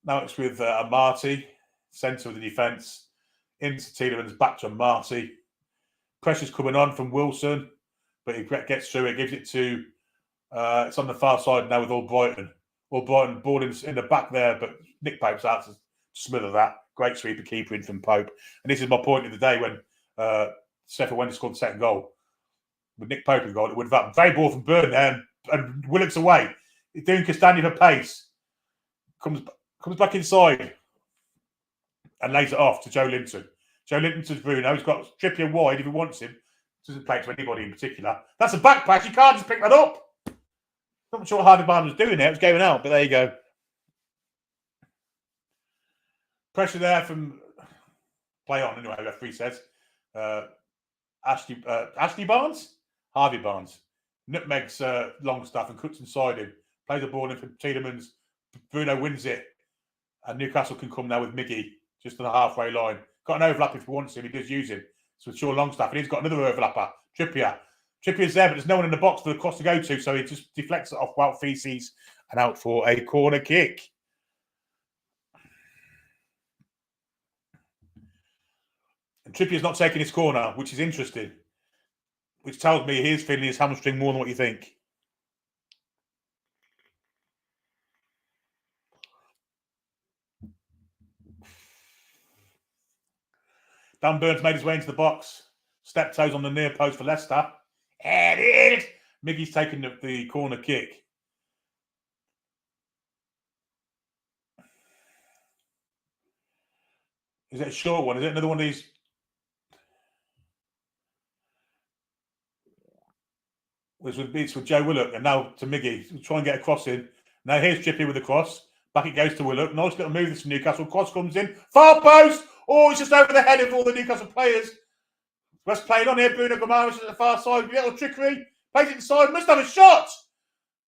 Now it's with Marty, centre of the defence. Into Tielemans, back to Marty. Pressure's coming on from Wilson, but he gets through it, gives it to... it's on the far side now with Albrighton. Albrighton ball in the back there, but Nick Pope's out to smother that. Great sweeper keeper in from Pope. And this is my point of the day when Sheffield Wednesday scored the second goal. With Nick Pope in goal, it would have happened. Very ball from Burn there, and Willock's away. He's doing Castagna for pace. Comes back inside and lays it off to Joe Linton. Joe Linton to Bruno. He's got Trippier wide if he wants him. Doesn't play to anybody in particular. That's a back pass. You can't just pick that up. Not sure what Harvey Barnes was doing there. It was going out, but there you go. Pressure there from play on anyway. Referee says Ashley Barnes, Harvey Barnes nutmegs Longstaff and cuts inside him. Plays the ball in for Tielemans. Bruno wins it, and Newcastle can come now with Miggy just on the halfway line. Got an overlap if he wants him. He does use him. So it's Sean Longstaff, and he's got another overlapper, Trippier. Trippier's there, but there's no one in the box for the cross to go to, so he just deflects it off Wout Feces and out for a corner kick. And Trippier's not taking his corner, which is interesting, which tells me he is feeling his hamstring more than what you think. Dan Burns made his way into the box. Step toes on the near post for Leicester. And Miggy's taking the corner kick. Is it a short one? Is it another one of these? It's with Joe Willock, and now to Miggy. We'll try and get a cross in. Now here's Chippy with the cross. Back it goes to Willock. Nice little move this from Newcastle. Cross comes in. Far post. Oh, it's just over the head of all the Newcastle players. West playing on here. Bruno Gomes at the far side. Little trickery. Plays it inside. Must have a shot.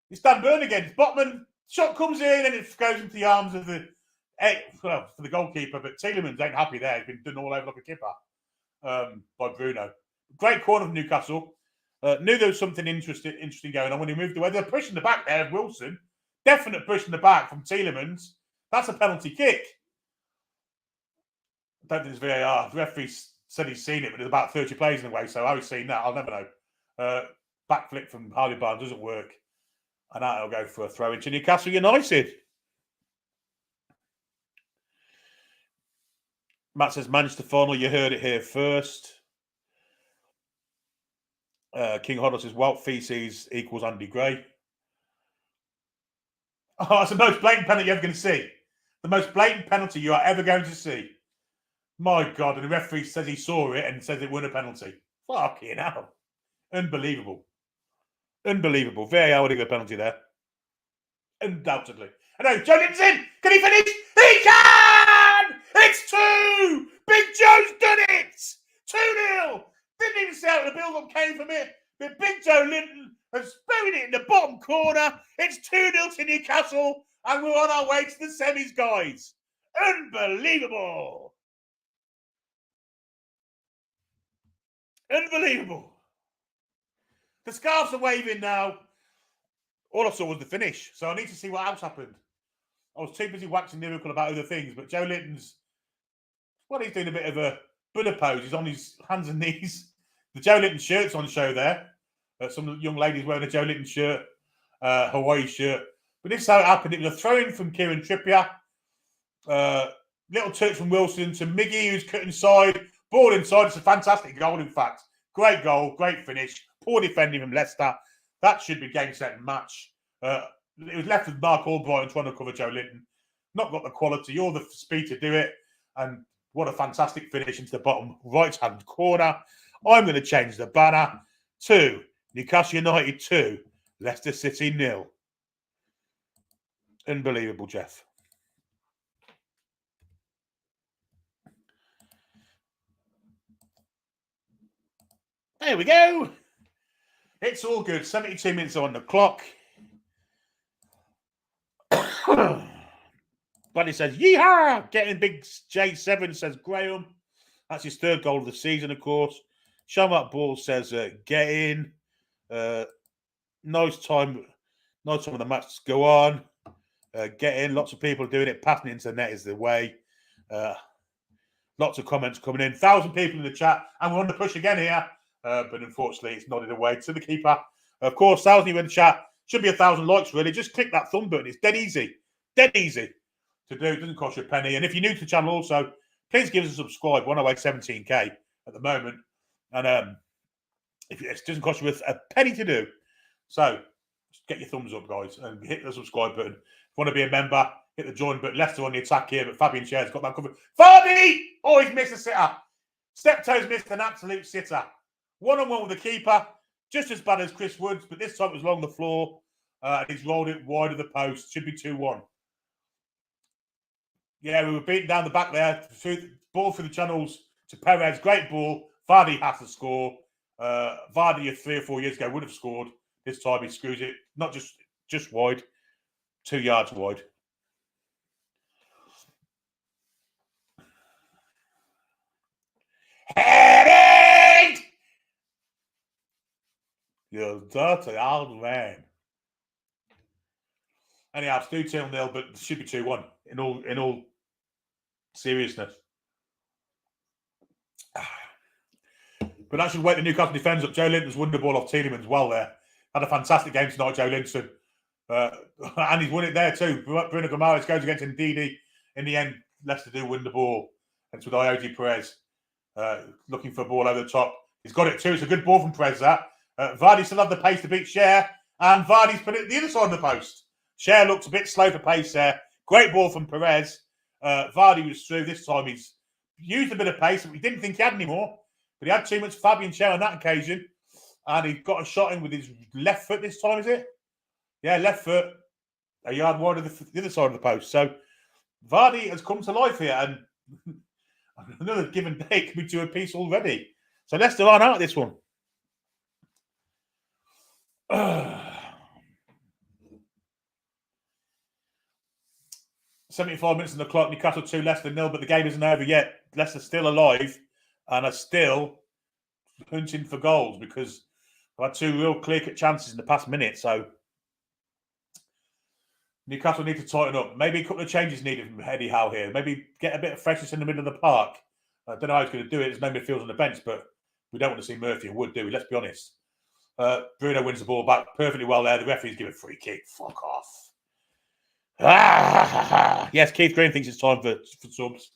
It's Dan Burn again. Botman. Shot comes in and it goes into the arms of the... for the goalkeeper. But Tielemans ain't happy there. He's been done all over like a kipper by Bruno. Great corner from Newcastle. Knew there was something interesting going on when he moved away. They're pushing the back there of Wilson. Definite push in the back from Tielemans. That's a penalty kick. I don't think it's VAR. The referee said he's seen it, but there's about 30 players in the way, so how he's seen that, I'll never know. Backflip from Harvey Barnes doesn't work. And that'll go for a throw into Newcastle United. Matt says Manchester final. You heard it here first. King Hodder says Wout Feces equals Andy Gray. Oh, that's the most blatant penalty you're ever going to see. The most blatant penalty you are ever going to see. My God, and the referee says he saw it and says it won a penalty. Fucking hell. Unbelievable. Unbelievable. VAR would have got a penalty there. Undoubtedly. I know, Joe Linton's in. Can he finish? He can! It's 2! Big Joe's done it! 2-0! Didn't even see how the build-up came from it. But Big Joe Linton has buried it in the bottom corner. It's 2-0 to Newcastle. And we're on our way to the semis, guys. Unbelievable. Unbelievable. The scarves are waving now. All I saw was the finish. So I need to see what else happened. I was too busy waxing lyrical about other things. But Joe Linton's, well, he's doing a bit of a Buddha pose. He's on his hands and knees. The Joe Linton shirt's on show there. Some young ladies wearing a Joe Linton shirt, Hawaii shirt. But this is how it happened. It was a throw-in from Kieran Trippier. Little touch from Wilson to Miggy, who's cut inside. Ball inside. It's a fantastic goal, in fact. Great goal, great finish. Poor defending from Leicester. That should be game, set, and match. It was left with Mark Albrighton trying to cover Joe Linton. Not got the quality or the speed to do it. And what a fantastic finish into the bottom right-hand corner. I'm going to change the banner to Newcastle United 2, Leicester City 0. Unbelievable, Jeff. There we go. It's all good. 72 minutes on the clock. Buddy says, yeehaw! Getting big J7, says Graham. That's his third goal of the season, of course. Shamak Ball says, get in. Nice time of the match to go on. Get in. Lots of people doing it. Passing it into the net is the way. Lots of comments coming in. 1,000 people in the chat. And we're on the push again here. But unfortunately, it's nodded away to the keeper. Of course, 1,000 people in the chat. Should be 1,000 likes, really. Just click that thumb button. It's dead easy. Dead easy to do. It doesn't cost you a penny. And if you're new to the channel also, please give us a subscribe. We're on our way 17k at the moment. And if it doesn't cost you a penny to do. So just get your thumbs up, guys, and hit the subscribe button. If you want to be a member, hit the join button. Leicester on the attack here, but Fabian Schär's got that covered. Vardy! Oh, he's missed a sitter. Steptoe's missed an absolute sitter. One-on-one with the keeper. Just as bad as Chris Woods, but this time it was along the floor. And he's rolled it wide of the post. Should be 2-1. Yeah, we were beaten down the back there. Ball through the channels to Perez. Great ball. Vardy has to score. Vardy 3 or 4 years ago would have scored. This time he screws it. Not just wide. 2 yards wide. Headed! You dirty old man. Anyhow, it's 2-0, but it should be 2-1 in all seriousness. But that should wake the Newcastle defence up. Joe Linton's won the ball off Tielemans well there. Had a fantastic game tonight, Joe Linton. And he's won it there too. Bruno Guimaraes goes against Ndidi. In the end, Leicester do win the ball. It's with Ioji Perez looking for a ball over the top. He's got it too. It's a good ball from Perez, that. Vardy still had the pace to beat Schär. And Vardy's put it the other side of the post. Schär looked a bit slow for pace there. Great ball from Perez. Vardy was through. This time he's used a bit of pace, but we didn't think he had any more. But he had too much Fabian Schär on that occasion. And he got a shot in with his left foot this time, is it? Yeah, left foot. A yard wide of the other side of the post. So Vardy has come to life here. And another give and take could be to a piece already. So Leicester aren't out of this one. 75 minutes on the clock. Newcastle 2, Leicester 0, but the game isn't over yet. Leicester still alive and are still hunting for goals because they've had 2 real clear-cut chances in the past minute. So Newcastle need to tighten up. Maybe a couple of changes needed from Eddie Howe here. Maybe get a bit of freshness in the middle of the park. I don't know how he's going to do it. There's no midfield on the bench, but we don't want to see Murphy or Wood, do we? Let's be honest. Bruno wins the ball back perfectly well there. The referee's give a free kick. Fuck off. Yes, Keith Green thinks it's time for subs.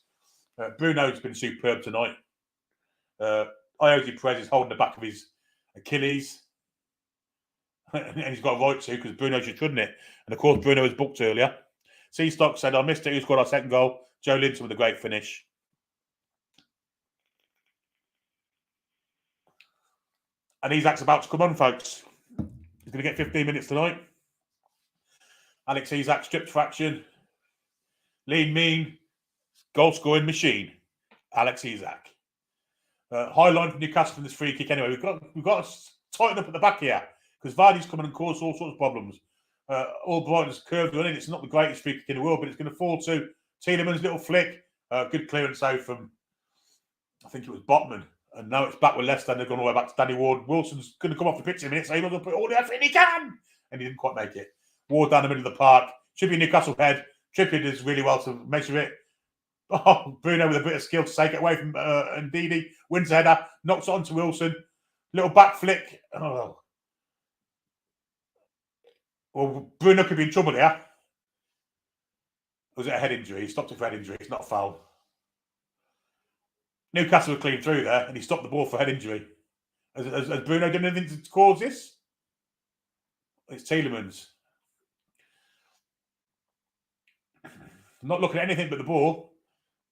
Bruno's been superb tonight. Ioji Perez is holding the back of his Achilles. And he's got a right to because Bruno should, shouldn't it? And of course, Bruno was booked earlier. C-Stock said, I missed it. Who scored our second goal? Joe Linton with a great finish. And Isak's about to come on, folks. He's going to get 15 minutes tonight. Alex Isak stripped for action. Lean, mean, goal-scoring machine. Alex Isak. High line from Newcastle from this free kick anyway. We've got to tighten up at the back here because Vardy's coming and caused all sorts of problems. Albright's curved on it. It's not the greatest free kick in the world, but it's going to fall to Tielemans' little flick. Good clearance out from, I think it was Botman. And now it's back with Leicester and they've gone all the way back to Danny Ward. Wilson's going to come off the pitch in a minute, so he's going to put all the effort in he can. And he didn't quite make it. Ward down the middle of the park. Should be Newcastle head. Trippier does really well to measure it. Oh, Bruno with a bit of skill to take it away from Ndidi. Wins the header. Knocks it onto Wilson. Little back flick. Oh. Well, Bruno could be in trouble here. Was it a head injury? He stopped it for head injury. It's not a foul. Newcastle were clean through there and he stopped the ball for head injury. Has Bruno done anything to cause this? It's Tielemans. Not looking at anything but the ball.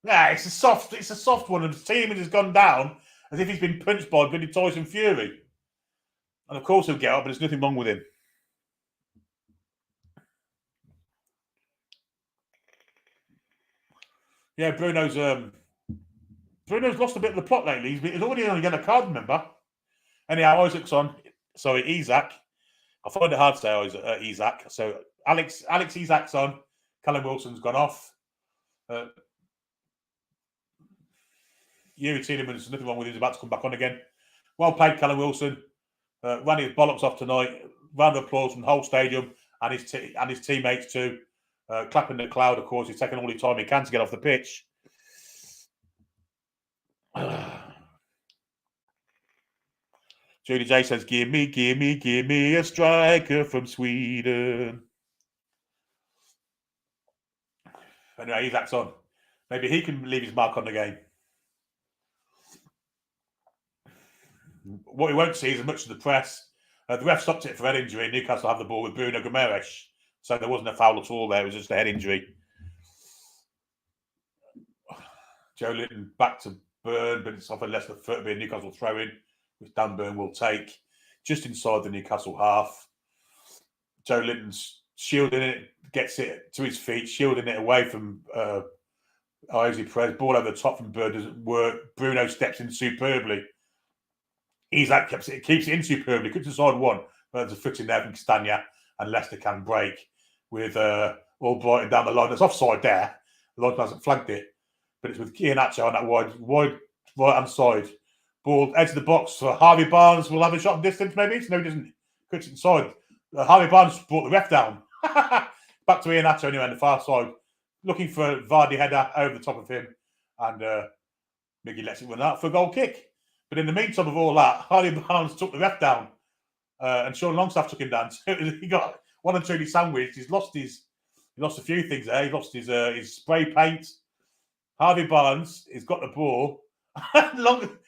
Yeah, it's a soft one. And Tielemans has gone down as if he's been punched by bloody Tyson Fury. And of course he'll get up, but there's nothing wrong with him. Yeah, Bruno's lost a bit of the plot lately. He's already on a yellow card, remember? Anyhow, Isaac's on. Sorry, Isak. I find it hard to say Isak. So Alex Isak's on. Callum Wilson's gone off. Yuri Tielemans, nothing wrong with him. He's about to come back on again. Well played, Callum Wilson. ran his bollocks off tonight. Round of applause from the whole stadium and his teammates too. Clapping the crowd, of course. He's taking all the time he can to get off the pitch. Julie J says, give me a striker from Sweden. Anyway, Isaac's on. Maybe he can leave his mark on the game. What we won't see is as much of the press. The ref stopped it for head injury. Newcastle have the ball with Bruno Guimaraes. So there wasn't a foul at all there. It was just a head injury. Joe Linton back to Burn, but it's off a Leicester foot, being Newcastle throw-in, which Dan Burn will take just inside the Newcastle half. Joe Linton's shielding it, gets it to his feet, shielding it away from Jose Perez. Ball over the top from Burn doesn't work. Bruno steps in superbly. Isaac keeps it in superbly, cuts inside one. There's a foot in there from Castagna, and Leicester can break with Albrighton down the line. There's offside there. The line hasn't flagged it. But it's with Iheanacho on that wide right-hand side. Ball edge of the box for Harvey Barnes. Will have a shot from distance, maybe. No, he doesn't. Cuts inside. Harvey Barnes brought the ref down. Back to Iheanacho anyway on the far side. Looking for a Vardy header over the top of him. And Miggy lets it run out for a goal kick. But in the meantime of all that, Harvey Barnes took the ref down. And Sean Longstaff took him down. So he got one and two sandwiched. He lost a few things there. He lost his spray paint. Harvey Barnes has got the ball.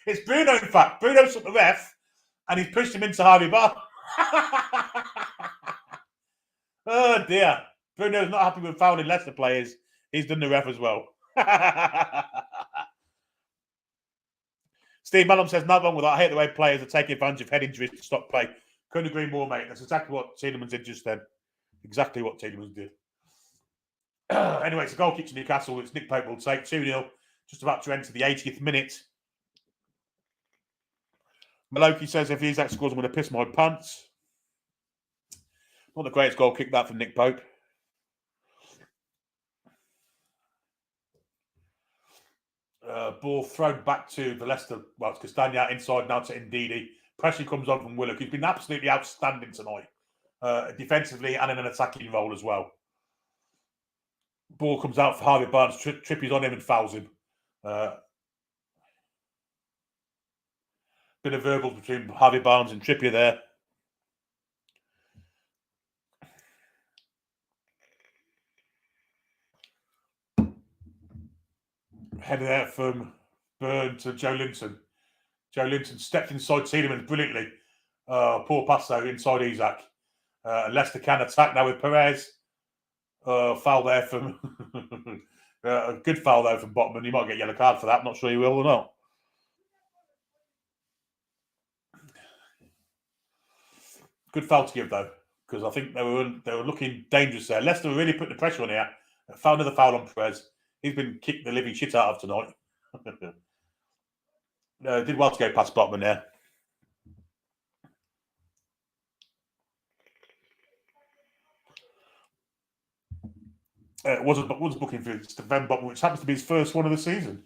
It's Bruno, in fact. Bruno took the ref and he's pushed him into Harvey Barnes. Oh, dear. Bruno's not happy with fouling Leicester players. He's done the ref as well. Steve Malcolm says, not wrong with that. I hate the way players are taking advantage of head injuries to stop play. Couldn't agree more, mate. That's exactly what Tielemans did just then. Exactly what Tielemans did. Anyway, it's a goal kick to Newcastle, which Nick Pope will take 2-0, just about to enter the 80th minute. Maloki says, if Isaac scores, I'm going to piss my pants. Not the greatest goal kick, that, from Nick Pope. Ball thrown back to the Leicester, well, it's Castagna inside now to Ndidi. Pressure comes on from Willock, who's been absolutely outstanding tonight, defensively and in an attacking role as well. Ball comes out for Harvey Barnes. Trippier's on him and fouls him. Bit of verbals between Harvey Barnes and Trippier there. Header there from Burn to Joe Linton. Joe Linton stepped inside Tielemans brilliantly. Poor pass though inside Isaac. Leicester can attack now with Perez. Foul there from a good foul there from Botman. You might get a yellow card for that. I'm not sure you will or not. Good foul to give though, because I think they were looking dangerous there. Leicester were really putting the pressure on here. Found another foul on Perez. He's been kicked the living shit out of tonight. Did well to go past Botman there. Was booking for Van Botman, which happens to be his first one of the season.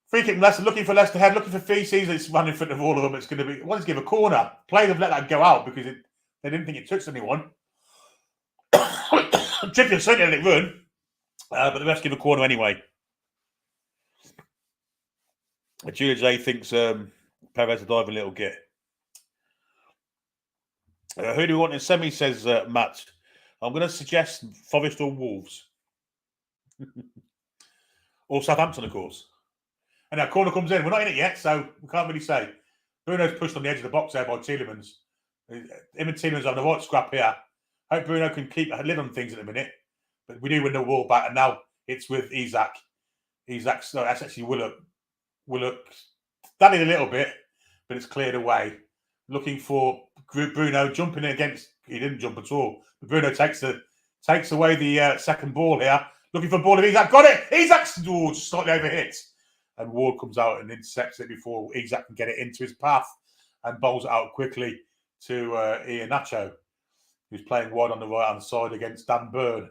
Free kick from Leicester, looking for Leicester head, looking for feces. It's running in front of all of them. It's going to be, want to give a corner. Players have let that go out because they didn't think it touched anyone. Trippier certainly let it run, but the refs give a corner anyway. Julia J thinks Perez will dive a little git. Who do we want in semi, says Matt. I'm going to suggest Forest or Wolves. Or Southampton, of course. And our corner comes in. We're not in it yet, so we can't really say. Bruno's pushed on the edge of the box there by Tielemans. Him and Tielemans have the right scrap here. Hope Bruno can keep a lid on things at the minute. But we do win the ball back, and now it's with Isaac. That's actually Willock standing a little bit, but it's cleared away. Looking for Bruno jumping against. He didn't jump at all. But Bruno takes away the second ball here. Looking for a ball of Isaac. Got it! Isaac's just slightly overhit. And Ward comes out and intercepts it before Isaac can get it into his path and bowls it out quickly to Iheanacho, who's playing wide on the right-hand side against Dan Burn.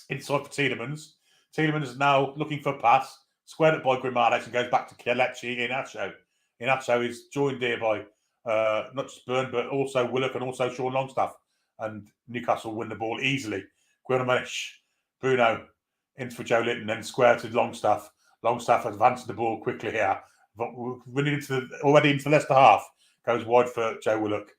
Inside for Tielemans. Tielemans is now looking for a pass. Squared up by Grimaldi and goes back to Kelechi Iheanacho. Iheanacho is joined here by not just Burn, but also Willock and also Sean Longstaff. And Newcastle win the ball easily. Guillemenish, Bruno, in for Joe Linton, then square to Longstaff. Longstaff advances the ball quickly here. Running already into the Leicester half. Goes wide for Joe Willock.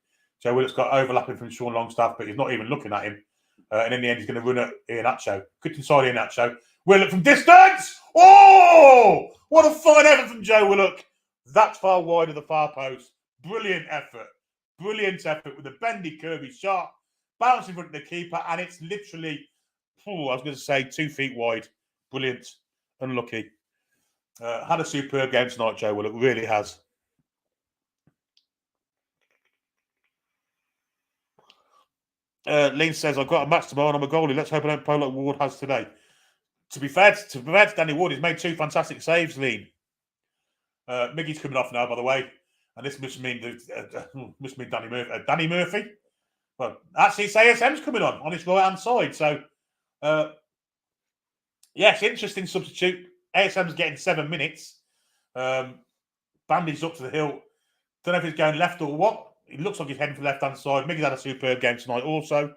Joe Willock's got overlapping from Sean Longstaff, but he's not even looking at him. And in the end, he's going to run at Iheanacho. Good inside Iheanacho. Willock from distance. Oh! What a fine effort from Joe Willock. That's far wide of the far post. Brilliant effort. Brilliant effort with a bendy, curvy shot. Bounce in front of the keeper, and it's literally, I was going to say, 2 feet wide. Brilliant. Unlucky. Had a superb game tonight, Joe Willock. Really has. Lean says, I've got a match tomorrow and I'm a goalie. Let's hope I don't play like Ward has today. To be fair to Danny Ward, he's made 2 fantastic saves, Lean. Miggy's coming off now, by the way. And this must mean Danny Murphy. Well, actually, it's ASM's coming on his right-hand side. So, yes, interesting substitute. ASM's getting 7 minutes. Bandy's up to the hilt. Don't know if he's going left or what. It looks like he's heading for the left-hand side. Miggy's had a superb game tonight also.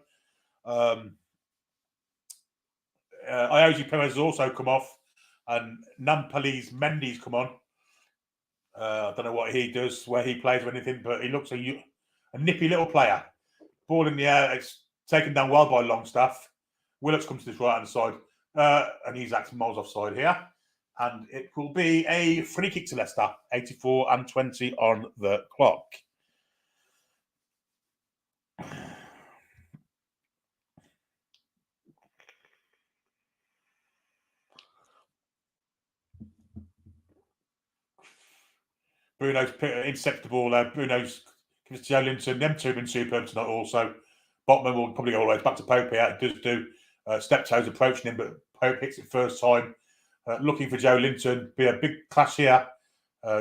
Ioji Perez has also come off. And Nampali's Mendy's come on. I don't know what he does, where he plays or anything, but he looks a nippy little player. Ball in the air, it's taken down well by Longstaff. Willock's come to this right-hand side. And he's acting miles offside here. And it will be a free kick to Leicester. 84 and 20 on the clock. Bruno's intercepted the ball there. Bruno's gives to Joe Linton. Them 2 have been superb tonight also. Botman will probably go all the way back to Pope here. It does do. Steptoe's approaching him, but Pope hits it first time. Looking for Joe Linton. Be a big clash here.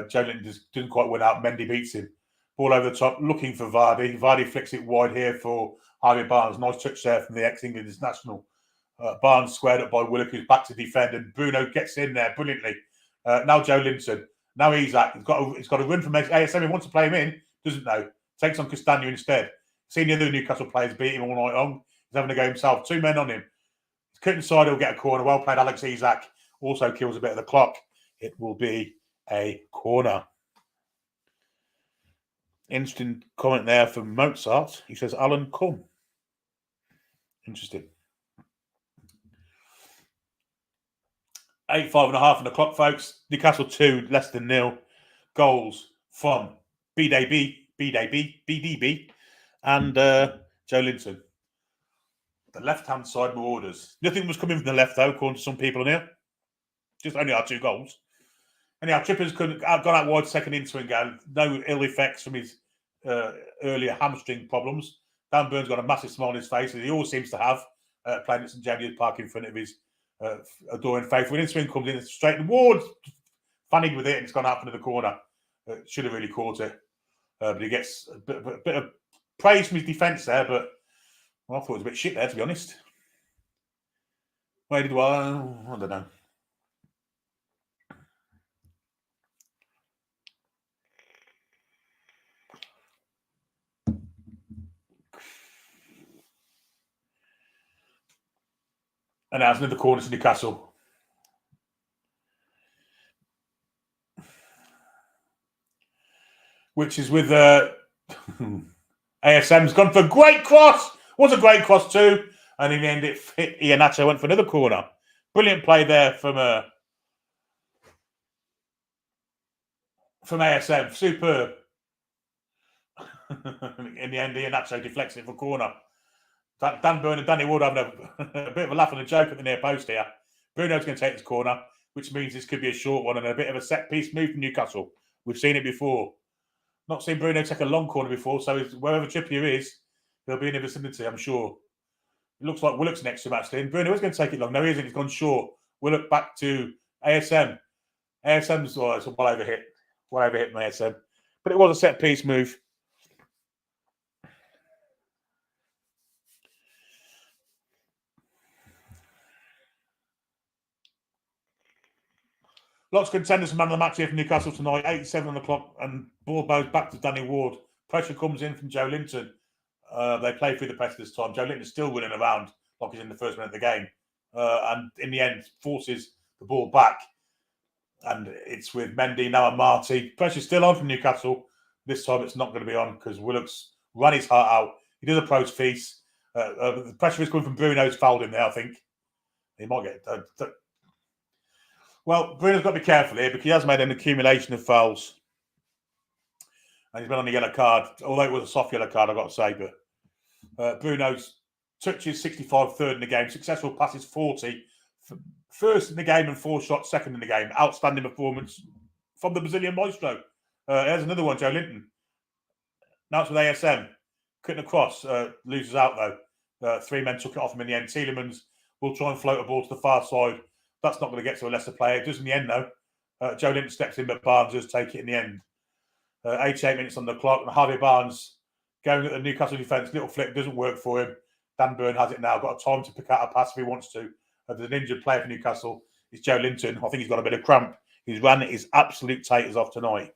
Joe Linton doesn't quite win out. Mendy beats him. Ball over the top. Looking for Vardy. Vardy flicks it wide here for Harvey Barnes. Nice touch there from the ex-England international. Barnes squared up by Willock, who's back to defend. And Bruno gets in there brilliantly. Now Joe Linton. Now Isaac. He's got a run from ASM. He wants to play him in. Doesn't know. Takes on Castagna instead. Seen the other Newcastle players beat him all night long. He's having a go himself. 2 men on him. Cut inside, he'll get a corner. Well played, Alex Isaac. Also kills a bit of the clock. It will be a corner. Interesting comment there from Mozart. He says, Alan, come. Interesting. 8-5.5 on the clock, folks. Newcastle 2, Leicester 0. Goals from BDB, and Joe Linton. The left-hand side marauders. Nothing was coming from the left, though, according to some people in here. Just only our 2 goals. Anyhow, Trippers gone out wide second into and go. No ill effects from his earlier hamstring problems. Dan Burns got a massive smile on his face, as he always seems to have, playing at St James's Park in front of his adoring faithful. When in-swing comes in, straight and Ward fannied with it, and it's gone out into the corner. Should have really caught it. But he gets a bit of praise from his defence there, but I thought it was a bit shit there, to be honest. Where did well? I don't know. And now it's another corner to Newcastle. Which is with ASM's gone for a great cross. Was a great cross too. And in the end, it hit Iheanacho, went for another corner. Brilliant play there from ASM. Superb. In the end, Iheanacho deflects it for corner. Dan Burn and Danny Ward having a bit of a laugh and a joke at the near post here. Bruno's going to take this corner, which means this could be a short one and a bit of a set-piece move from Newcastle. We've seen it before. Not seen Bruno take a long corner before, so wherever Trippier is, he'll be in the vicinity, I'm sure. It looks like Willock's next to him, actually. And Bruno is going to take it long. No, he isn't. He's gone short. Willock back to ASM. ASM's it's a well over hit from ASM. But it was a set-piece move. Lots of contenders for man of the match here from Newcastle tonight. 87 on the clock, and ball goes back to Danny Ward. Pressure comes in from Joe Linton. They play through the press this time. Joe Linton's still running around like he's in the first minute of the game. And in the end, forces the ball back. And it's with Mendy now and Marty. Pressure's still on from Newcastle. This time it's not going to be on because Willock's ran his heart out. He does approach Feast. The pressure is coming from Bruno's fouled in there, I think. He might get... Well, Bruno's got to be careful here because he has made an accumulation of fouls. And he's been on a yellow card, although it was a soft yellow card, I've got to say. But Bruno's touches 65, third in the game. Successful passes 40. First in the game and 4 shots, second in the game. Outstanding performance from the Brazilian maestro. There's another one, Joe Linton. Now it's with ASM. Cutting across. Loses out, though. 3 men took it off him in the end. Tielemans will try and float a ball to the far side. That's not going to get to a Leicester player. It does in the end, though. Joe Linton steps in, but Barnes does take it in the end. 88 minutes on the clock, and Harvey Barnes going at the Newcastle defence. Little flick doesn't work for him. Dan Burn has it now. Got a time to pick out a pass if he wants to. There's an injured player for Newcastle. It's Joe Linton. I think he's got a bit of cramp. He's ran his absolute taters off tonight.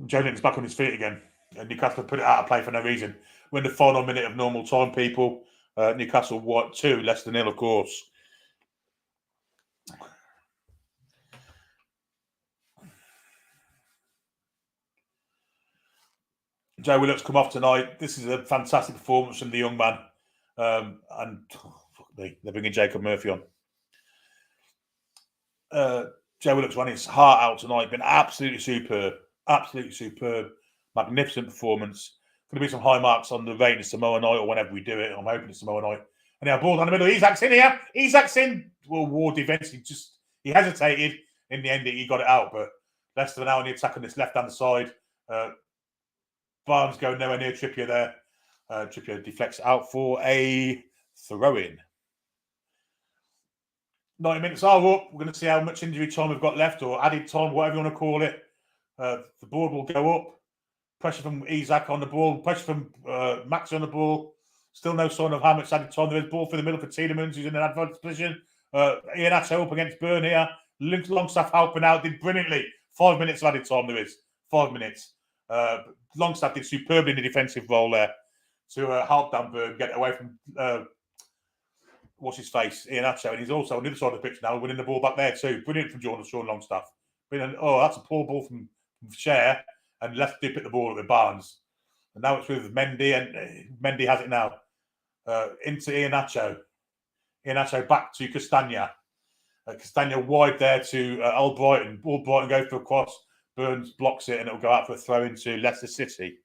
Joe Linton's back on his feet again. Newcastle put it out of play for no reason. We're in the final minute of normal time, people. Newcastle 2, Leicester 0, of course. Joe Willock's come off tonight. This is a fantastic performance from the young man. They're bringing Jacob Murphy on. Joe Willock's run his heart out tonight. Been absolutely superb. Absolutely superb. Magnificent performance. Going to be some high marks on the ratings tomorrow night or whenever we do it. I'm hoping it's tomorrow night. And now ball down the middle. Isaac's in here. Isaac's in. Well, Ward eventually he hesitated. In the end, he got it out. But Leicester now on the attack on this left-hand side. Barnes going nowhere near Trippier there. Trippier deflects out for a throw-in. 90 minutes are up. We're going to see how much injury time we've got left or added time, whatever you want to call it. The board will go up. Pressure from Isaac on the ball. Pressure from Max on the ball. Still no sign of how much added time there is. Ball for the middle for Tielemans, who's in an advanced position. Ian Atto up against Burn here. Longstaff helping out. Did brilliantly. 5 minutes of added time there is. 5 minutes. Longstaff did superbly in the defensive role there to help Dan Burn get away from what's his face, Ian Atto. And he's also on the other side of the pitch now, winning the ball back there too. Brilliant from Sean Longstaff. That's a poor ball from Cher. And left did pick the ball with Barnes. And now it's with Mendy, and Mendy has it now. Into Iheanacho. Iheanacho back to Castagna. Castagna wide there to Albrighton. Albrighton goes for a cross. Burns blocks it, and it'll go out for a throw into Leicester City.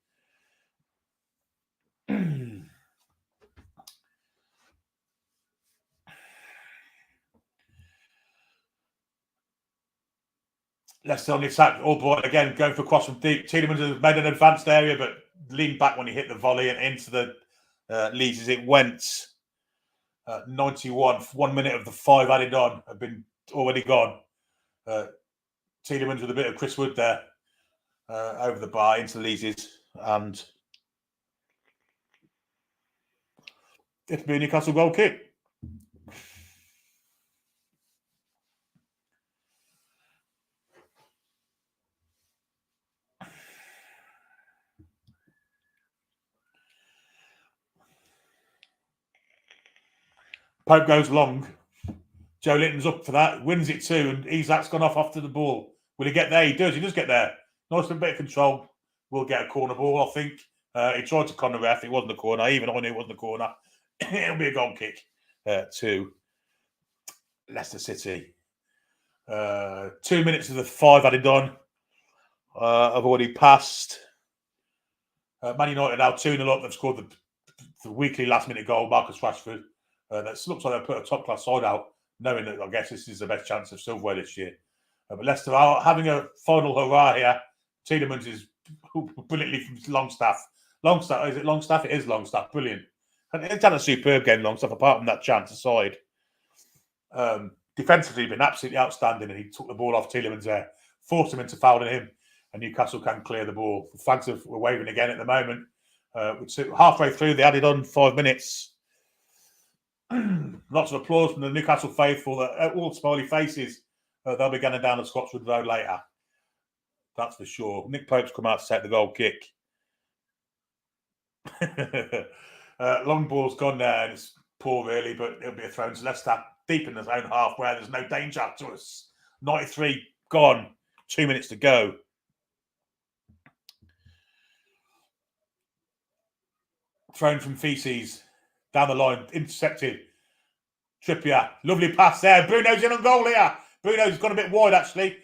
Leicester on the attack. Albrighton again going for a cross from deep. Tielemans has made an advanced area, but leaned back when he hit the volley and into the Leeds as it went. 91. 1 minute of the 5 added on have been already gone. Tielemans with a bit of Chris Wood there over the bar into Leeds, and it'll be a Newcastle goal kick. Pope goes long. Joe Linton's up for that. Wins it too. And Isaac's gone off after the ball. Will he get there? He does. He does get there. Nice bit of control. We'll get a corner ball, I think. He tried to con the ref. It wasn't a corner. Even I knew it wasn't a corner. It'll be a goal kick to Leicester City. 2 minutes of the 5 added on. I've already passed. Man United now 2-0 up. They've scored the weekly last-minute goal. Marcus Rashford. That looks like they put a top-class side out, knowing that I guess this is the best chance of silverware this year. But Leicester are having a final hurrah here. Tielemans is brilliantly from Longstaff. Longstaff, is it Longstaff? It is Longstaff. Brilliant. And it's had a superb game, Longstaff, apart from that chance aside. Defensively, been absolutely outstanding, and he took the ball off Tielemans there, forced him into fouling him, and Newcastle can clear the ball. The flags are waving again at the moment. Halfway through, they added on 5 minutes. Lots of applause from the Newcastle faithful. All smiley faces. They'll be going down the Scotswood Road later. That's for sure. Nick Pope's come out to take the goal kick. Long ball's gone there, and it's poor, really, but it'll be a throw to Leicester deep in his own half where there's no danger to us. 93 gone, 2 minutes to go. Thrown from Feces down the line, intercepted. Trippier, lovely pass there. Bruno's in on goal here. Bruno's gone a bit wide, actually.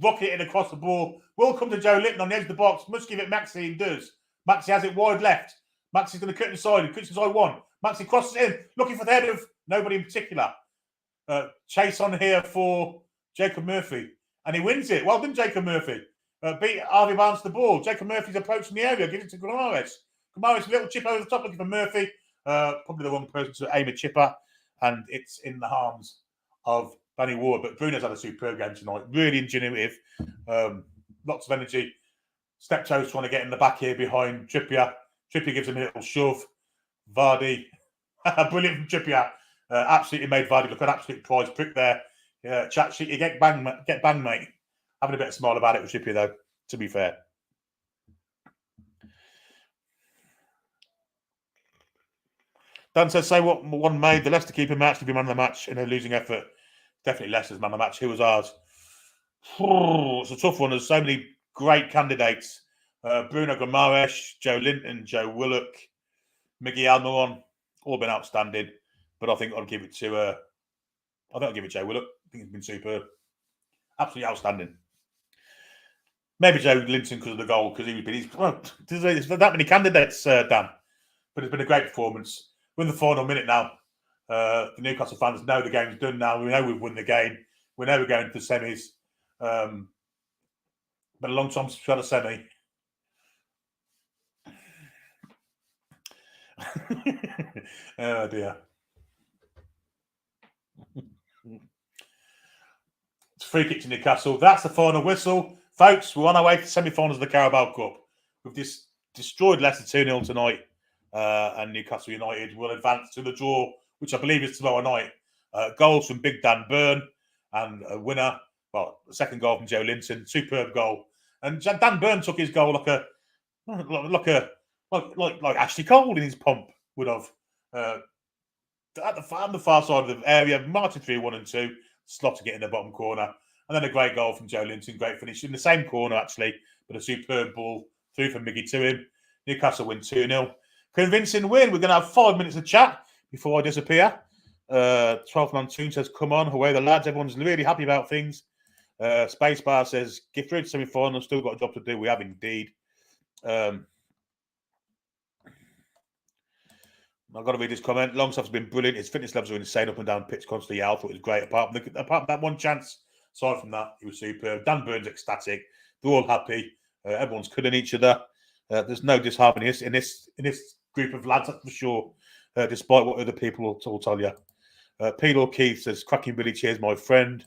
Rocketing across the ball. Will come to Joe Linton on the edge of the box. Must give it Maxi, and does. Maxi has it wide left. Maxi's going to cut inside. He cuts inside one. Maxi crosses in, looking for the head of nobody in particular. Chase on here for Jacob Murphy. And he wins it. Well done, Jacob Murphy. Beat Harvey Barnes to the ball. Jacob Murphy's approaching the area. Gives it to Guimaraes. Guimaraes, a little chip over the top looking for Murphy. Probably the wrong person to aim a chipper. And it's in the arms of Danny Ward. But Bruno's had a superb game tonight. Really ingenuitive. Lots of energy. Steptoe's trying to get in the back here behind Trippier. Trippier gives him a little shove. Vardy. Brilliant from Trippier. Absolutely made Vardy look an absolute prize prick there. Yeah, chat sheet. You get banged, mate. Having a bit of smile about it with Trippier, though, to be fair. Dan says, say what one made. The Leicester keeper may actually be man of the match in a losing effort. Definitely Leicester's man of the match. Who was ours? It's a tough one. There's so many great candidates. Bruno Guimaraes, Joe Linton, Joe Willock, Miguel Almiron, all been outstanding. But I think I'll give it to Joe Willock. I think he's been superb. Absolutely outstanding. Maybe Joe Linton because of the goal, because there's that many candidates, Dan. But it's been a great performance. We're in the final minute now. The Newcastle fans know the game's done now. We know we've won the game. We know we're going to the semis. Been a long time since we had a semi. Oh dear. It's a free kick to Newcastle. That's the final whistle. Folks, we're on our way to semi-finals of the Carabao Cup. We've destroyed Leicester 2-0 tonight. And Newcastle United will advance to the draw, which I believe is tomorrow night. Goals from Big Dan Burn and a winner. Well, the second goal from Joe Linton, superb goal. And Dan Burn took his goal like Ashley Cole in his pomp would have. On the far side of the area, marching through 1 and 2, slot to get in the bottom corner. And then a great goal from Joe Linton, great finish in the same corner actually, but a superb ball through from Miggy to him. Newcastle win 2-0. Convincing win. We're going to have 5 minutes of chat before I disappear. 12-man Toon says, come on, away the lads. Everyone's really happy about things. Spacebar says, get through to semi-final. Still got a job to do. We have indeed. I've got to read this comment. Longstaff's been brilliant. His fitness levels are insane up and down pitch constantly. I thought it was great. Apart from that one chance, aside from that, he was superb. Dan Burns ecstatic. They're all happy. Everyone's killing each other. There's no disharmony in this group of lads, that's for sure, despite what other people will tell you. Pedro Keith says, cracking Billy, cheers, my friend.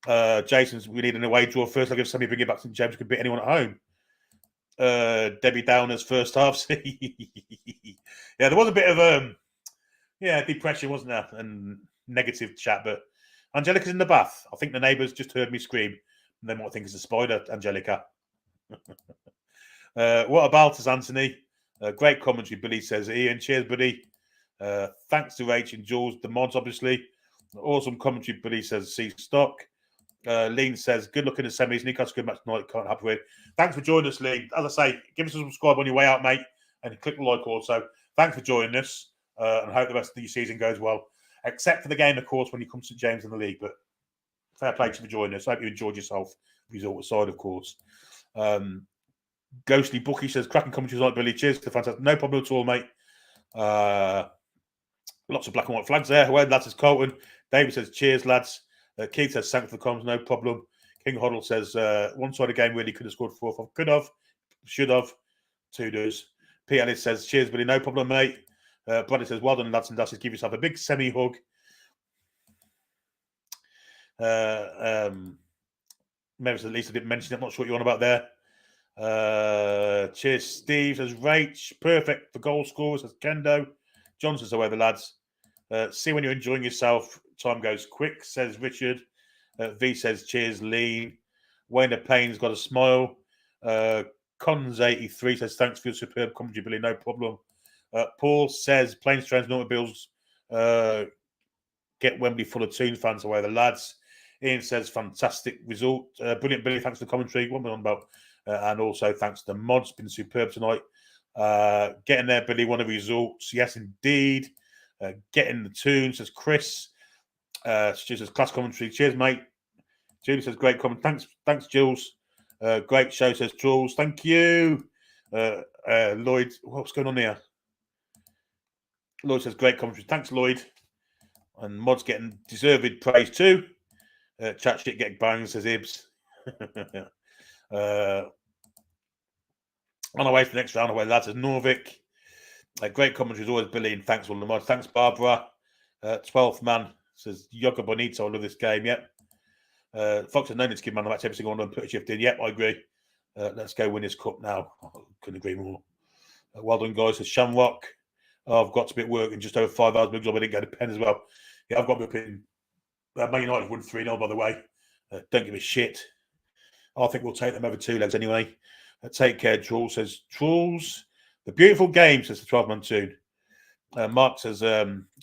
Jason's, we need an away draw first. I'll give somebody bring it back to James, could beat anyone at home. Debbie Downer's first half. Yeah, there was a bit of depression, wasn't there? And negative chat, but Angelica's in the bath. I think the neighbours just heard me scream. And they might think it's a spider, Angelica. What about us, Anthony? Great commentary, Billy says. Ian, cheers, buddy. Thanks to Rach and Jules, the mods, obviously. Awesome commentary, Billy says. See stock. Lean says, good luck in the semis. Newcastle good match tonight. Can't happy with. Thanks for joining us, Lean. As I say, give us a subscribe on your way out, mate, and click the like also. Thanks for joining us, and I hope the rest of your season goes well. Except for the game, of course, when you come to St James in the league. But fair play to you for joining us. I hope you enjoyed yourself. Result aside, of course. Ghostly Bookie says, cracking commentaries like Billy. Cheers to the fantastic. No problem at all, mate. Lots of black and white flags there. Whoever that is Colton. David says, cheers, lads. Keith says, thanks for the comments. No problem. King Hoddle says, one-sided game really could have scored 4-5. Could have. Should have. 2 does. P. Ellis says, cheers, Billy. No problem, mate. Bradley says, well done, lads and lasses. Give yourself a big semi-hug. Maybe at least I didn't mention it. I'm not sure what you're on about there. Cheers, Steve says, Rach, perfect for goal scorers, says Kendo. John says, away the lads. See when you're enjoying yourself. Time goes quick, says Richard. V says, cheers, lean. Wayne Payne's got a smile. Cons83 says, thanks for your superb commentary, Billy. No problem. Paul says, planes, trains, and automobiles get Wembley full of Toon fans away, the lads. Ian says, fantastic result. Brilliant, Billy. Thanks for the commentary. What am I on about? And also, thanks to the mods. Been superb tonight. Getting there, Billy. One of the results. Yes, indeed. Getting the Toon, says Chris. She says, class commentary. Cheers, mate. Julie says, great comment. Thanks, Jules. Great show, says Jules. Thank you. Lloyd, what's going on here? Lloyd says, great commentary. Thanks, Lloyd. And Mod's getting deserved praise too. Chat shit get banged, says Ibs. On our way to the next round, away, lads, says Norvik. Great commentary as always, Billy, and thanks, all the mods. Thanks, Barbara. 12th man says, Yoko Bonito, I love this game, yep. Fox has no need to give man the match every single one and put a shift in. Yep, I agree. Let's go win this cup now. Couldn't agree more. Well done, guys. Says Shamrock. I've got to be at work in just over 5 hours. Big job. I didn't go to pen as well. Yeah, I've got to be up in. Man United won 3-0, by the way. Don't give a shit. I think we'll take them over 2 legs anyway. Take care, Trulls. Says Trulls. The beautiful game, says the 12-man Toon. Mark says,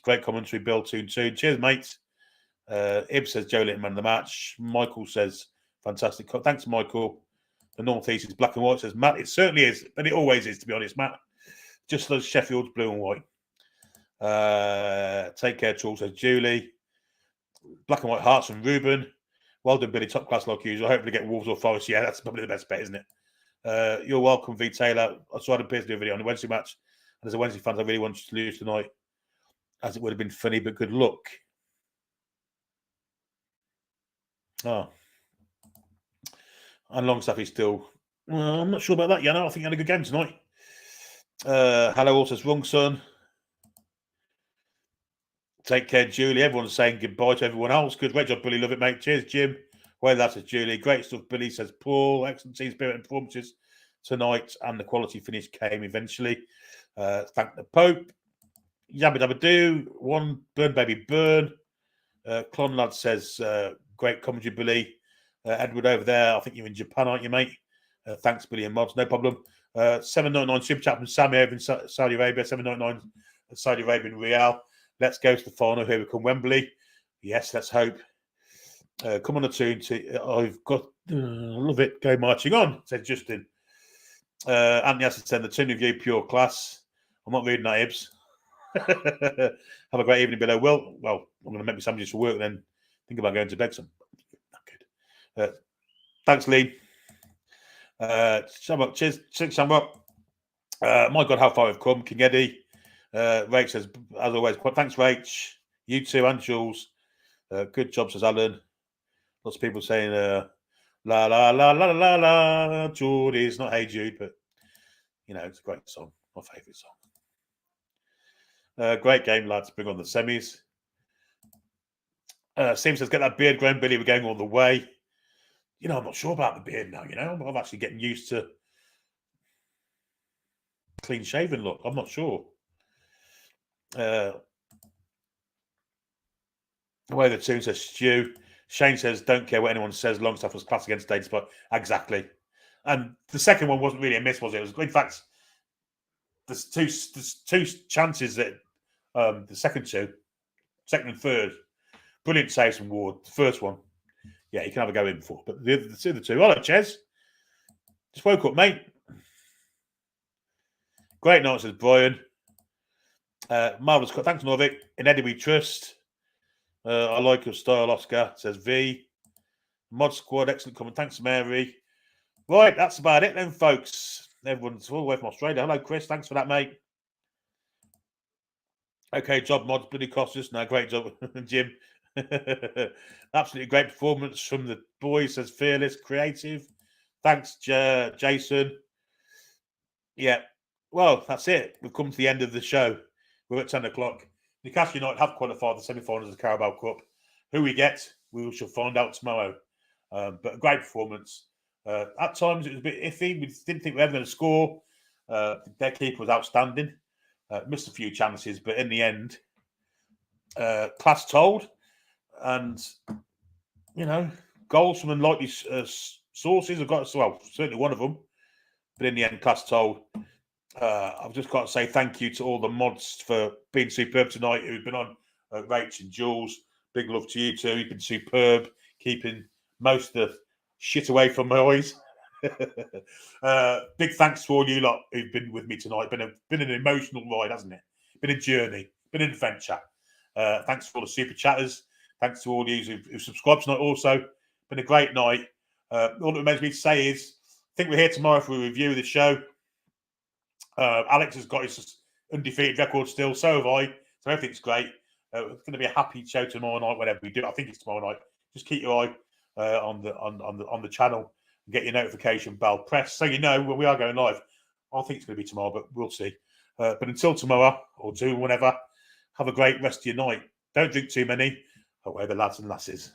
great commentary, Bill Toon. Cheers, mate. Ib says, Joe Litton man of the match. Michael says, fantastic. Thanks, Michael. The North East is black and white, says Matt. It certainly is, and it always is, to be honest, Matt. Just as Sheffield's blue and white. Take care, Trulls, says Julie. Black and white hearts from Ruben. Well done, Billy. Top class like usual. Hopefully get Wolves or Forest. Yeah, that's probably the best bet, isn't it? You're welcome, V Taylor. I saw the Paisley video on the Wednesday match. And as a Wednesday fan, I really wanted to lose tonight, as it would have been funny, but good luck. Oh. And Longstaff is still. Well, I'm not sure about that, Yana. I think he had a good game tonight. Hello, also says wrong, son. Take care, Julie. Everyone's saying goodbye to everyone else. Good. Great job, Billy. Love it, mate. Cheers, Jim. Well, that's Julie. Great stuff, Billy, says Paul. Excellent team spirit and performances tonight, and the quality finish came eventually. Thank the Pope. Yabba dabba do. One burn, baby, burn. Clonlad says, great commentary, Billy. Edward over there. I think you're in Japan, aren't you, mate? Thanks, Billy and Mods. No problem. 799 super chat from Sammy over in Saudi Arabia. 799 Saudi Arabian Real. Let's go to the final. Here we come, Wembley. Yes, let's hope. Come on, the Toon. I've got. I love it. Go marching on, said Justin. Anthony has to send the Toon review, pure class. I'm not reading that, Ibs. Have a great evening, below. Well, I'm going to make me sandwiches for work and then think about going to bed. Good. Thanks, Lee. Shamrock, cheers. Shamrock. My God, how far we've come. King Eddie. Rach says, as always, thanks, Rach. You too, and Jules. Good job, says Alan. Lots of people saying, la, la, la, la, la, la, Geordie. It's not Hey Jude, but, you know, it's a great song. My favourite song. Great game, lads. Bring on the semis. Sim says, get that beard grown, Billy. We're going all the way. You know, I'm not sure about the beard now, you know. I'm actually getting used to clean shaven look. I'm not sure. The way the Toon says Stu. Shane says, don't care what anyone says. Longstaff was class against Davis, but exactly. And the second one wasn't really a miss, was it? It was, in fact, there's two chances that the second and third, brilliant saves from Ward. The first one, yeah, you can have a go in for. But the other two, hello, Ches. Just woke up, mate. Great night, says Brian. Marvellous. Thanks, Norvik. In Eddie we trust. I like your style, Oscar, says V. Mod Squad, excellent comment. Thanks, Mary. Right, that's about it then, folks. Everyone's all the way from Australia. Hello, Chris. Thanks for that, mate. Okay, job, Mods. Bloody cost us. No, great job, Jim. Absolutely great performance from the boys, says Fearless Creative. Thanks, Jason. Yeah, well, that's it. We've come to the end of the show. We're at 10 o'clock. Newcastle United have qualified the semi-finals of the Carabao Cup. Who we get, we shall find out tomorrow. But a great performance. At times, it was a bit iffy. We didn't think we were ever going to score. Their keeper was outstanding. Missed a few chances, but in the end, class told, and goals from unlikely sources. I've got certainly one of them, but in the end, class told. I've just got to say thank you to all the mods for being superb tonight. Who've been on, Rach and Jules. Big love to you too. You've been superb, keeping most of the shit away from my eyes. Big thanks to all you lot who've been with me tonight. Been an emotional ride, hasn't it? Been a journey, been an adventure. Thanks to all the super chatters. Thanks to all you who've subscribed tonight. Also, been a great night. All that remains me to say is, I think we're here tomorrow for a review of the show. Alex has got his undefeated record still. So have I. So everything's great. It's going to be a happy show tomorrow night. Whatever we do, I think it's tomorrow night. Just keep your eye on the channel and get your notification bell pressed so you know when we are going live. I think it's going to be tomorrow, but we'll see. But until tomorrow or do whenever, have a great rest of your night. Don't drink too many. Away the lads and lasses.